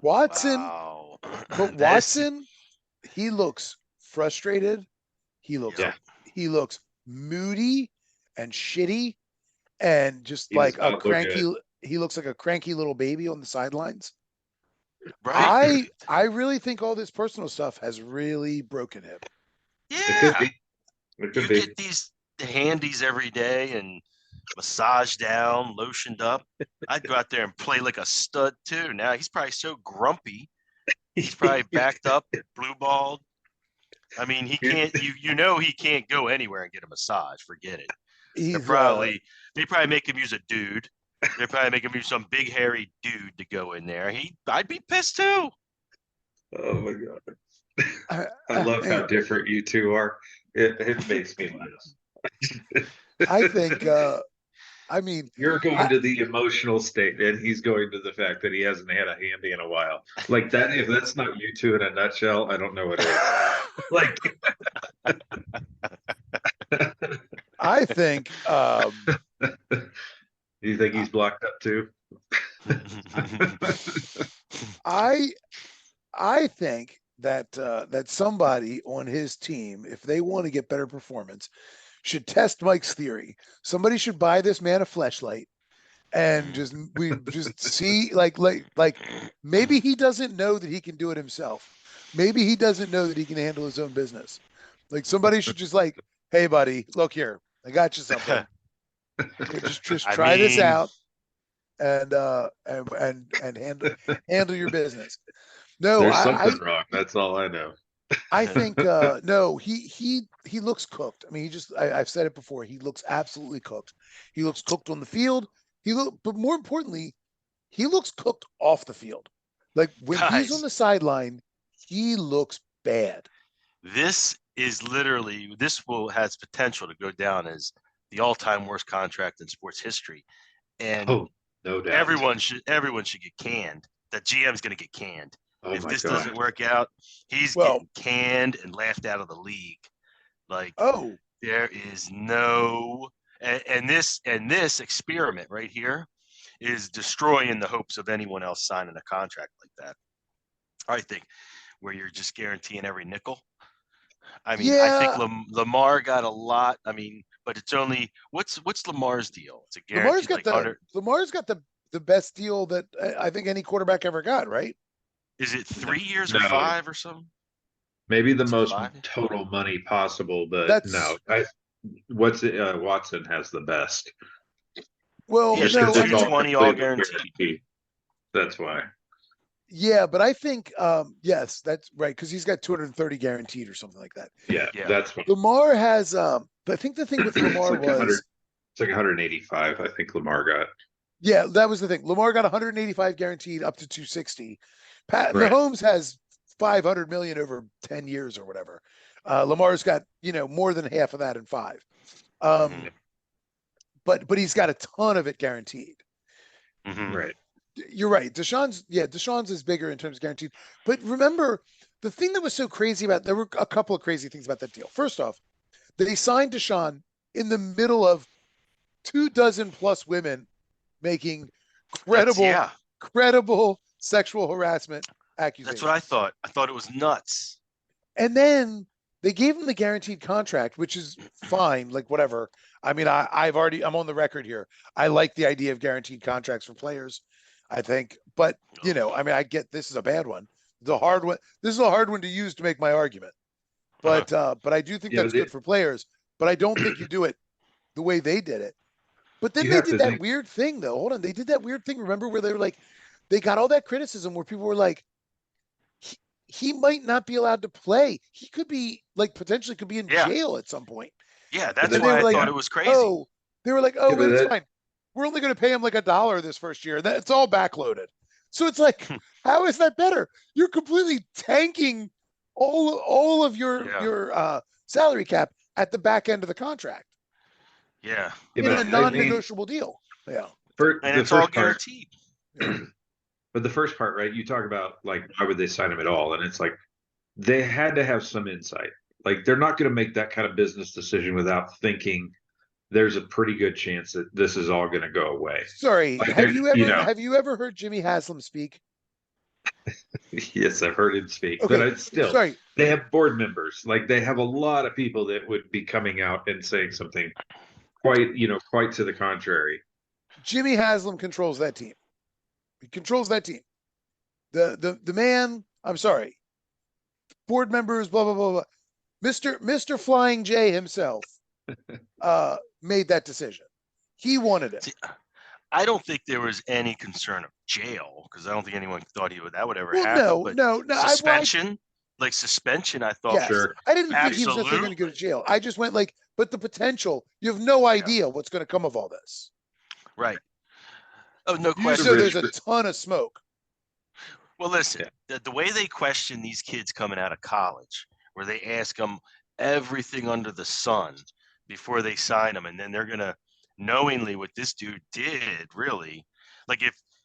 Watson, wow. But Watson, he looks frustrated. He looks moody and shitty and just like a cranky. He looks like a cranky little baby on the sidelines. Right. I really think all this personal stuff has really broken him. Yeah. It could be. Get these handies every day and massaged down, lotioned up. I'd go out there and play like a stud too. Now he's probably so grumpy. He's probably backed up, blue balled. I mean, he can't. He can't go anywhere and get a massage. Forget it. They probably make him use a dude. They probably make him use some big hairy dude to go in there. I'd be pissed too. Oh my god! I love how different you two are. It makes me laugh. I think. I mean, you're going to the emotional state, and he's going to the fact that he hasn't had a handy in a while. Like that. If that's not you two in a nutshell, I don't know what it is. Like, I think. Do you think he's blocked up too? I think that that somebody on his team, if they want to get better performance, should test Mike's theory. Somebody should buy this man a fleshlight and just see like maybe he doesn't know that he can do it himself. Maybe he doesn't know that he can handle his own business. Like somebody should just like, hey buddy, look here, I got you something. Just try this out and handle your business. No, There's something wrong. That's all I know. I think no, he looks cooked. I mean, I've said it before. He looks absolutely cooked. He looks cooked on the field. But more importantly, he looks cooked off the field. Like when he's on the sideline, he looks bad. This has potential to go down as the all-time worst contract in sports history, and no doubt, everyone should get canned. The GM's going to get canned. If this doesn't work out, he's getting canned and laughed out of the league. Like, there is no, and this experiment right here is destroying the hopes of anyone else signing a contract like that. I think where you're just guaranteeing every nickel. I mean, I think Lamar got a lot. I mean, but it's only what's Lamar's deal? It's a guarantee. Lamar's got the best deal that I think any quarterback ever got, right? Is it 3 years or 5 or something? Maybe the most total money possible, but Watson has the best. Well, it's 220 all guaranteed. That's why. Yeah, but I think yes, that's right, because he's got 230 guaranteed or something like that. Yeah. That's what Lamar has. I think the thing with Lamar it's like 185. I think Lamar got. Yeah, that was the thing. Lamar got 185 guaranteed up to 260. Mahomes has 500 million over 10 years or whatever. Lamar's got more than half of that in 5. But he's got a ton of it guaranteed. Right. You're right. Deshaun's is bigger in terms of guaranteed. But remember, the thing that was so crazy there were a couple of crazy things about that deal. First off, they signed Deshaun in the middle of 24+ women making credible sexual harassment accusations. That's what I thought. I thought it was nuts. And then they gave him the guaranteed contract, which is fine, like whatever. I mean, I'm on the record here. I like the idea of guaranteed contracts for players, I think. But, I mean, I get this is a bad one. This is a hard one to use to make my argument. But I do think that's good for players. But I don't think you do it the way they did it. But then they did that weird thing, though. Hold on. They did that weird thing, remember, where they were like, they got all that criticism where people were like, he might not be allowed to play. He could be potentially could be in jail at some point. Yeah, that's why I thought it was crazy. They were like, but it's fine. We're only going to pay him like $1 this first year. It's all backloaded. So it's like, how is that better? You're completely tanking all of your salary cap at the back end of the contract. Yeah. In a non-negotiable deal. Yeah. And it's all guaranteed. But the first part, right? You talk about why would they sign him at all? And it's like they had to have some insight. Like they're not going to make that kind of business decision without thinking there's a pretty good chance that this is all going to go away. Sorry, have you ever heard Jimmy Haslam speak? Yes, I've heard him speak. Okay. But they have board members. They have a lot of people that would be coming out and saying something quite to the contrary. Jimmy Haslam controls that team. He controls that team. The man, I'm sorry. Board members, blah, blah, blah, blah. Mr. Flying J himself made that decision. He wanted it. I don't think there was any concern of jail because I don't think anyone thought that would ever happen. No. Suspension, suspension, I thought. Yes. Sure. I didn't think he was necessarily going to go to jail. I just went but the potential, you have no idea what's going to come of all this. Right. Oh, no question. So there's a ton of smoke. Well, listen, the way they question these kids coming out of college, where they ask them everything under the sun before they sign them, and then they're gonna knowingly what this dude did, really,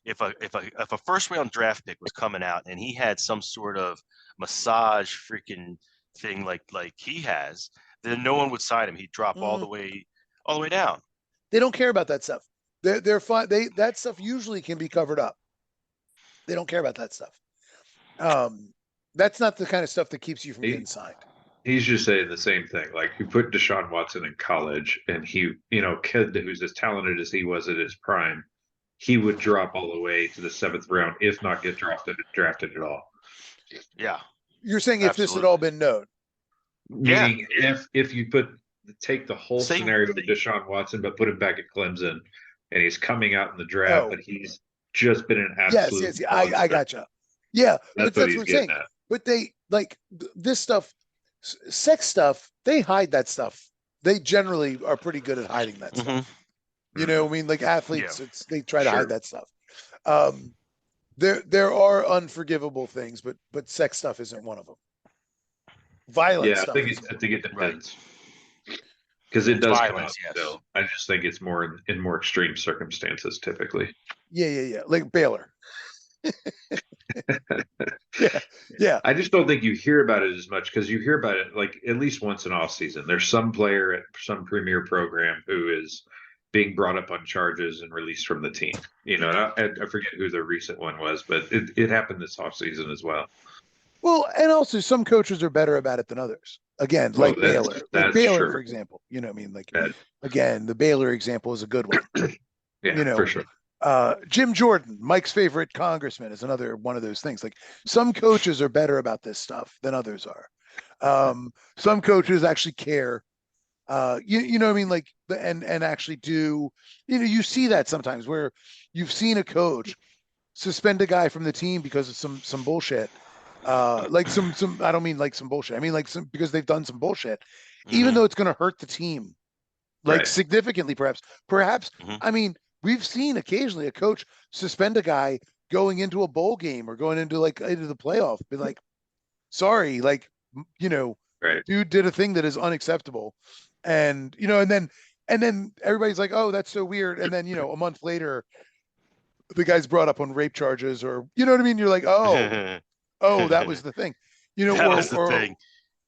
if a first round draft pick was coming out and he had some sort of massage freaking thing like he has, then no one would sign him. He'd drop all the way down. They don't care about that stuff. They're fine. That stuff usually can be covered up. They don't care about that stuff. That's not the kind of stuff that keeps you from getting signed. He's just saying the same thing. Like, you put Deshaun Watson in college, and he, kid who's as talented as he was at his prime, he would drop all the way to the 7th round, if not get drafted at all. Yeah. You're saying if this had all been known. Meaning, if you take the whole scenario of Deshaun Watson, but put him back at Clemson, and he's coming out in the draft, but he's just been an absolute. Yes. I gotcha. Yeah, that's what we're saying. At. But they like this stuff, sex stuff. They hide that stuff. They generally are pretty good at hiding that stuff. You know, I mean, like athletes, they try to hide that stuff. There are unforgivable things, but sex stuff isn't one of them. Violent stuff. I think it depends. Because it does come out still. I just think it's more in more extreme circumstances typically. Yeah. Like Baylor. Yeah. I just don't think you hear about it as much, because you hear about it like at least once in off season. There's some player at some premier program who is being brought up on charges and released from the team. And I forget who the recent one was, but it happened this off season as well. Well, and also some coaches are better about it than others. Again, like Baylor. Like Baylor, for example. You know what I mean? Like, again, the Baylor example is a good one. For sure. Jim Jordan, Mike's favorite congressman, is another one of those things. Like, some coaches are better about this stuff than others are. Some coaches actually care. You know what I mean? Like, and actually do, you see that sometimes where you've seen a coach suspend a guy from the team because of some bullshit. Like some I don't mean like some bullshit. I mean like because they've done some bullshit, even though it's going to hurt the team, like significantly, perhaps. I mean, we've seen occasionally a coach suspend a guy going into a bowl game or going into the playoff, be like, sorry, like, dude did a thing that is unacceptable. And, and then everybody's like, oh, that's so weird. And then, a month later, the guy's brought up on rape charges, or, you know what I mean? You're like, oh, that was the thing, that was the thing.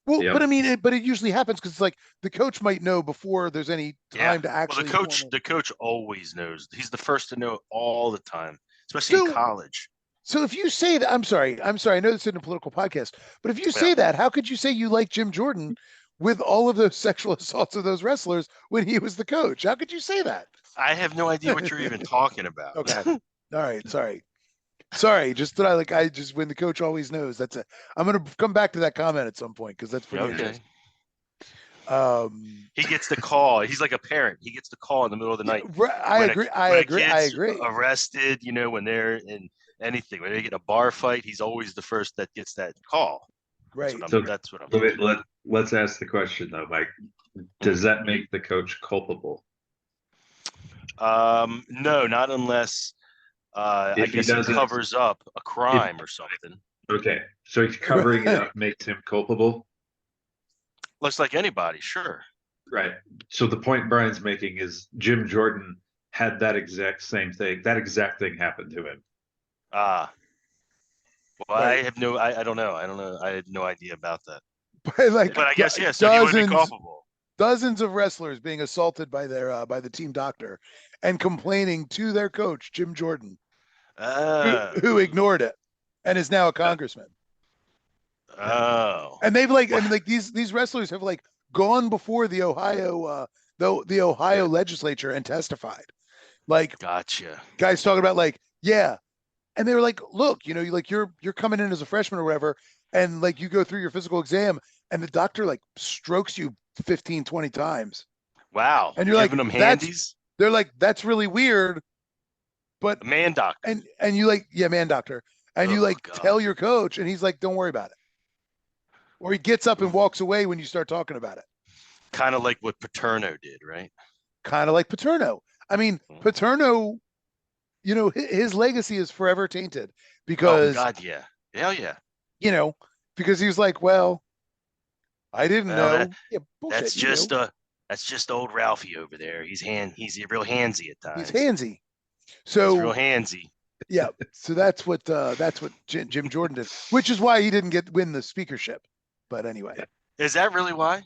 Well, but I mean, but it usually happens because it's like the coach might know before there's any time to actually. Well, the coach always knows. He's the first to know all the time, especially in college. So if you say that, I'm sorry, I know this isn't a political podcast, but if you say that, how could you say you like Jim Jordan with all of those sexual assaults of those wrestlers when he was the coach? How could you say that? I have no idea what you're even talking about. Okay. All right. Sorry. Just that when the coach always knows, I'm going to come back to that comment at some point, because that's pretty interesting. He gets the call. He's like a parent. He gets the call in the middle of the night. I agree. Arrested, when they're in anything, when they get in a bar fight, he's always the first that gets that call. Right. That's what I'm let's ask the question though, Mike. Does that make the coach culpable? No, not unless I guess he covers up a crime or something. Okay. So covering it up makes him culpable? Looks like anybody, sure. Right. So the point Brian's making is Jim Jordan had that exact same thing. That exact thing happened to him. Well, right. I don't know. I had no idea about that. But I guess, so he would be culpable. Dozens of wrestlers being assaulted by the team doctor and complaining to their coach, Jim Jordan, who ignored it and is now a congressman. Oh. And they've these wrestlers have gone before the Ohio legislature and testified. Gotcha. Guys talking about and they were like, look, you're coming in as a freshman or whatever, and you go through your physical exam and the doctor strokes you 15, 20 times. Wow. And you're giving them handies? They're like, that's really weird. But a man doctor. And you man doctor. And you tell your coach, and he's like, don't worry about it. Or he gets up and walks away when you start talking about it. Kind of like what Paterno did, right? Kind of like Paterno. I mean, Paterno, his legacy is forever tainted because. Oh, God, yeah. Hell yeah. Because he was like, well, I didn't know. Bullshit, that's just old Ralphie over there. He's real handsy at times. He's handsy. So he's real handsy. Yeah. So that's what Jim Jordan did, which is why he didn't win the speakership. But anyway. Is that really why?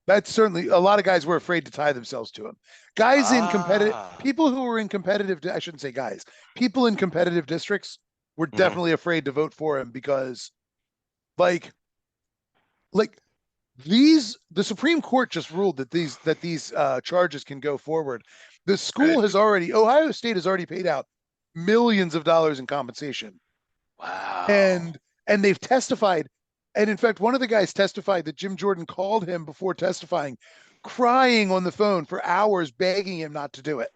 That's certainly a lot of guys were afraid to tie themselves to him. Guys in competitive, Ah. people who were in competitive, I shouldn't say guys, people in competitive districts were Mhm. definitely afraid to vote for him because, like the Supreme Court just ruled that these charges can go forward. The school has already, Ohio State has already paid out millions of dollars in compensation, Wow. and they've testified. And in fact, one of the guys testified that Jim Jordan called him before testifying, crying on the phone for hours, begging him not to do it,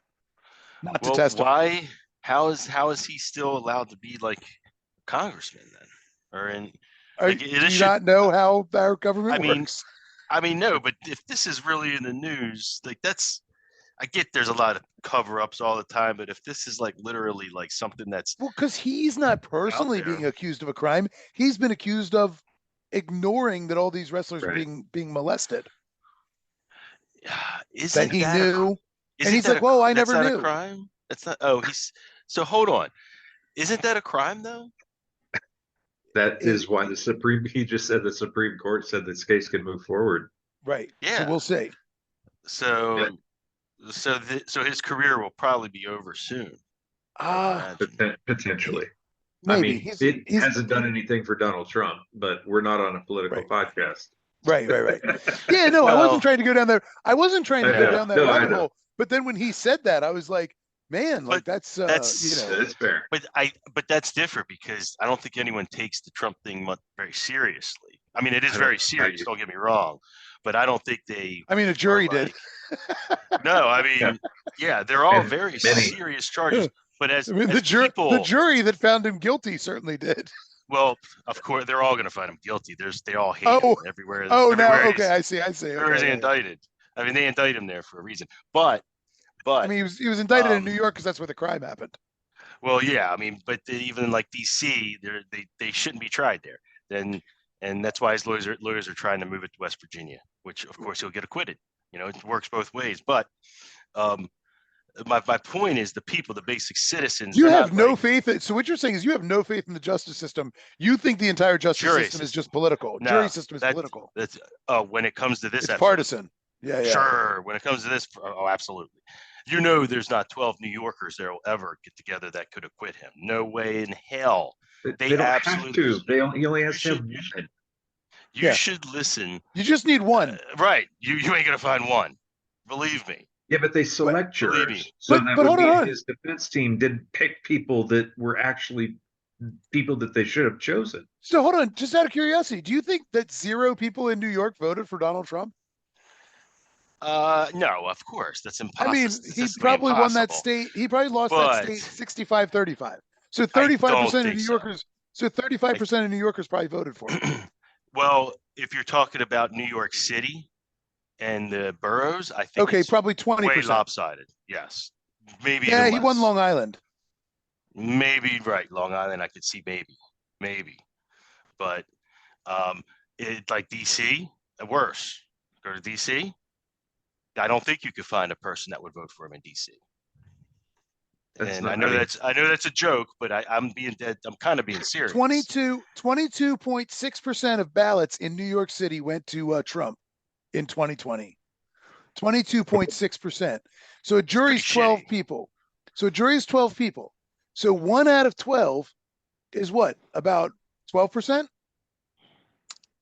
not to Well, testify. why? How is he still allowed to be like a congressman then? Or in like Do it you should, not know how our government I mean, works? no, but if this is really in the news, like that's I get there's a lot of cover-ups all the time, but if this is like literally like something that's Well, because he's not out personally there, being accused of a crime. He's been accused of ignoring that all these wrestlers are Right. being molested, that isn't he that a knew. And isn't he's that like, well, I that's never not a knew. crime? That's not. Oh, he's so hold on. Isn't that a crime though? That It, is why he just said the Supreme Court said this case can move forward. right. So Yeah. we'll see. So so his career will probably be over soon. I would imagine. Potentially. I Maybe mean, it hasn't done anything for Donald Trump, but we're not on a political right. podcast. Right. Yeah, no, I Well, wasn't trying to go down there. I wasn't trying to I go know. down that No, I rabbit know. hole. But then when he said that, I was like, man, like But that's That's fair. But that's different because I don't think anyone takes the Trump thing very seriously. I mean, it is I very don't- serious. Don't get me wrong, but I don't think they. I mean, a are jury did. No, I mean, yeah, they're all very Many. serious charges. But I mean, as the people, jury that found him guilty certainly did. well, of course, they're all going to find him guilty. They all hate Oh, him everywhere. oh, now Everywhere okay, I see. everywhere he's Okay, yeah. indicted. I mean, they indict him there for a reason. But I mean, he was indicted in New um, York because that's where the crime happened. well, yeah, I mean, but even like DC, they shouldn't be tried there. Then, and that's why his lawyers are trying to move it to West Virginia, which of course he'll get acquitted. You know, it works both ways. But my point is the people, the basic citizens. You they're have not no like faith. So what you're saying is you have no faith in the justice system. You think the entire justice jury system is system. just political. No, Jury system is political. That's when it comes to this, It's absolutely. partisan. Yeah. Sure. When it comes to this, oh, absolutely. You know, there's not 12 New Yorkers that will ever get together that could acquit him. No way in hell. They don't have to. He only has to have one. You should listen. You just need one. Right. You ain't gonna find one. Believe me. Yeah, but they select Believe jurors. me. So But that hold would on. mean his defense team didn't pick people that were actually people that they should have chosen. So hold on, just out of curiosity, do you think that 0 people in New York voted for Donald Trump? No, of course. That's impossible. I mean, he probably won that state. He probably lost that state 65-35. So 35% of New Yorkers. So 35% of New Yorkers probably voted for him. Well, if you're talking about New York City and the boroughs, I think okay, probably 20%. way lopsided. Yes, maybe. Yeah, even he won Long Island. Maybe right, Long Island. I could see maybe, but it like DC, worse. Go to DC. I don't think you could find a person that would vote for him in DC. I know that's a joke, but I'm being dead. I'm kind of being serious. 22.6% of ballots in New York City went to Trump in 2020. 22.6%. So a jury's 12 people. So 1 out of 12 is what? About 12%?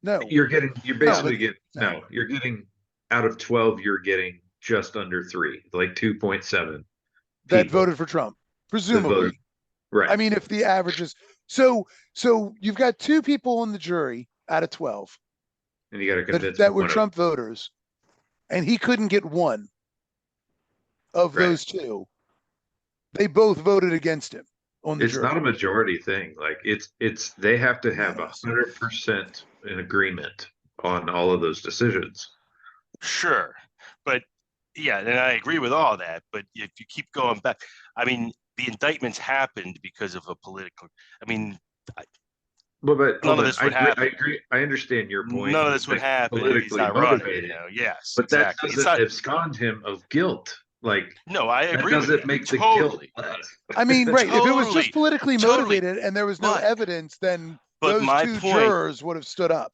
No. You're basically getting out of 12, you're getting just under 3, like 2.7. That voted for Trump, presumably. Right. I mean, if the average is so you've got 2 people on the jury out of 12. And you got to convince that were Trump voters, and he couldn't get one of those 2. They both voted against him on the jury. It's not a majority thing. Like it's they have to have 100% in agreement on all of those decisions. Sure, but yeah, and I agree with all that. But if you keep going back, I mean, the indictments happened because of a political. I mean, but none of this would happen. I agree. I understand your point. None of this would happen. Politically not motivated. Running, yes, but exactly. that doesn't abscond him of guilt. Like, no, I agree. That doesn't make the guilt less. I mean, right? If it was just politically totally. motivated and there was no evidence, then those my two point, jurors would have stood up.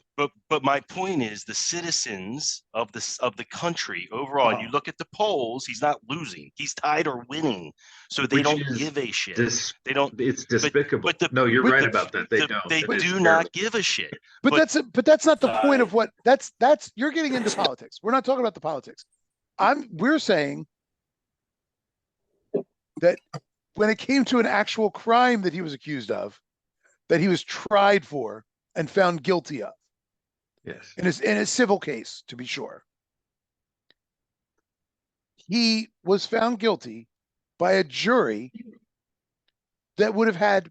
but my point is the citizens of the country overall. You look at the polls; he's not losing; he's tied or winning. So they Which don't is give a shit. They don't. It's despicable. No, you're but right the- about that. They don't. They It is do terrible. not give a shit. But that's not the point of what that's you're getting into It's- politics. We're not talking about the politics. We're saying that when it came to an actual crime that he was accused of, that he was tried for and found guilty of Yes. in a civil case, to be sure, he was found guilty by a jury that would have had,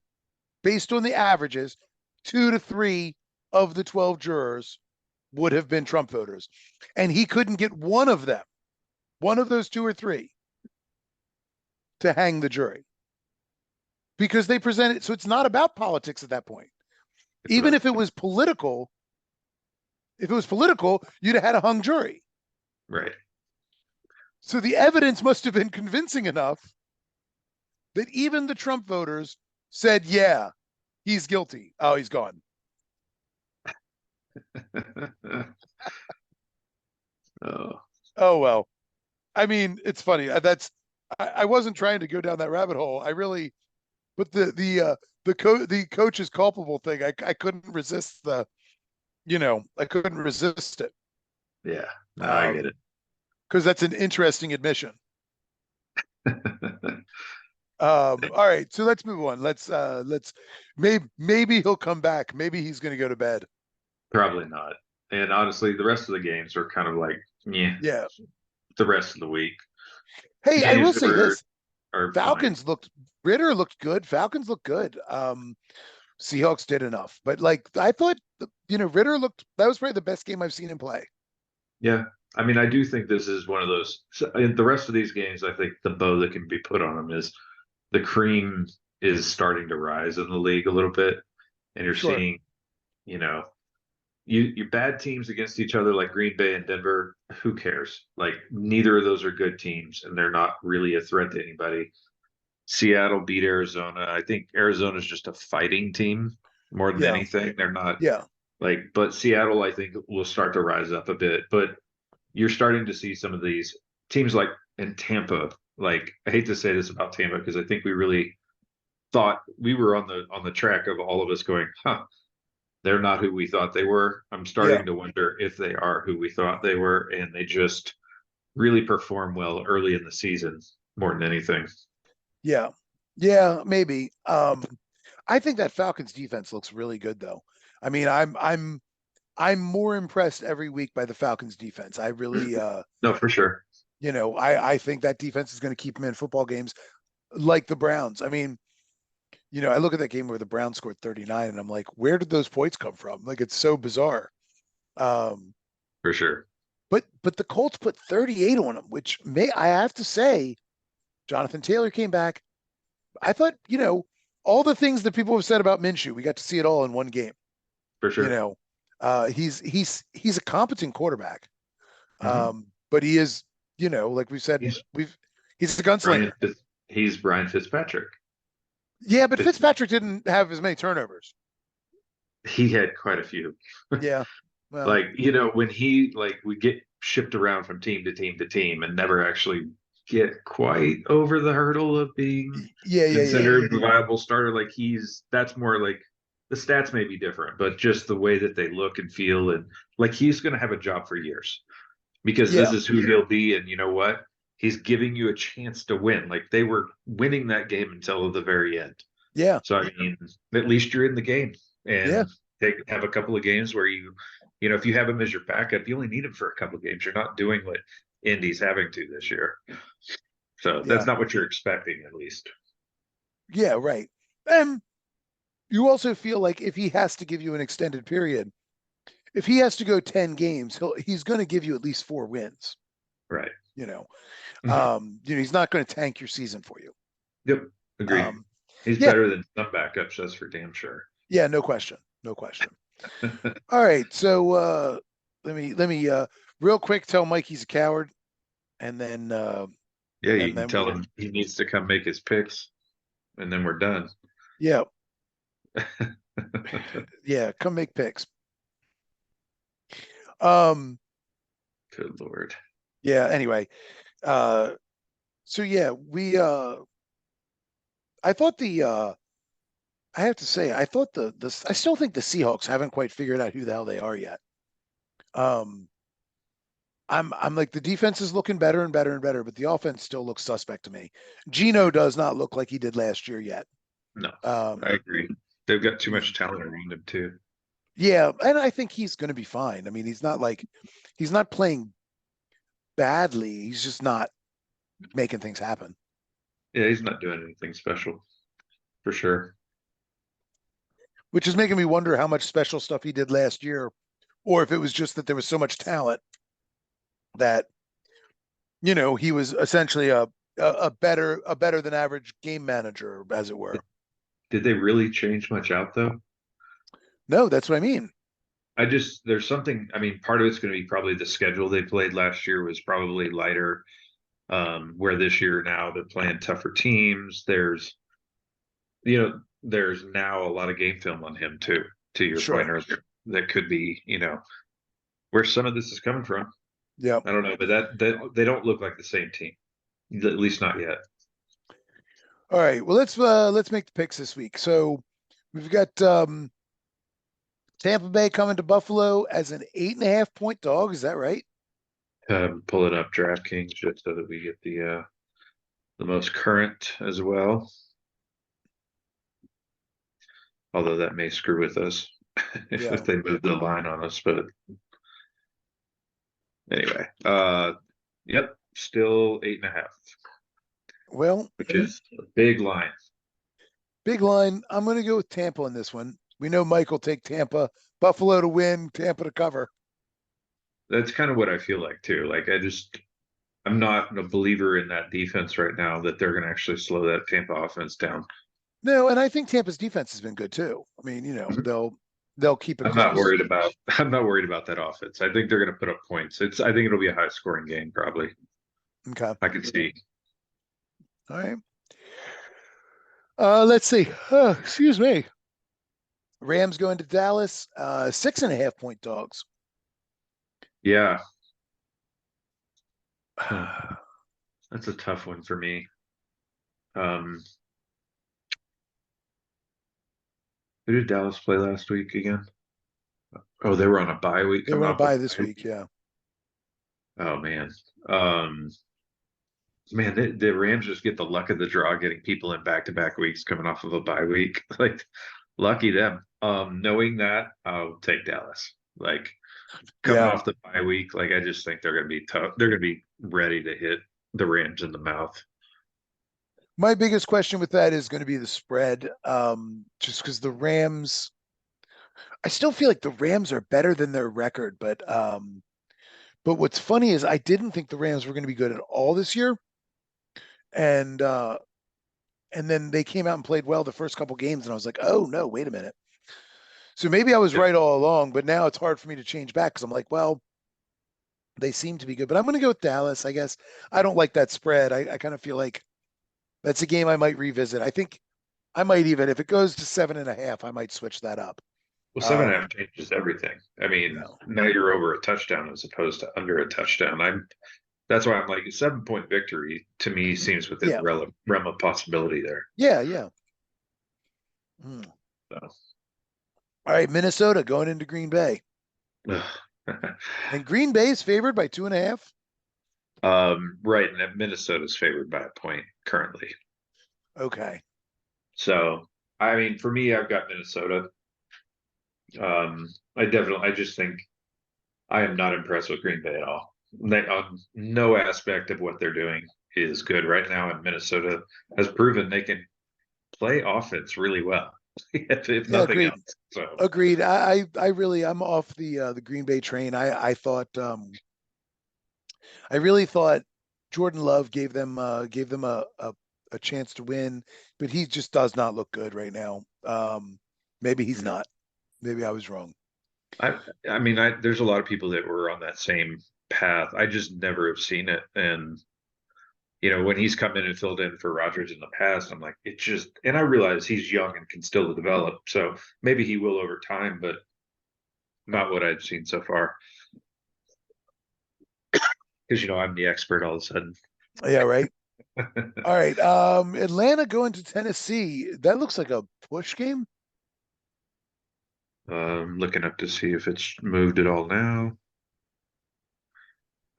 based on the averages, 2 to 3 of the 12 jurors would have been Trump voters. And he couldn't get one of them, one of those 2 or 3, to hang the jury because they presented. So it's not about politics at that point. Even if it was political, you'd have had a hung jury. Right. So the evidence must have been convincing enough that even the Trump voters said, yeah, he's guilty. Oh, he's gone. Oh. Oh, well. I mean, it's funny. I wasn't trying to go down that rabbit hole. I really, but the coach's culpable thing, I couldn't resist I couldn't resist it. Yeah. No, I get it. Because that's an interesting admission. All right, so let's move on. Let's maybe he'll come back. Maybe he's going to go to bed. Probably not. And honestly, the rest of the games are kind of like, Yeah. The rest of the week. Hey, I will say this: Falcons Ritter looked good. Falcons looked good. Seahawks did enough, but like I thought, Ritter looked. That was probably the best game I've seen him play. Yeah. I mean, I do think this is one of those. In the rest of these games, I think the bow that can be put on them is the cream is starting to rise in the league a little bit, and you're seeing, you bad teams against each other like Green Bay and Denver. Who cares? Like neither of those are good teams, and they're not really a threat to anybody. Seattle beat Arizona. I think Arizona's just a fighting team more than anything. They're not. Yeah. But Seattle, I think, will start to rise up a bit. But you're starting to see some of these teams like in Tampa. Like I hate to say this about Tampa because I think we really thought we were on the track of all of us going, they're not who we thought they were. I'm starting to wonder if they are who we thought they were, and they just really perform well early in the season more than anything. Yeah, maybe. I think that Falcons defense looks really good, though. I mean, I'm more impressed every week by the Falcons defense. I really, no, for sure. I think that defense is going to keep them in football games like the Browns. I mean, I look at that game where the Browns scored 39 and I'm like, where did those points come from? Like, it's so bizarre. For sure. But the Colts put 38 on them, which I have to say, Jonathan Taylor came back. I thought, all the things that people have said about Minshew, we got to see it all in one game. For sure. He's a competent quarterback. Mm-hmm. But he is, like we said, he's a gunslinger. He's Brian Fitzpatrick. Yeah, but Fitzpatrick didn't have as many turnovers. He had quite a few. Yeah. Well, when he we get shipped around from team to team to team and never actually get quite over the hurdle of being considered a viable starter. Like that's more like the stats may be different, but just the way that they look and feel, and like he's going to have a job for years because this is who he'll be. And you know what? He's giving you a chance to win. Like they were winning that game until the very end. Yeah. So I mean, at least you're in the game, and have a couple of games where if you have him as your backup, you only need him for a couple of games. You're not doing what Indy's having to this year. So that's not what you're expecting, at least. Yeah, right. And you also feel like if he has to give you an extended period, if he has to go 10 games, he's going to give you at least 4 wins. Right. He's not going to tank your season for you. Yep. Agreed. He's better than some backups, that's for damn sure. Yeah, no question. All right. So let me real quick tell Mike he's a coward. And then you can tell him he needs to come make his picks, and then we're done. Yeah. Yeah, come make picks. Um, Good Lord. yeah, anyway. So yeah, I thought I have to say, I thought I still think the Seahawks haven't quite figured out who the hell they are yet. Um, I'm like the defense is looking better and better and better, but the offense still looks suspect to me. Gino does not look like he did last year yet. No, Um, I agree. They've got too I much mean, talent around him too. yeah, and I think he's going to be fine. I mean, he's not playing badly. He's just not making things happen. Yeah, he's not doing anything special for sure. Which is making me wonder how much special stuff he did last year, or if it was just that there was so much talent that he was essentially a better than average game manager, as it were. Did they really change much out though? No, that's what I mean. There's something, I mean, part of it's going to be probably the schedule they played last year was probably lighter. Where this year now they're playing tougher teams. There's now a lot of game film on him too, to your point Sure. earlier. That could be, where some of this is coming from. Yeah. I don't know, but that they don't look like the same team, at least not yet. All right. Well, let's make the picks this week. So we've got Tampa Bay coming to Buffalo as an 8.5 point dog. Is that right? Pulling up DraftKings just so that we get the most current as well. Although that may screw with us if they move the line on us, but anyway, yep, still 8.5, Well, which is a big line. big line. I'm going to go with Tampa on this one. We know Mike will take Tampa. Buffalo to win, Tampa to cover. That's kind of what I feel like too. Like I'm not a believer in that defense right now that they're going to actually slow that Tampa offense down. No, and I think Tampa's defense has been good too. I mean, they'll keep it I'm not close. worried about I'm not worried about that offense. I think they're going to put up points. I think it'll be a high scoring game probably. Okay. I can see. All right. Let's see. Excuse me. Rams going to Dallas. 6.5 point dogs. Yeah. That's a tough one for me. Who did Dallas play last week again? Oh, they were on a bye week. They want to buy this week. Yeah. Oh man. Man, the Rams just get the luck of the draw, getting people in back-to-back weeks coming off of a bye week. Like, lucky them. Knowing that, I'll take Dallas. Like, coming off the bye week, like I just think they're going to be tough. They're going to be ready to hit the Rams in the mouth. My biggest question with that is going to be the spread. Just because the Rams, I still feel like the Rams are better than their record, but what's funny is I didn't think the Rams were going to be good at all this year, and then they came out and played well the first couple games, and I was like, oh no, wait a minute. So maybe I was right all along, but now it's hard for me to change back because I'm like, well, they seem to be good, but I'm going to go with Dallas. I guess I don't like that spread. I kind of feel like that's a game I might revisit. I think I might even, if it goes to 7.5, I might switch that up. Well, 7.5 changes everything. I mean, now you're over a touchdown as opposed to under a touchdown. That's why I'm like a 7-point victory to me seems within the realm of possibility there. Yeah. So. All right, Minnesota going into Green Bay. And Green Bay is favored by 2.5. Right, and Minnesota's favored by a point currently. Okay. So, I mean, for me, I've got Minnesota. I just think I am not impressed with Green Bay at all. No aspect of what they're doing is good right now, and Minnesota has proven they can play offense really well, if nothing else. So agreed. I'm off the Green Bay train. I really thought Jordan Love gave them a chance to win, but he just does not look good right now. Maybe he's not. Maybe I was wrong. I mean, there's a lot of people that were on that same path. I just never have seen it, and when he's come in and filled in for Rodgers in the past, I'm like, it's just, and I realize he's young and can still develop. So maybe he will over time, but not what I've seen so far. Because, I'm the expert all of a sudden. Yeah, right. All right. Atlanta going to Tennessee. That looks like a push game. Looking up to see if it's moved at all now.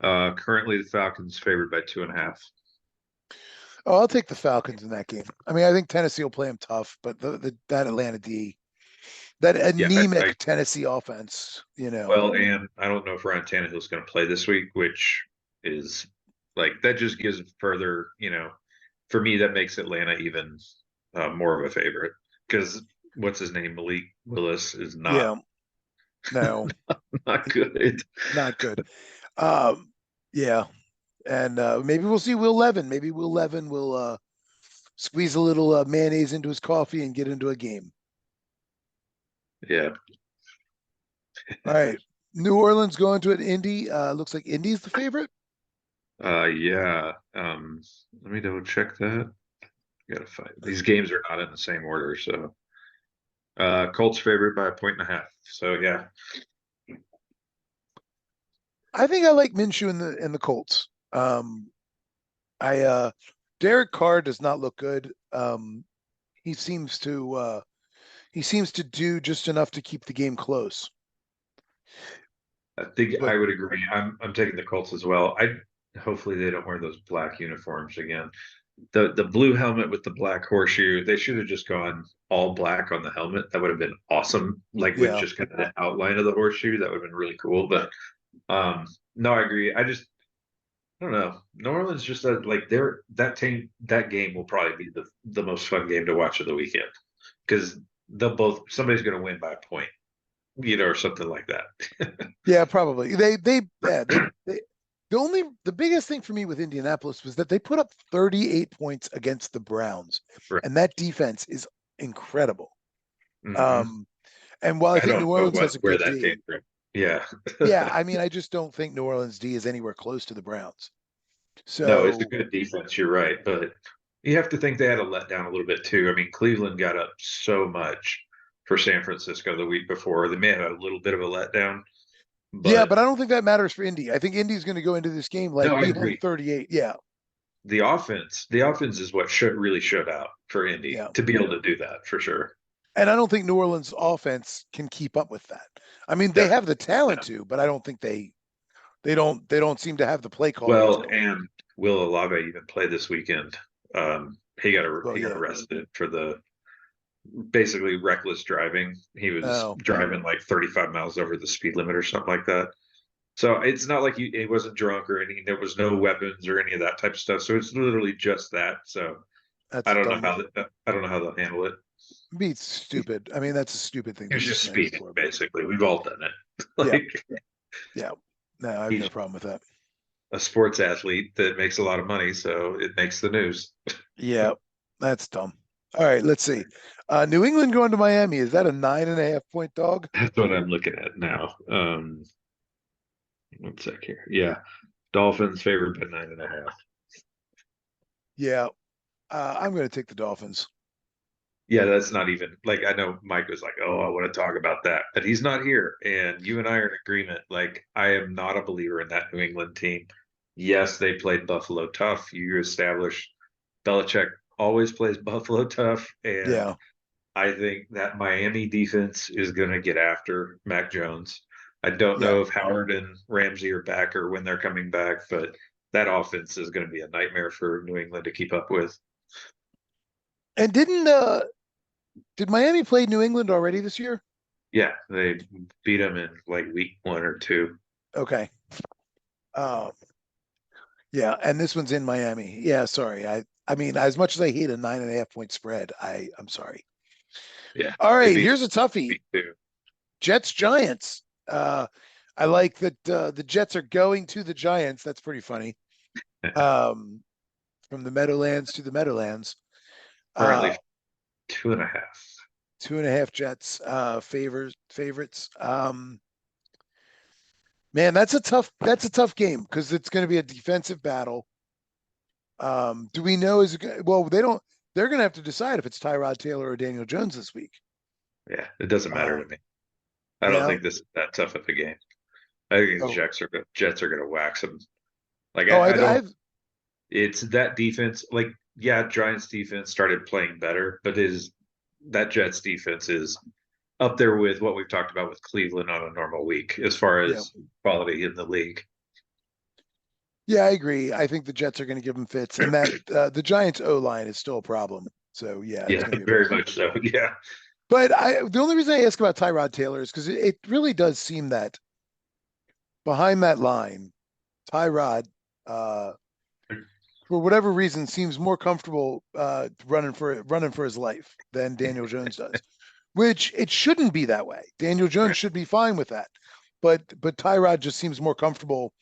Currently the Falcons favored by 2.5. Oh, I'll take the Falcons in that game. I mean, I think Tennessee will play them tough, but that Atlanta D, that anemic Tennessee offense, Well, and I don't know if Ryan Tannehill's going to play this week, which is that just gives further, for me, that makes Atlanta even more of a favorite because what's his name? Malik Willis is not. No, not good. Not good. Yeah. And maybe we'll see Will Levin. Maybe Will Levin will squeeze a little mayonnaise into his coffee and get into a game. Yeah. All right. New Orleans going to an Indy. Looks like Indy's the favorite. Yeah. Let me double check that. Gotta find these games are not in the same order, so Colts favored by 1.5. So yeah. I think I like Minshew in the Colts. Derek Carr does not look good. He seems to do just enough to keep the game close. I think I would agree. I'm taking the Colts as well. Hopefully they don't wear those black uniforms again. The blue helmet with the black horseshoe, they should have just gone all black on the helmet. That would have been awesome. With just kind of the outline of the horseshoe, that would have been really cool. But no, I agree. I don't know. New Orleans just that game will probably be the most fun game to watch of the weekend because somebody's going to win by a point, or something like that. Yeah, probably. The biggest thing for me with Indianapolis was that they put up 38 points against the Browns, Right. and that defense is incredible. Mm-hmm. And while I think New Orleans has a good D, came from. Yeah. Yeah, I mean, I just don't think New Orleans D is anywhere close to the Browns. So no, it's a good defense. You're right, but you have to think they had a letdown a little bit too. I mean, Cleveland got up so much for San Francisco the week before. They may have had a little bit of a letdown. But I don't think that matters for Indy. I think Indy's going to go into this game behind 38. Yeah. The offense is what really showed out for Indy to be able to do that for sure. And I don't think New Orleans offense can keep up with that. I mean, they have the talent to, but I don't think they don't seem to have the play call. Well, and Will Olave even played this weekend. He got arrested for the basically reckless driving. He was driving like 35 miles over the speed limit or something like that. So it's not like he wasn't drunk or anything. There was no weapons or any of that type of stuff. So it's literally just that. So I don't know how they'll handle it. Be stupid. I mean, that's a stupid thing. It's just speeding, basically. We've all done it. Yeah. No, I have no problem with that. A sports athlete that makes a lot of money, so it makes the news. Yeah, that's dumb. All right, let's see. New England going to Miami. Is that a 9.5 point dog? That's what I'm looking at now. 1 sec here. Yeah. Dolphins favored by 9.5. Yeah. I'm going to take the Dolphins. Yeah, that's not even I know Mike was like, oh, I want to talk about that, but he's not here. And you and I are in agreement. I am not a believer in that New England team. Yes, they played Buffalo tough. You established Belichick always plays Buffalo tough. And I think that Miami defense is going to get after Mac Jones. I don't know if Howard and Ramsey are back or when they're coming back, but that offense is going to be a nightmare for New England to keep up with. And did Miami play New England already this year? Yeah, they beat them in week 1 or 2. Okay. Yeah, and this one's in Miami. Yeah, sorry. I mean, as much as I hate a 9.5 point spread, I'm sorry. Yeah. All right, here's a toughie. Jets Giants. I like that the Jets are going to the Giants. That's pretty funny. From the Meadowlands to the Meadowlands. Currently 2.5. 2.5 Jets favorites. Man, that's a tough game because it's going to be a defensive battle. Do we know well, they're going to have to decide if it's Tyrod Taylor or Daniel Jones this week. Yeah, it doesn't matter to me. I don't Yeah. think this is that tough of a game. I think the Oh, Jets are going to wax them. Like oh, I don't. I've It's that defense. Like yeah, Giants defense started playing better, but is that Jets defense is up there with what we've talked about with Cleveland on a normal week as far yeah. as quality in the league. Yeah, I agree. I think the Jets are going to give them fits, and that the Giants O line is still a problem. So yeah, it's Yeah, going to be a very problem. much so. Yeah. But the only reason I ask about Tyrod Taylor is because it really does seem that behind that line, Tyrod, uh, for whatever reason, seems more comfortable running for his life than Daniel Jones does, which it shouldn't be that way. Daniel Jones Right. should be fine with that, but Tyrod just seems more comfortable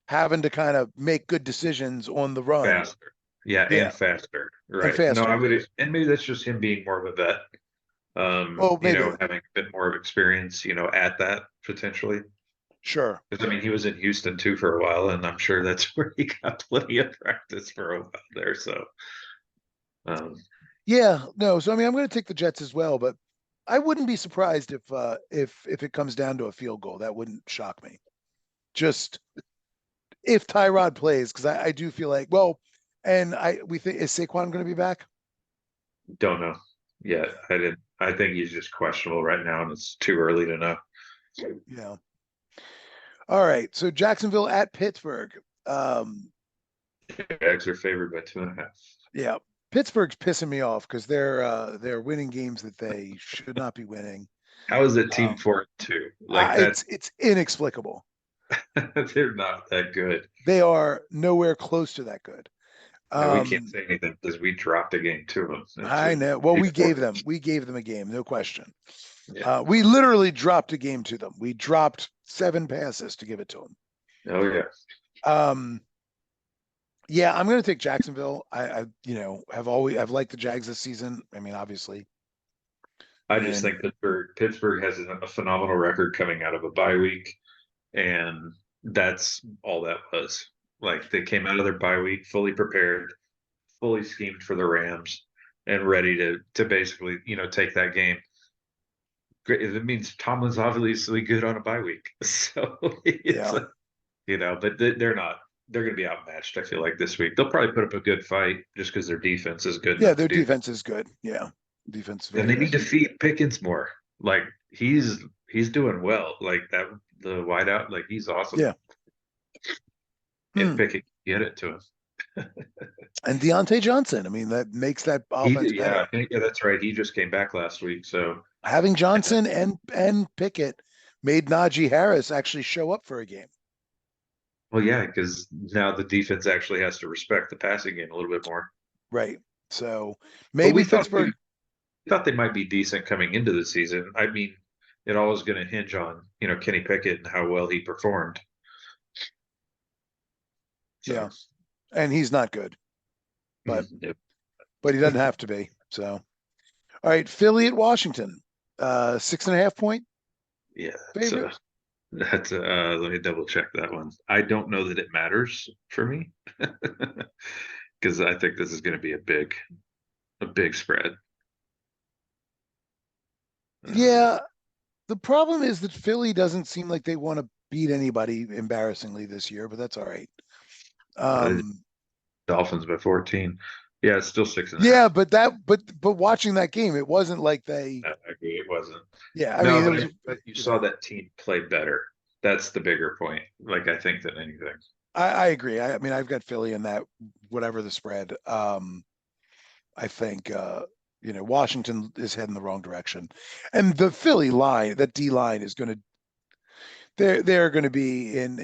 having to kind of make good decisions on the run. Faster. Yeah, Yeah, and faster. and Right. No, I faster. would, and maybe that's just him being more of a vet. Well, maybe. Having a bit more of experience, at that potentially. Sure. Because I mean, he was in Houston too for a while, and I'm sure that's where he got plenty of practice for a while there. So, um, Yeah, no. So I mean, I'm going to take the Jets as well, but I wouldn't be surprised if it comes down to a field goal. That wouldn't shock me. Just if Tyrod plays, because I do feel like and we think is Saquon going to be back? don't know. Yeah, I didn't. I think he's just questionable right now, and it's too early to know. Yeah. All right. So Jacksonville at Pittsburgh. Um, Jags are favored by 2.5. yeah. Pittsburgh's pissing me off because they're winning games that they should not be winning. How is it team Um, 4-2? Like that, it's inexplicable. they're not that good. They are nowhere close to that good. No, we can't Um, say anything because we dropped a game to them. I know. Well, we gave them a game, no question. We literally dropped a game to them. We dropped 7 passes to give it to them. Oh yeah. Yeah, I'm going to take Jacksonville. I've liked the Jags this season. I mean, obviously. I just think Pittsburgh has a phenomenal record coming out of a bye week, and that's all that was. Like they came out of their bye week fully prepared, fully schemed for the Rams, and ready to basically take that game. It means Tomlin's obviously good on a bye week, so it's but they're not. They're going to be outmatched. I feel like this week they'll probably put up a good fight just because their defense is good. Yeah, their defense is good. Yeah, defense. And they need to feed Pickens more. Like he's doing well. Like that the wideout, like he's awesome. Yeah. And Pickens get it to him. And Deontay Johnson. I mean, that makes that offense better. Yeah, that's right. He just came back last week. So having Johnson and Pickett made Najee Harris actually show up for a game. Well, yeah, because now the defense actually has to respect the passing game a little bit more. Right. So maybe Pittsburgh. We thought they might be decent coming into the season. I mean, it all is going to hinge on Kenny Pickett and how well he performed. So. Yeah, and he's not good, but he doesn't have to be. So, all right, Philly at Washington, 6.5 point. Yeah, that's let me double check that one. I don't know that it matters for me because I think this is going to be a big spread. Yeah, the problem is that Philly doesn't seem like they want to beat anybody embarrassingly this year, but that's all right. Dolphins by 14. Yeah, it's still 6.5. Yeah, but watching that game, it wasn't like they. I agree, it wasn't. Yeah, I mean, but you saw that team play better. That's the bigger point. Like I think than anything. I agree. I mean, I've got Philly in that whatever the spread. I think Washington is heading the wrong direction, and the Philly line, that D line is going to. They're going to be in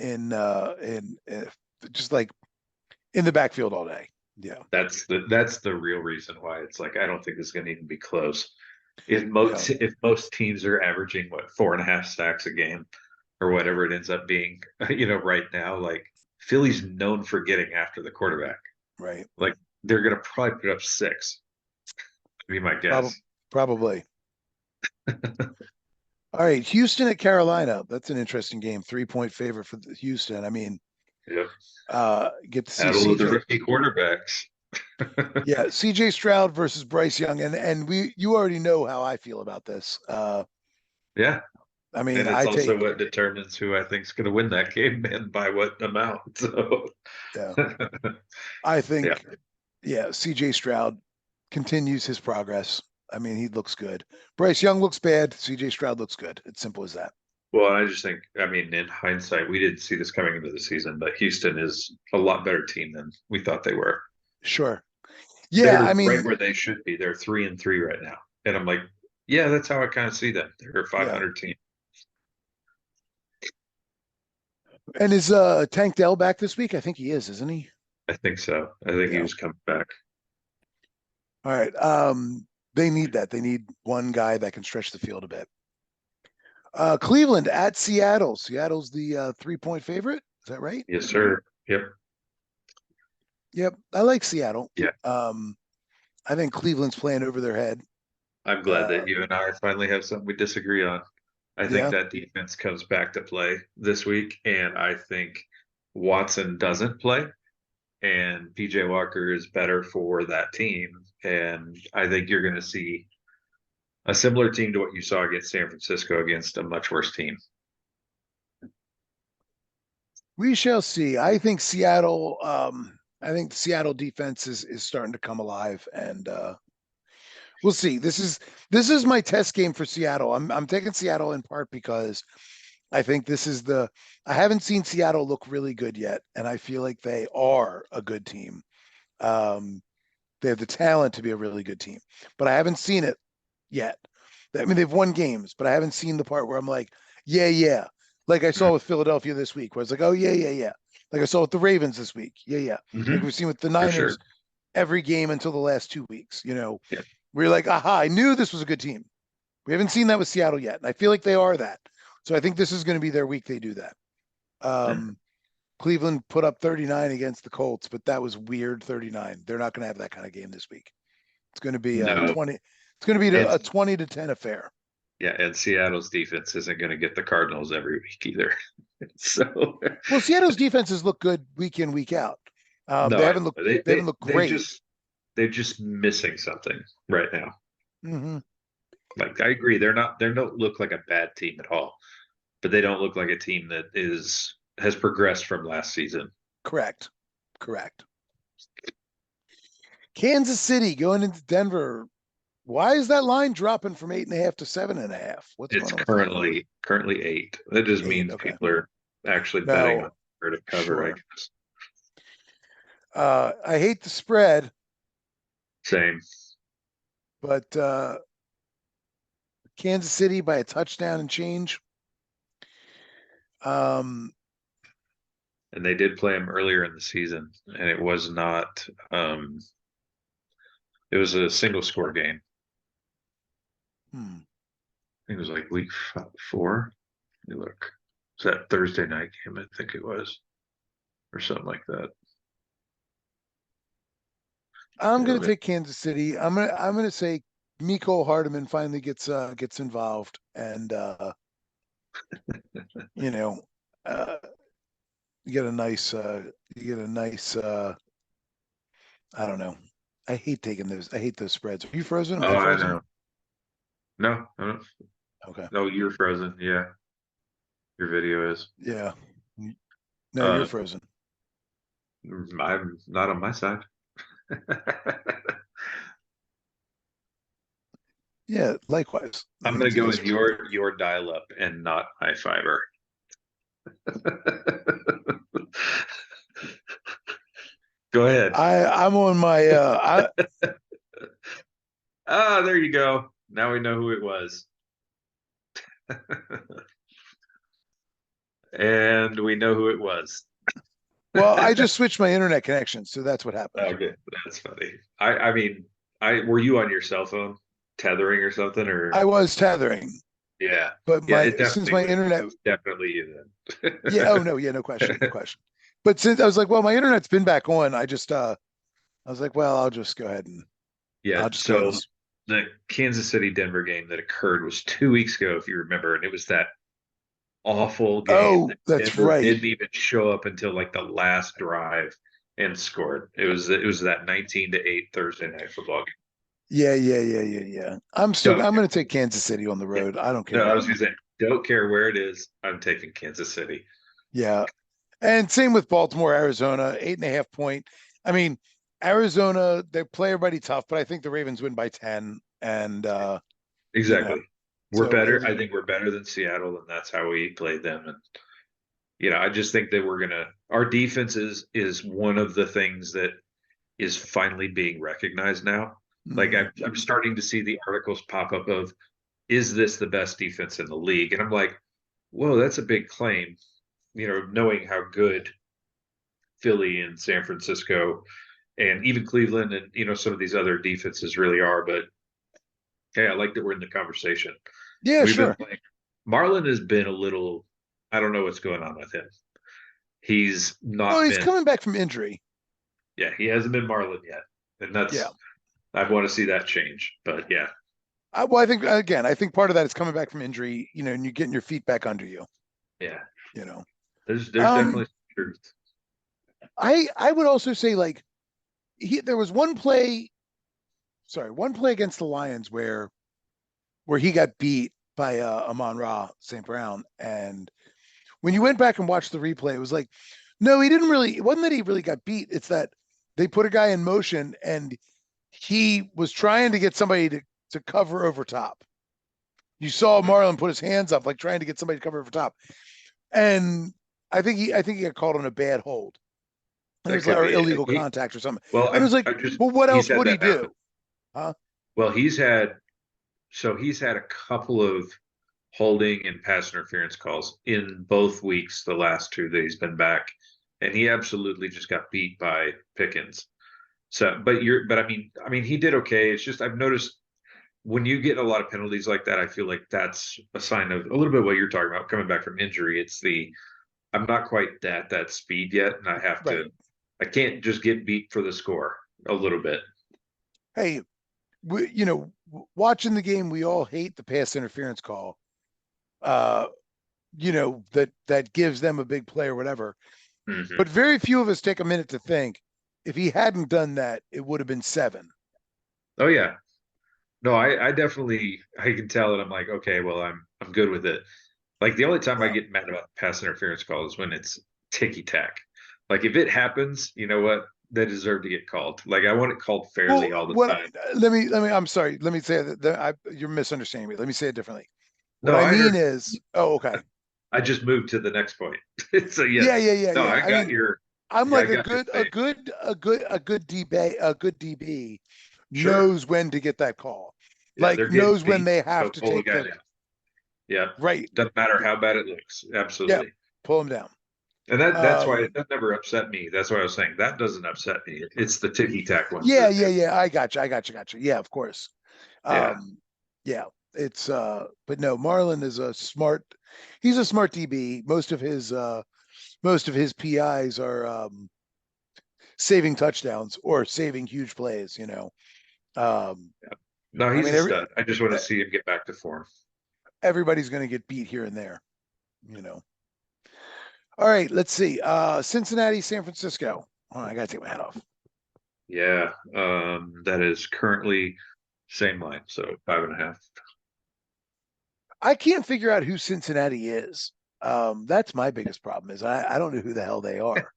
just like in the backfield all day. Yeah, that's the real reason why it's like I don't think it's going to even be close. If most teams are averaging 4.5 sacks a game or whatever it ends up being, right now, like Philly's known for getting after the quarterback. Right. Like they're going to probably put up 6. Would be my guess. Probably. All right, Houston at Carolina. That's an interesting game. 3-point favorite for Houston. I mean, Yep. Get to see Battle of the CJ. rookie quarterbacks. Yeah, CJ Stroud versus Bryce Young, and you already know how I feel about this. Yeah. I mean, And it's I also take what determines who I think is going to win that game and by what amount. So, yeah, I yeah. think CJ Stroud continues his progress. I mean, he looks good. Bryce Young looks bad. CJ Stroud looks good. It's simple as that. Well, I just think, I mean, in hindsight, we didn't see this coming into the season, but Houston is a lot better team than we thought they were. Sure. Yeah, They're I right mean, where they should be. They're 3-3 right now. And I'm like, yeah, that's how I kind of see them. They're a yeah. 500 team. And is Tank Dell back this week? I think he is, isn't he? I think so. I think he was coming back. All right. They need that. They need one guy that can stretch the field a bit. Cleveland at Seattle. Seattle's the 3-point favorite. Is that right? Yes, sir. Yep. Yep. I like Seattle. Yeah. I think Cleveland's playing over their head. I'm glad that you and I finally have something we disagree on. I think that defense comes back to play this week, and I think Watson doesn't play, and PJ Walker is better for that team. And I think you're going to see a similar team to what you saw against San Francisco against a much worse team. We shall see. I think Seattle. I think the Seattle defense is starting to come alive, and we'll see. This is my test game for Seattle. I'm taking Seattle in part because I think this is I haven't seen Seattle look really good yet, and I feel like they are a good team. They have the talent to be a really good team, but I haven't seen it yet. I mean, they've won games, but I haven't seen the part where I'm like, yeah. Like I saw with Philadelphia this week, where it's like, oh yeah. Like I saw with the Ravens this week, yeah. Like we've seen with the Niners every game until the last 2 weeks. We're like, aha, I knew this was a good team. We haven't seen that with Seattle yet, and I feel like they are that. So I think this is going to be their week. They do that. Cleveland put up 39 against the Colts, but that was weird 39. They're not going to have that kind of game this week. It's going to be 20. It's going to be a 20-10 affair. Yeah, and Seattle's defense isn't going to get the Cardinals every week either. Well, Seattle's defenses look good week in, week out. They haven't looked great. They're just missing something right now. Mm-hmm. Like I agree, they don't look like a bad team at all, but they don't look like a team that has progressed from last season. Correct. Kansas City going into Denver. Why is that line dropping from 8.5 to 7.5? What's going on? It's currently 8. That just means people are actually betting on where to cover, I guess. I hate the spread. Same. But Kansas City by a touchdown and change. And they did play them earlier in the season, and it was not. It was a single score game. I think it was like week 4. Let me look. It's that Thursday night game, I think it was, or something like that. I'm going to take Kansas City. I'm going to say Miko Hardeman finally gets involved, and you get a nice I don't know. I hate those spreads. Are you frozen? Am I frozen? I know. No. Okay. No, you're frozen. Yeah. Your video is. Yeah. No, you're frozen. I'm not on my side. Yeah, likewise. I'm going to go with your dial-up and not my fiber. Go ahead. I'm on my there you go. Now we know who it was. And we know who it was. Well, I just switched my internet connection, so that's what happened. Okay, that's funny. I mean, were you on your cell phone tethering or something, or I was tethering. Yeah, but since my internet definitely you then. Yeah. Oh no. Yeah. No question. But since I was like, well, my internet's been back on, I was like, well, I'll just go ahead and So the Kansas City Denver game that occurred was 2 weeks ago, if you remember, and it was that awful game Oh, that that's Denver right. didn't even show up until like the last drive and scored. It was that 19-8 Thursday night football game. Yeah. I'm Don't going care. to take Kansas City on the Yeah. road. I don't No, care. I was gonna say, don't care where it is. I'm taking Kansas City. Yeah. And same with Baltimore, Arizona, 8.5 point. I mean, Arizona, they play everybody tough, but I think the Ravens win by 10. And, Exactly. We're so better. I think we're better than Seattle, and that's how we played them. And I just think that our defense is one of the things that is finally being recognized now. Like I'm starting to see the articles pop up of, is this the best defense in the league? And I'm like, whoa, that's a big claim. Knowing how good Philly and San Francisco and even Cleveland and some of these other defenses really are. But hey, I like that we're in the conversation. yeah, We've been sure. playing. Marlon has been a little. I don't know what's going on with him. He's Well, not he's been. coming back from injury. Yeah, he hasn't been Marlon yet, and Yeah. I want to see that change. But yeah, Well, I think part of that is coming back from injury, and you're getting your feet back under you, yeah. you know. There's Um, definitely truth. I would also say like there was one play against the Lions where he got beat by Amon-Ra St. Brown. And when you went back and watched the replay, it was like, no, it wasn't that he really got beat. It's that they put a guy in motion and he was trying to get somebody to cover over top. You saw Marlon put his hands up, like trying to get somebody to cover over top. And I think he got called on a bad hold. And it That was like, could or be illegal it. contact or something. Well, And it was like, I just well, what he's else had would he that happen. do? Huh? Well, he's had a couple of holding and pass interference calls in both weeks, the last two that he's been back, and he absolutely just got beat by Pickens. So, but I mean, he did okay. It's just I've noticed when you get a lot of penalties like that, I feel like that's a sign of a little bit what you're talking about coming back from injury. It's I'm not quite at that speed yet, and Right. I can't just get beat for the score a little bit. Hey, watching the game, we all hate the pass interference call. That gives them a big play or whatever. Mm-hmm. But very few of us take a minute to think if he hadn't done that, it would have been 7. Oh yeah, no, I definitely I can tell that I'm like, okay, well, I'm good with it. Like the only time I Yeah. get mad about pass interference calls is when it's ticky tack. Like if it happens, you know what? They deserve to get called. Like I want it called Well, fairly all the what? time. I'm sorry. Let me say that you're misunderstanding me. Let me say it differently. What No, I I mean heard. is, oh, okay. I just moved to the next point. So yes, no, Yeah. I I got mean, your. I'm Yeah, I like got your point. a good DB Sure. knows when to get that call. Yeah, Like they're getting knows when beat. they have So to pull the take guy the down. Yeah, right. doesn't matter how bad it looks. Yeah, Absolutely. pull them down. And that's why that never upset me. That's why I was saying that doesn't upset me. It's the ticky tack ones that do. Yeah. I got you. Yeah, of course. Yeah. Yeah, it's but no, Marlon is he's a smart DB. Most of his PIs are saving touchdowns or saving huge plays, Yeah. No, I he's mean a stud. I just want to see him get back to form. everybody's going to get beat here and there. All right, let's see. Cincinnati, San Francisco. Oh, I got to take my hat off. Yeah. That is currently same line, so 5.5. I can't figure out who Cincinnati is. That's my biggest problem is I don't know who the hell they are.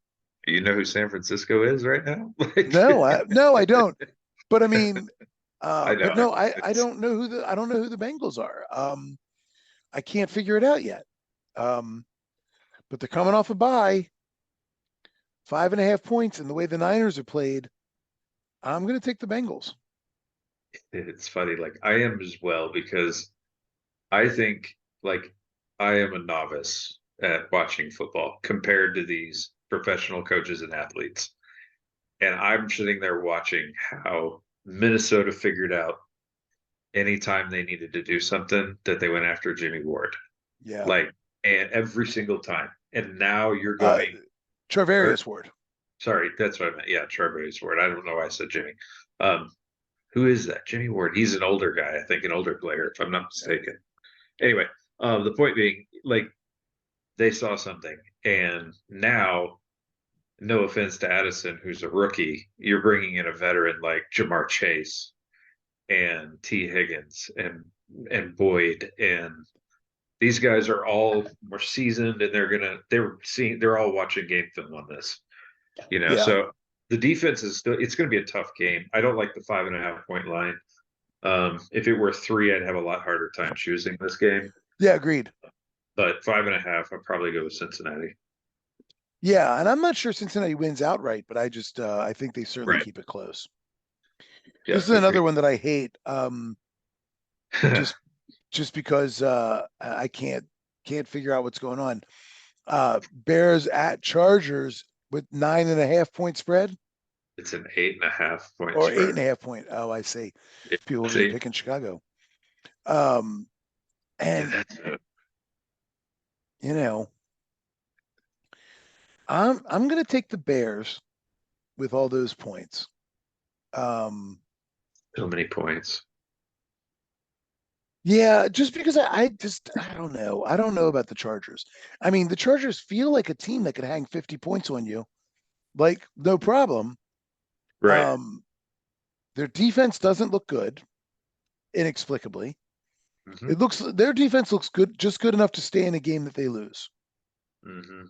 You know who San Francisco is right now? No, I don't. But I mean, I but know. no, I don't know who the Bengals are. I can't figure it out yet. But they're coming off a bye, 5.5 points, and the way the Niners are played, I'm going to take the Bengals. It's funny. Like I am as well because I think like I am a novice at watching football compared to these professional coaches and athletes. And I'm sitting there watching how Minnesota figured out anytime they needed to do something that they went after Jimmy Ward. Yeah. Like, and every single time. And now you're Uh, going, Charvarius Ward. sorry, that's what I meant. Yeah, Travis Ward. I don't know why I said Jimmy. Um, who is that? Jimmy Ward. He's an older guy, I think, an older player, if I'm not mistaken. Anyway, the point being, like, they saw something. And now, no offense to Addison, who's a rookie, you're bringing in a veteran like Jamar Chase and T. Higgins and Boyd, and these guys are all more seasoned, and they're all watching game film on this, Yeah. So the defense is still, it's going to be a tough game. I don't like the 5.5 point line. If it were 3, I'd have a lot harder time choosing this game. Yeah, agreed. But 5.5, I'd probably go with Cincinnati. Yeah, and I'm not sure Cincinnati wins outright, but I think they certainly Right. keep it close. Yeah, This is another one that I hate. Just because I can't figure out what's going on. Bears at Chargers with 9.5 point spread it's an 8.5 point or spread. 8.5 point. Oh, I see. People will See, be picking Chicago. And you know, I'm gonna take the Bears with all those points. so many points. Yeah, just because I don't know. I don't know about the Chargers. I mean, the Chargers feel like a team that could hang 50 points on you, like no problem. Right. Their defense doesn't look good, inexplicably. Mm-hmm. Their defense looks good, just good enough to stay in a game that they lose. Mm-hmm.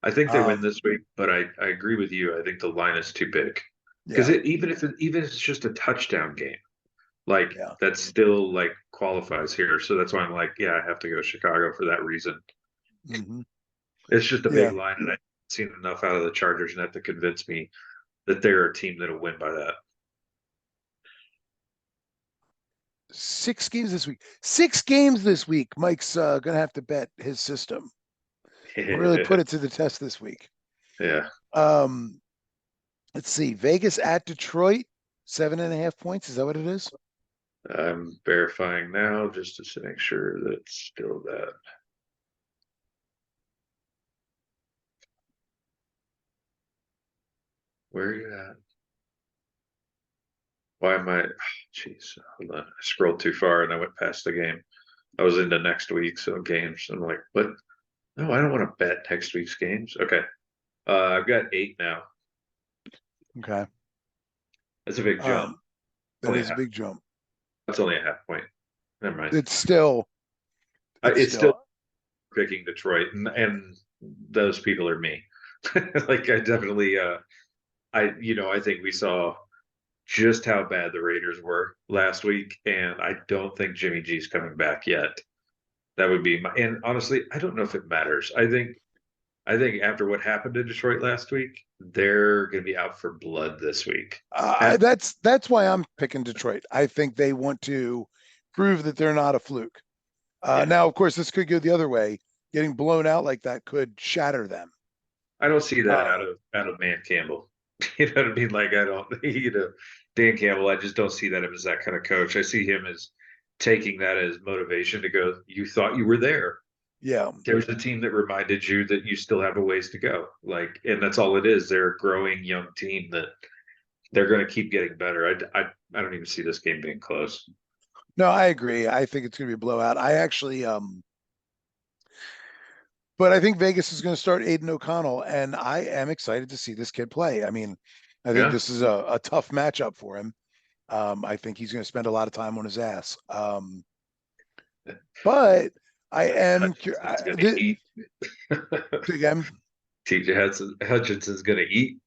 I think they win this week, but I agree with you. I think the line is too big because Yeah, even if it's just a touchdown game, like yeah. that still like qualifies here. So that's why I'm like, yeah, I have to go Chicago for that reason. Hmm. It's just a Yeah. big line, and I've seen enough out of the Chargers net to convince me that they're a team that'll win by that. 6 games this week. 6 games this week. Mike's gonna have to bet his system. Really put it to the test this week. Yeah. Let's see. Vegas at Detroit, 7.5 points. Is that what it is? I'm verifying now just to make sure that it's still that. Where are you at? Why am I? Jeez, hold on. I scrolled too far and I went past the game. I was into next week, so games. I'm like, what? No, I don't want to bet next week's games. Okay. I've got 8 now. Okay. That's a big jump. That Only is a big jump. That's only a half point. Never mind. It's still It's still picking Detroit, and those people are me. Like I definitely, I think we saw just how bad the Raiders were last week, and I don't think Jimmy G's coming back yet. That would be and honestly, I don't know if it matters. I think after what happened to Detroit last week, they're going to be out for blood this week. That's why I'm picking Detroit. I think they want to prove that they're not a fluke. Now, of course, this could go the other way. Getting blown out like that could shatter them. I don't see that out of Man Campbell. You know what I mean? Like I don't, Dan Campbell. I just don't see that as that kind of coach. I see him as taking that as motivation to go. You thought you were there. Yeah. There's a team that reminded you that you still have a ways to go. Like, and that's all it is. They're a growing young team that they're going to keep getting better. I don't even see this game being close. No, I agree. I think it's going to be a blowout. I actually, but I think Vegas is going to start Aiden O'Connell, and I am excited to see this kid play. I mean, I think this is a tough matchup for him. I think he's going to spend a lot of time on his ass. But I am again. TJ Hutchinson's going to eat.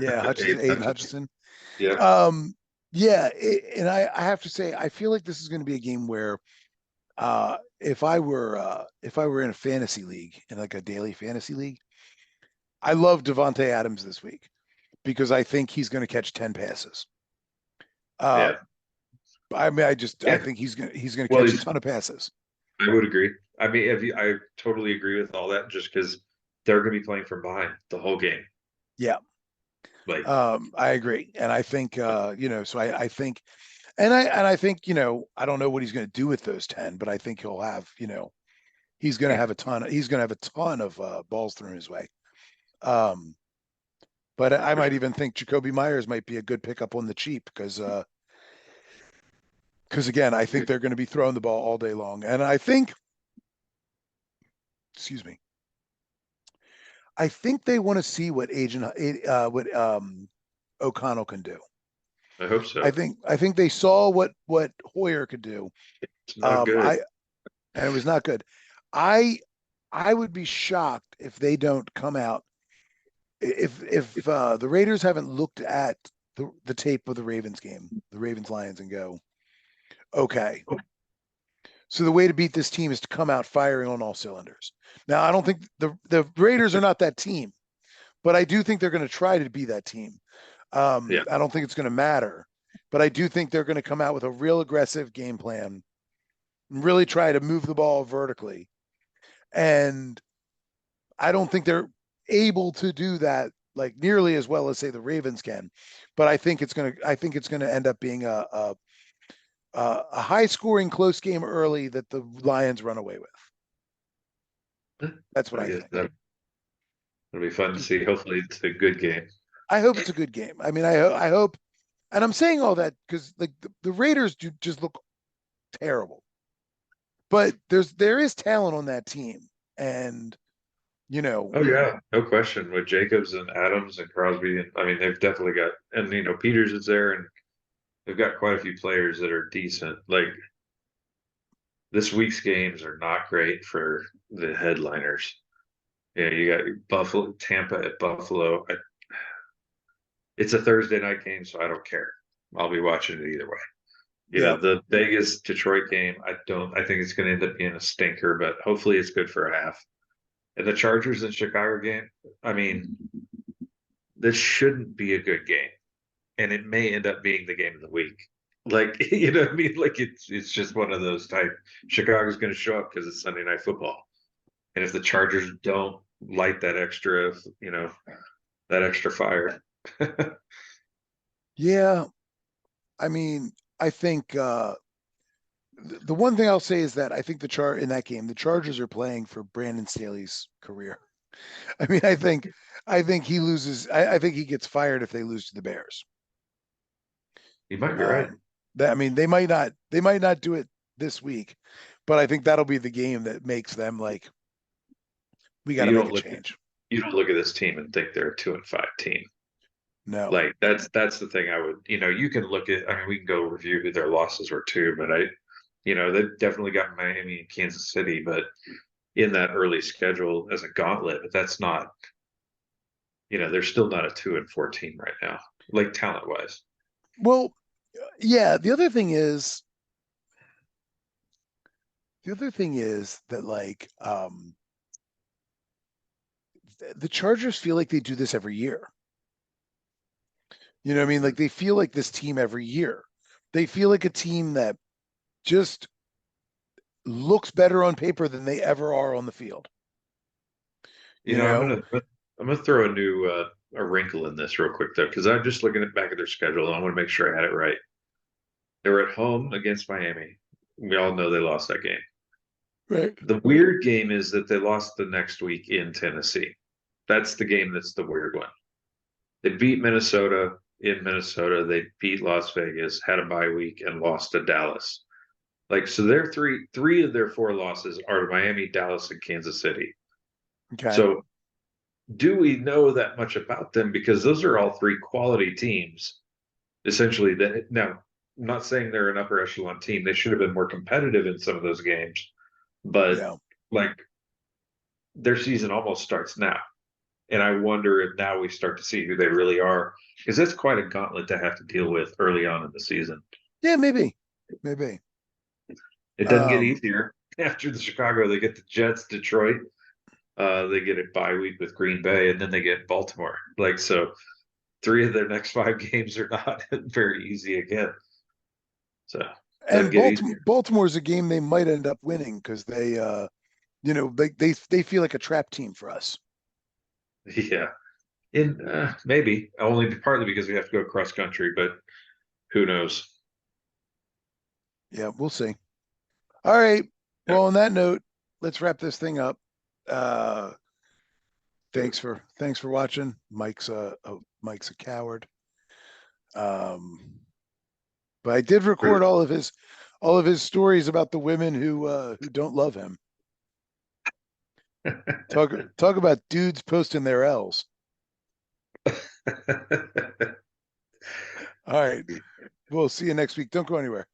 Yeah, Aiden Hutchinson. Yeah. And I have to say, I feel like this is going to be a game where if I were in a fantasy league, in like a daily fantasy league, I love Devontae Adams this week because I think he's going to catch 10 passes. Yeah. I mean, I think he's going to catch a ton of passes. I would agree. I mean, I totally agree with all that just because they're going to be playing from behind the whole game. Yeah. Like, I agree. And I think, so I think, and I think, I don't know what he's going to do with those 10, but I think he'll have, he's going to have a ton of balls thrown his way. But I might even think Jacoby Myers might be a good pickup on the cheap because again, I think they're going to be throwing the ball all day long. And I think, excuse me, I think they want to see what what O'Connell can do. I hope so. I think they saw what Hoyer could do. It's not good. And it was not good. I would be shocked if they don't come out if the Raiders haven't looked at the tape of the Ravens game, the Ravens Lions, and go, okay, so the way to beat this team is to come out firing on all cylinders. Now, I don't think the Raiders are not that team, but I do think they're going to try to be that team. Yeah. I don't think it's going to matter, but I do think they're going to come out with a real aggressive game plan and really try to move the ball vertically. And I don't think they're able to do that like nearly as well as say the Ravens can, but I think it's going to end up being a high scoring close game early that the Lions run away with. That's what I think. It'll be fun to see. Hopefully it's a good game. I hope it's a good game. I mean, I hope, and I'm saying all that because like the Raiders do just look terrible, but there is talent on that team, and Oh yeah, no question. With Jacobs and Adams and Crosby, and I mean they've definitely got, and Peters is there, and they've got quite a few players that are decent. Like this week's games are not great for the headliners. Yeah, you got Buffalo, Tampa at Buffalo. It's a Thursday night game, so I don't care. I'll be watching it either way. The Vegas Detroit game, I think it's going to end up being a stinker, but hopefully it's good for a half. And the Chargers and Chicago game, I mean, this shouldn't be a good game, and it may end up being the game of the week. Like, you know what I mean? Like it's just one of those type. Chicago's going to show up because it's Sunday Night Football, and if the Chargers don't light that extra, that extra fire. Yeah, I mean, I think the one thing I'll say is that I think in that game, the Chargers are playing for Brandon Staley's career. I mean, I think he loses. I think he gets fired if they lose to the Bears. You might be right. I mean, they might not do it this week, but I think that'll be the game that makes them like, we got to make a change. You don't look at this team and think they're a 2-5 team. No, like that's the thing. I would, you can look at. I mean, we can go review who their losses were too, but they've definitely got Miami and Kansas City, but in that early schedule as a gauntlet. But that's not. They're still not a 2-4 team right now, like talent wise. Well, yeah. The other thing is that like the Chargers feel like they do this every year. You know what I mean? Like they feel like this team every year. They feel like a team that just looks better on paper than they ever are on the field. I'm gonna throw a new a wrinkle in this real quick though, because I'm just looking back at their schedule and I want to make sure I had it right. They were at home against Miami. We all know they lost that game. Right. The weird game is that they lost the next week in Tennessee. That's the game that's the weird one. They beat Minnesota in Minnesota. They beat Las Vegas, had a bye week, and lost to Dallas. Like, so their three of their 4 losses are to Miami, Dallas, and Kansas City. Okay. So do we know that much about them? Because those are all 3 quality teams. Essentially, now, I'm not saying they're an upper echelon team. They should have been more competitive in some of those games. But like their season almost starts now. And I wonder if now we start to see who they really are, because that's quite a gauntlet to have to deal with early on in the season. Yeah, maybe. It doesn't get easier after the Chicago. They get the Jets, Detroit. They get a bye week with Green Bay, and then they get Baltimore. Like, so 3 of their next 5 games are not very easy again. So, and Baltimore's a game they might end up winning because they, they feel like a trap team for us. Yeah, and maybe only partly because we have to go cross country, but who knows? Yeah, we'll see. All right. Well, on that note, let's wrap this thing up. Thanks for watching. Mike's a coward. But I did record all of his stories about the women who don't love him. Talk about dudes posting their L's. All right. We'll see you next week. Don't go anywhere.